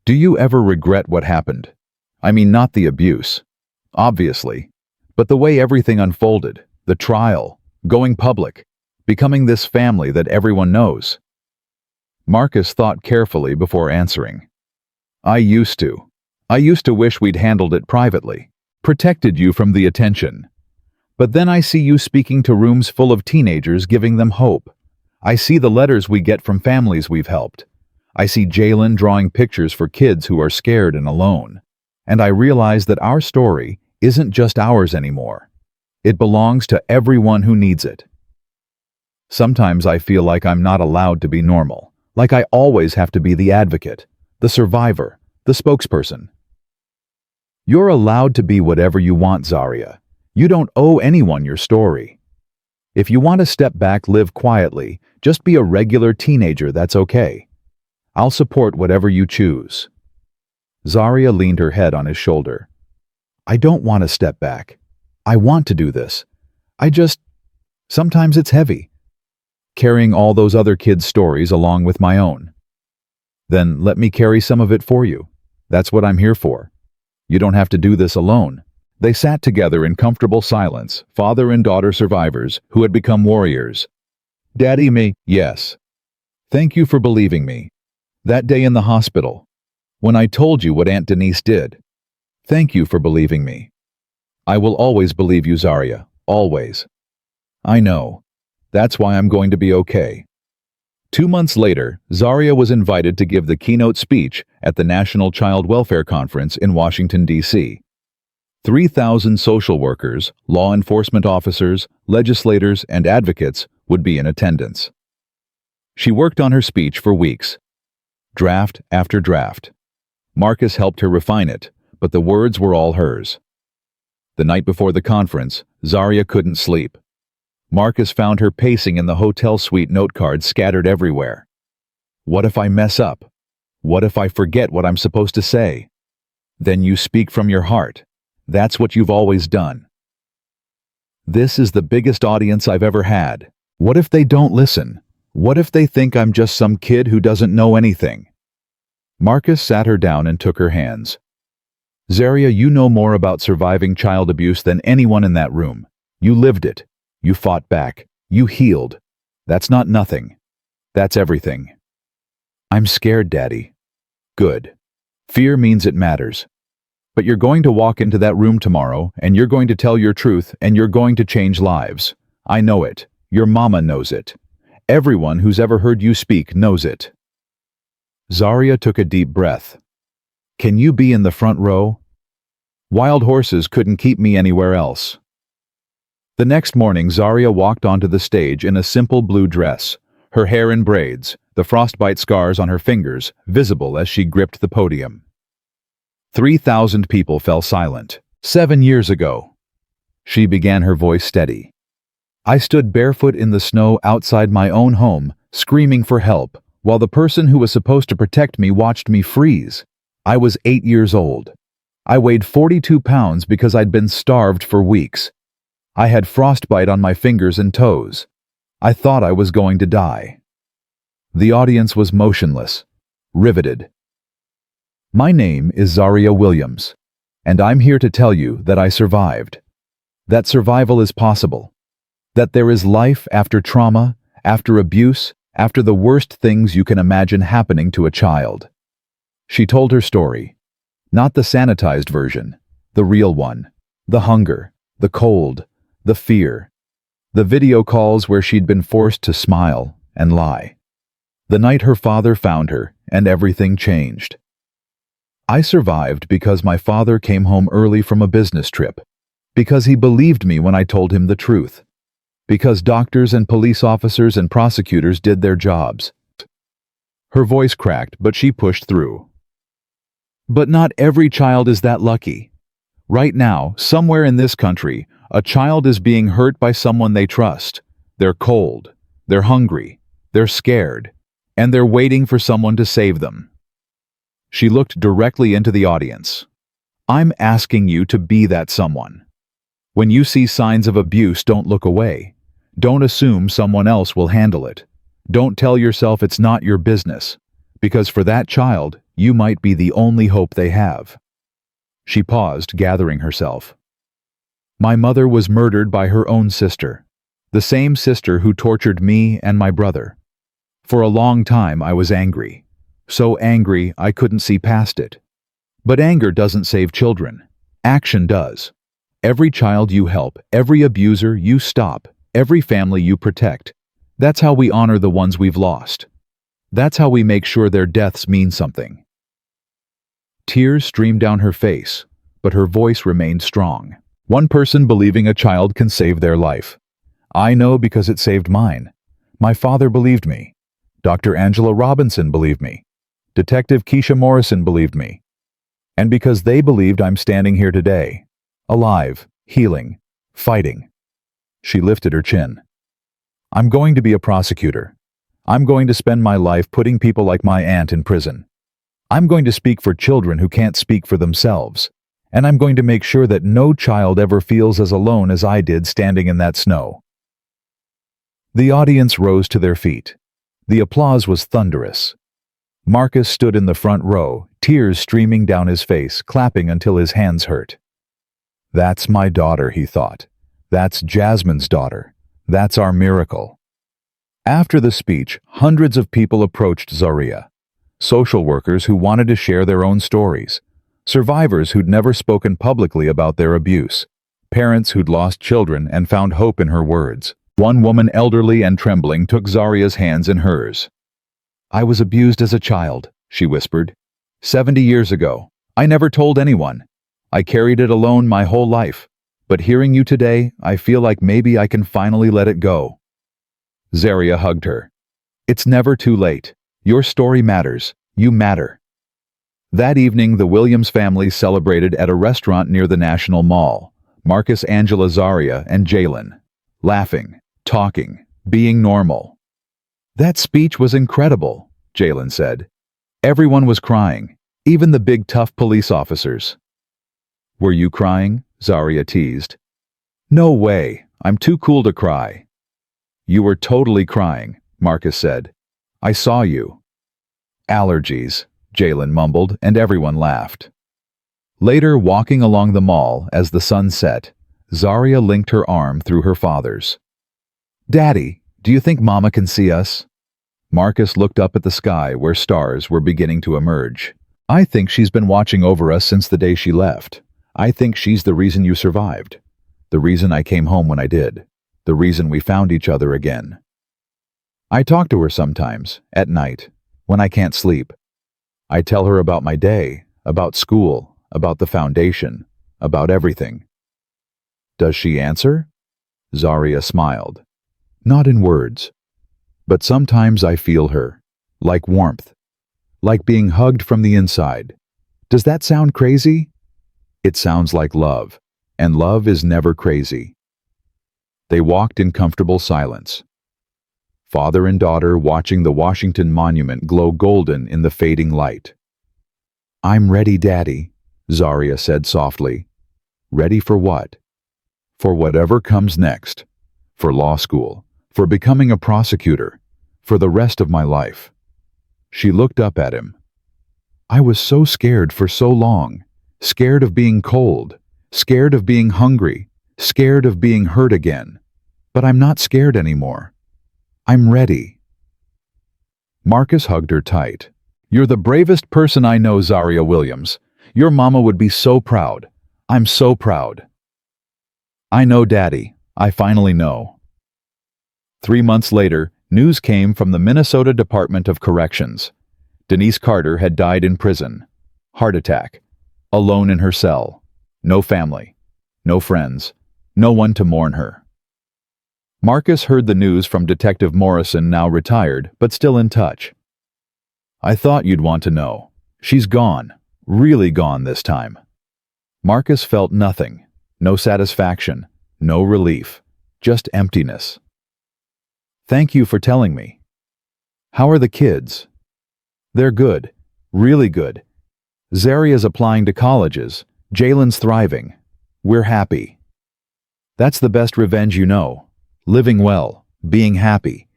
Speaker 1: Do you ever regret what happened? I mean, not the abuse, obviously, but the way everything unfolded, the trial, going public, becoming this family that everyone knows. Marcus thought carefully before answering. I used to. I used to wish we'd handled it privately, protected you from the attention. But then I see you speaking to rooms full of teenagers, giving them hope. I see the letters we get from families we've helped. I see Jalen drawing pictures for kids who are scared and alone. And I realize that our story isn't just ours anymore. It belongs to everyone who needs it. Sometimes I feel like I'm not allowed to be normal, like I always have to be the advocate, the survivor, the spokesperson. You're allowed to be whatever you want, Zaria. You don't owe anyone your story. If you want to step back, live quietly, just be a regular teenager, that's okay. I'll support whatever you choose. Zaria leaned her head on his shoulder. I don't want to step back. I want to do this. Sometimes it's heavy. Carrying all those other kids' stories along with my own. Then let me carry some of it for you. That's what I'm here for. You don't have to do this alone. They sat together in comfortable silence, father and daughter survivors who had become warriors. Daddy, me, yes. Thank you for believing me. That day in the hospital, when I told you what Aunt Denise did. Thank you for believing me. I will always believe you, Zaria, always. I know. That's why I'm going to be okay. 2 months later, Zaria was invited to give the keynote speech at the National Child Welfare Conference in Washington, D.C. 3,000 social workers, law enforcement officers, legislators, and advocates would be in attendance. She worked on her speech for weeks, draft after draft. Marcus helped her refine it, but the words were all hers. The night before the conference, Zaria couldn't sleep. Marcus found her pacing in the hotel suite, note cards scattered everywhere. What if I mess up? What if I forget what I'm supposed to say? Then you speak from your heart. That's what you've always done. This is the biggest audience I've ever had. What if they don't listen? What if they think I'm just some kid who doesn't know anything? Marcus sat her down and took her hands. Zaria, you know more about surviving child abuse than anyone in that room. You lived it. You fought back. You healed. That's not nothing. That's everything. I'm scared, Daddy. Good. Fear means it matters. But you're going to walk into that room tomorrow, and you're going to tell your truth, and you're going to change lives. I know it. Your mama knows it. Everyone who's ever heard you speak knows it. Zaria took a deep breath. Can you be in the front row? Wild horses couldn't keep me anywhere else. The next morning, Zaria walked onto the stage in a simple blue dress, her hair in braids, the frostbite scars on her fingers visible as she gripped the podium. 3,000 people fell silent. 7 years ago. She began, her voice steady. I stood barefoot in the snow outside my own home, screaming for help, while the person who was supposed to protect me watched me freeze. I was 8 years old. I weighed 42 pounds because I'd been starved for weeks. I had frostbite on my fingers and toes. I thought I was going to die. The audience was motionless, riveted. My name is Zaria Williams, and I'm here to tell you that I survived. That survival is possible. That there is life after trauma, after abuse, after the worst things you can imagine happening to a child. She told her story. Not the sanitized version, the real one. The hunger, the cold, the fear. The video calls where she'd been forced to smile and lie. The night her father found her and everything changed. I survived because my father came home early from a business trip. Because he believed me when I told him the truth. Because doctors and police officers and prosecutors did their jobs. Her voice cracked, but she pushed through. But not every child is that lucky. Right now, somewhere in this country, a child is being hurt by someone they trust. They're cold, they're hungry, they're scared, and they're waiting for someone to save them. She looked directly into the audience. I'm asking you to be that someone. When you see signs of abuse, don't look away. Don't assume someone else will handle it. Don't tell yourself it's not your business, because for that child, you might be the only hope they have. She paused, gathering herself. My mother was murdered by her own sister, the same sister who tortured me and my brother. For a long time, I was angry. So angry, I couldn't see past it. But anger doesn't save children. Action does. Every child you help, every abuser you stop, every family you protect. That's how we honor the ones we've lost. That's how we make sure their deaths mean something. Tears streamed down her face, but her voice remained strong. One person believing a child can save their life. I know because it saved mine. My father believed me. Dr. Angela Robinson believed me. Detective Keisha Morrison believed me. And because they believed, I'm standing here today, alive, healing, fighting. She lifted her chin. I'm going to be a prosecutor. I'm going to spend my life putting people like my aunt in prison. I'm going to speak for children who can't speak for themselves. And I'm going to make sure that no child ever feels as alone as I did standing in that snow. The audience rose to their feet. The applause was thunderous. Marcus stood in the front row, tears streaming down his face, clapping until his hands hurt. That's my daughter, he thought. That's Jasmine's daughter. That's our miracle. After the speech, hundreds of people approached Zaria. Social workers who wanted to share their own stories. Survivors who'd never spoken publicly about their abuse. Parents who'd lost children and found hope in her words. One woman, elderly and trembling, took Zaria's hands in hers. I was abused as a child, she whispered. 70 years ago. I never told anyone. I carried it alone my whole life. But hearing you today, I feel like maybe I can finally let it go. Zaria hugged her. It's never too late. Your story matters. You matter. That evening, the Williams family celebrated at a restaurant near the National Mall. Marcus, Angela, Zaria, and Jalen. Laughing, talking, being normal. That speech was incredible, Jalen said. Everyone was crying, even the big tough police officers. Were you crying? Zaria teased. No way, I'm too cool to cry. You were totally crying, Marcus said. I saw you. Allergies, Jalen mumbled, and everyone laughed. Later, walking along the mall as the sun set, Zaria linked her arm through her father's. Daddy, do you think Mama can see us? Marcus looked up at the sky where stars were beginning to emerge. I think she's been watching over us since the day she left. I think she's the reason you survived. The reason I came home when I did. The reason we found each other again. I talk to her sometimes, at night, when I can't sleep. I tell her about my day, about school, about the foundation, about everything. Does she answer? Zarya smiled. Not in words. But sometimes I feel her, like warmth, like being hugged from the inside. Does that sound crazy? It sounds like love, and love is never crazy. They walked in comfortable silence. Father and daughter watching the Washington Monument glow golden in the fading light. I'm ready, Daddy, Zarya said softly. Ready for what? For whatever comes next. For law school. For becoming a prosecutor. For the rest of my life. She looked up at him. I was so scared for so long. Scared of being cold. Scared of being hungry. Scared of being hurt again. But I'm not scared anymore. I'm ready. Marcus hugged her tight. You're the bravest person I know, Zarya Williams. Your mama would be so proud. I'm so proud. I know, Daddy. I finally know. 3 months later, news came from the Minnesota Department of Corrections. Denise Carter had died in prison. Heart attack. Alone in her cell. No family. No friends. No one to mourn her. Marcus heard the news from Detective Morrison, now retired, but still in touch. I thought you'd want to know. She's gone. Really gone this time. Marcus felt nothing. No satisfaction. No relief. Just emptiness. Thank you for telling me. How are the kids? They're good. Really good. Zarya's applying to colleges. Jalen's thriving. We're happy. That's the best revenge you know. Living well, being happy,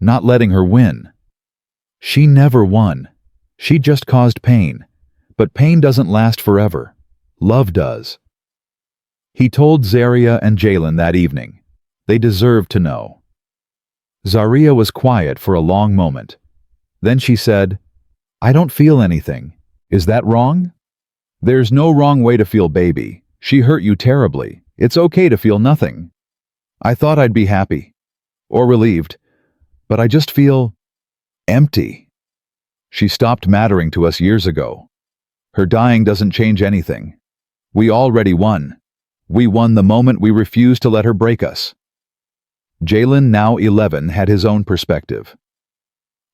Speaker 1: not letting her win. She never won. She just caused pain. But pain doesn't last forever. Love does. He told Zarya and Jalen that evening. They deserved to know. Zarya was quiet for a long moment. Then she said, I don't feel anything. Is that wrong? There's no wrong way to feel, baby. She hurt you terribly. It's okay to feel nothing. I thought I'd be happy. Or relieved. But I just feel empty. She stopped mattering to us years ago. Her dying doesn't change anything. We already won. We won the moment we refused to let her break us. Jalen, now 11, had his own perspective.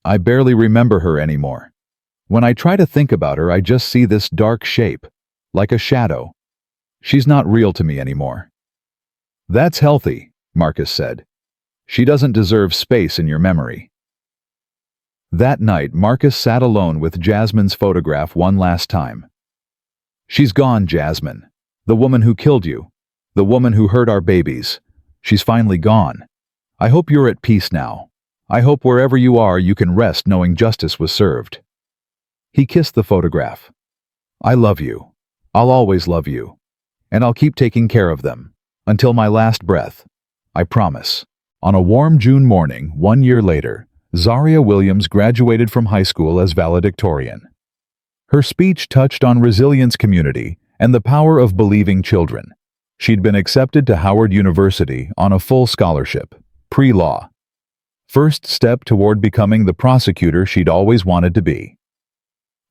Speaker 1: I barely remember her anymore. When I try to think about her, I just see this dark shape, like a shadow. She's not real to me anymore. That's healthy, Marcus said. She doesn't deserve space in your memory. That night, Marcus sat alone with Jasmine's photograph one last time. She's gone, Jasmine. The woman who killed you. The woman who hurt our babies. She's finally gone. I hope you're at peace now. I hope wherever you are, you can rest knowing justice was served. He kissed the photograph. I love you. I'll always love you. And I'll keep taking care of them. Until my last breath. I promise. On a warm June morning, 1 year later, Zarya Williams graduated from high school as valedictorian. Her speech touched on resilience, community, and the power of believing children. She'd been accepted to Howard University on a full scholarship, pre-law. First step toward becoming the prosecutor she'd always wanted to be.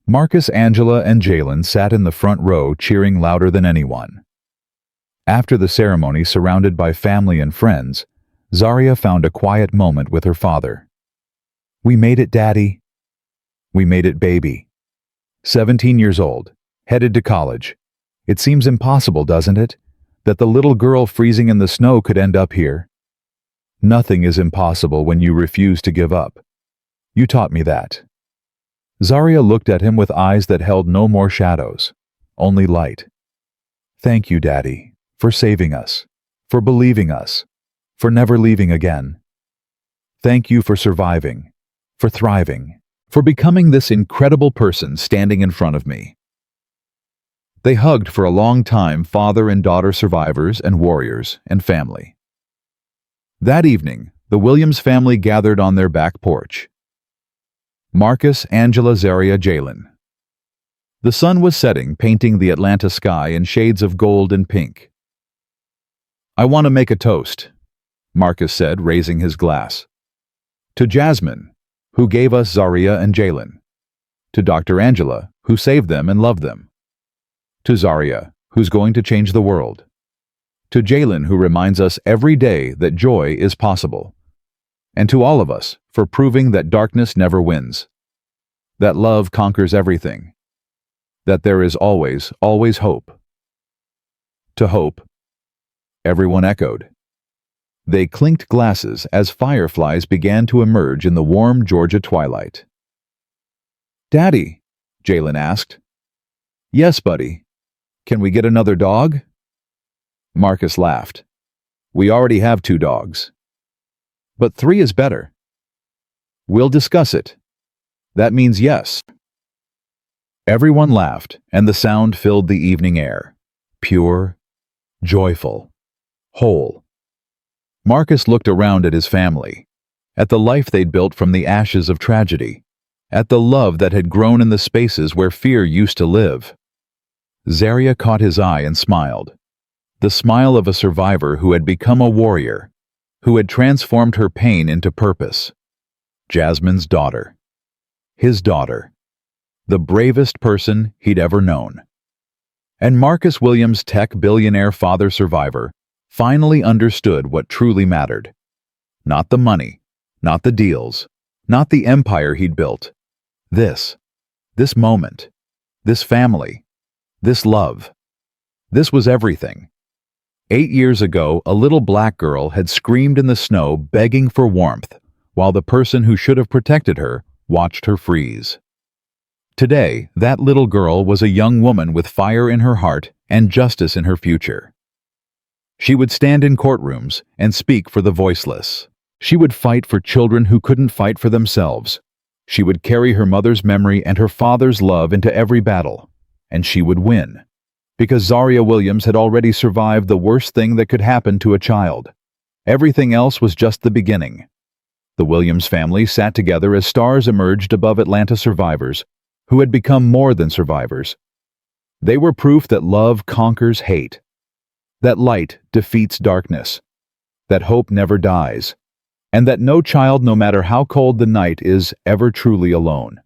Speaker 1: Marcus, Angela, and Jalen sat in the front row cheering louder than anyone. After the ceremony, surrounded by family and friends, Zarya found a quiet moment with her father. We made it, Daddy. We made it, baby. 17 years old, headed to college. It seems impossible, doesn't it, that the little girl freezing in the snow could end up here? Nothing is impossible when you refuse to give up. You taught me that. Zarya looked at him with eyes that held no more shadows, only light. Thank you, Daddy. For saving us, for believing us, for never leaving again. Thank you for surviving, for thriving, for becoming this incredible person standing in front of me. They hugged for a long time, father and daughter, survivors and warriors and family. That evening, the Williams family gathered on their back porch. Marcus, Angela, Zarya, Jalen. The sun was setting, painting the Atlanta sky in shades of gold and pink. I want to make a toast, Marcus said, raising his glass. To Jasmine, who gave us Zarya and Jalen. To Dr. Angela, who saved them and loved them. To Zaria, who's going to change the world. To Jalen, who reminds us every day that joy is possible. And to all of us, for proving that darkness never wins. That love conquers everything. That there is always, always hope. To hope, everyone echoed. They clinked glasses as fireflies began to emerge in the warm Georgia twilight. "Daddy," Jalen asked. "Yes, buddy. Can we get another dog?" Marcus laughed. "We already have 2 dogs. But 3 is better." "We'll discuss it. That means yes." Everyone laughed, and the sound filled the evening air. Pure, joyful, whole. Marcus looked around at his family, at the life they'd built from the ashes of tragedy, at the love that had grown in the spaces where fear used to live. Zaria caught his eye and smiled, the smile of a survivor who had become a warrior, who had transformed her pain into purpose. Jasmine's daughter. His daughter. The bravest person he'd ever known. And Marcus Williams' tech billionaire father survivor finally understood what truly mattered. Not the money, not the deals, not the empire he'd built. This moment, this family, this love. This was everything. 8 years ago, a little black girl had screamed in the snow begging for warmth, while the person who should have protected her watched her freeze. Today, that little girl was a young woman with fire in her heart and justice in her future. She would stand in courtrooms and speak for the voiceless. She would fight for children who couldn't fight for themselves. She would carry her mother's memory and her father's love into every battle. And she would win. Because Zaria Williams had already survived the worst thing that could happen to a child. Everything else was just the beginning. The Williams family sat together as stars emerged above Atlanta survivors, who had become more than survivors. They were proof that love conquers hate. That light defeats darkness, that hope never dies, and that no child, no matter how cold the night, is ever truly alone.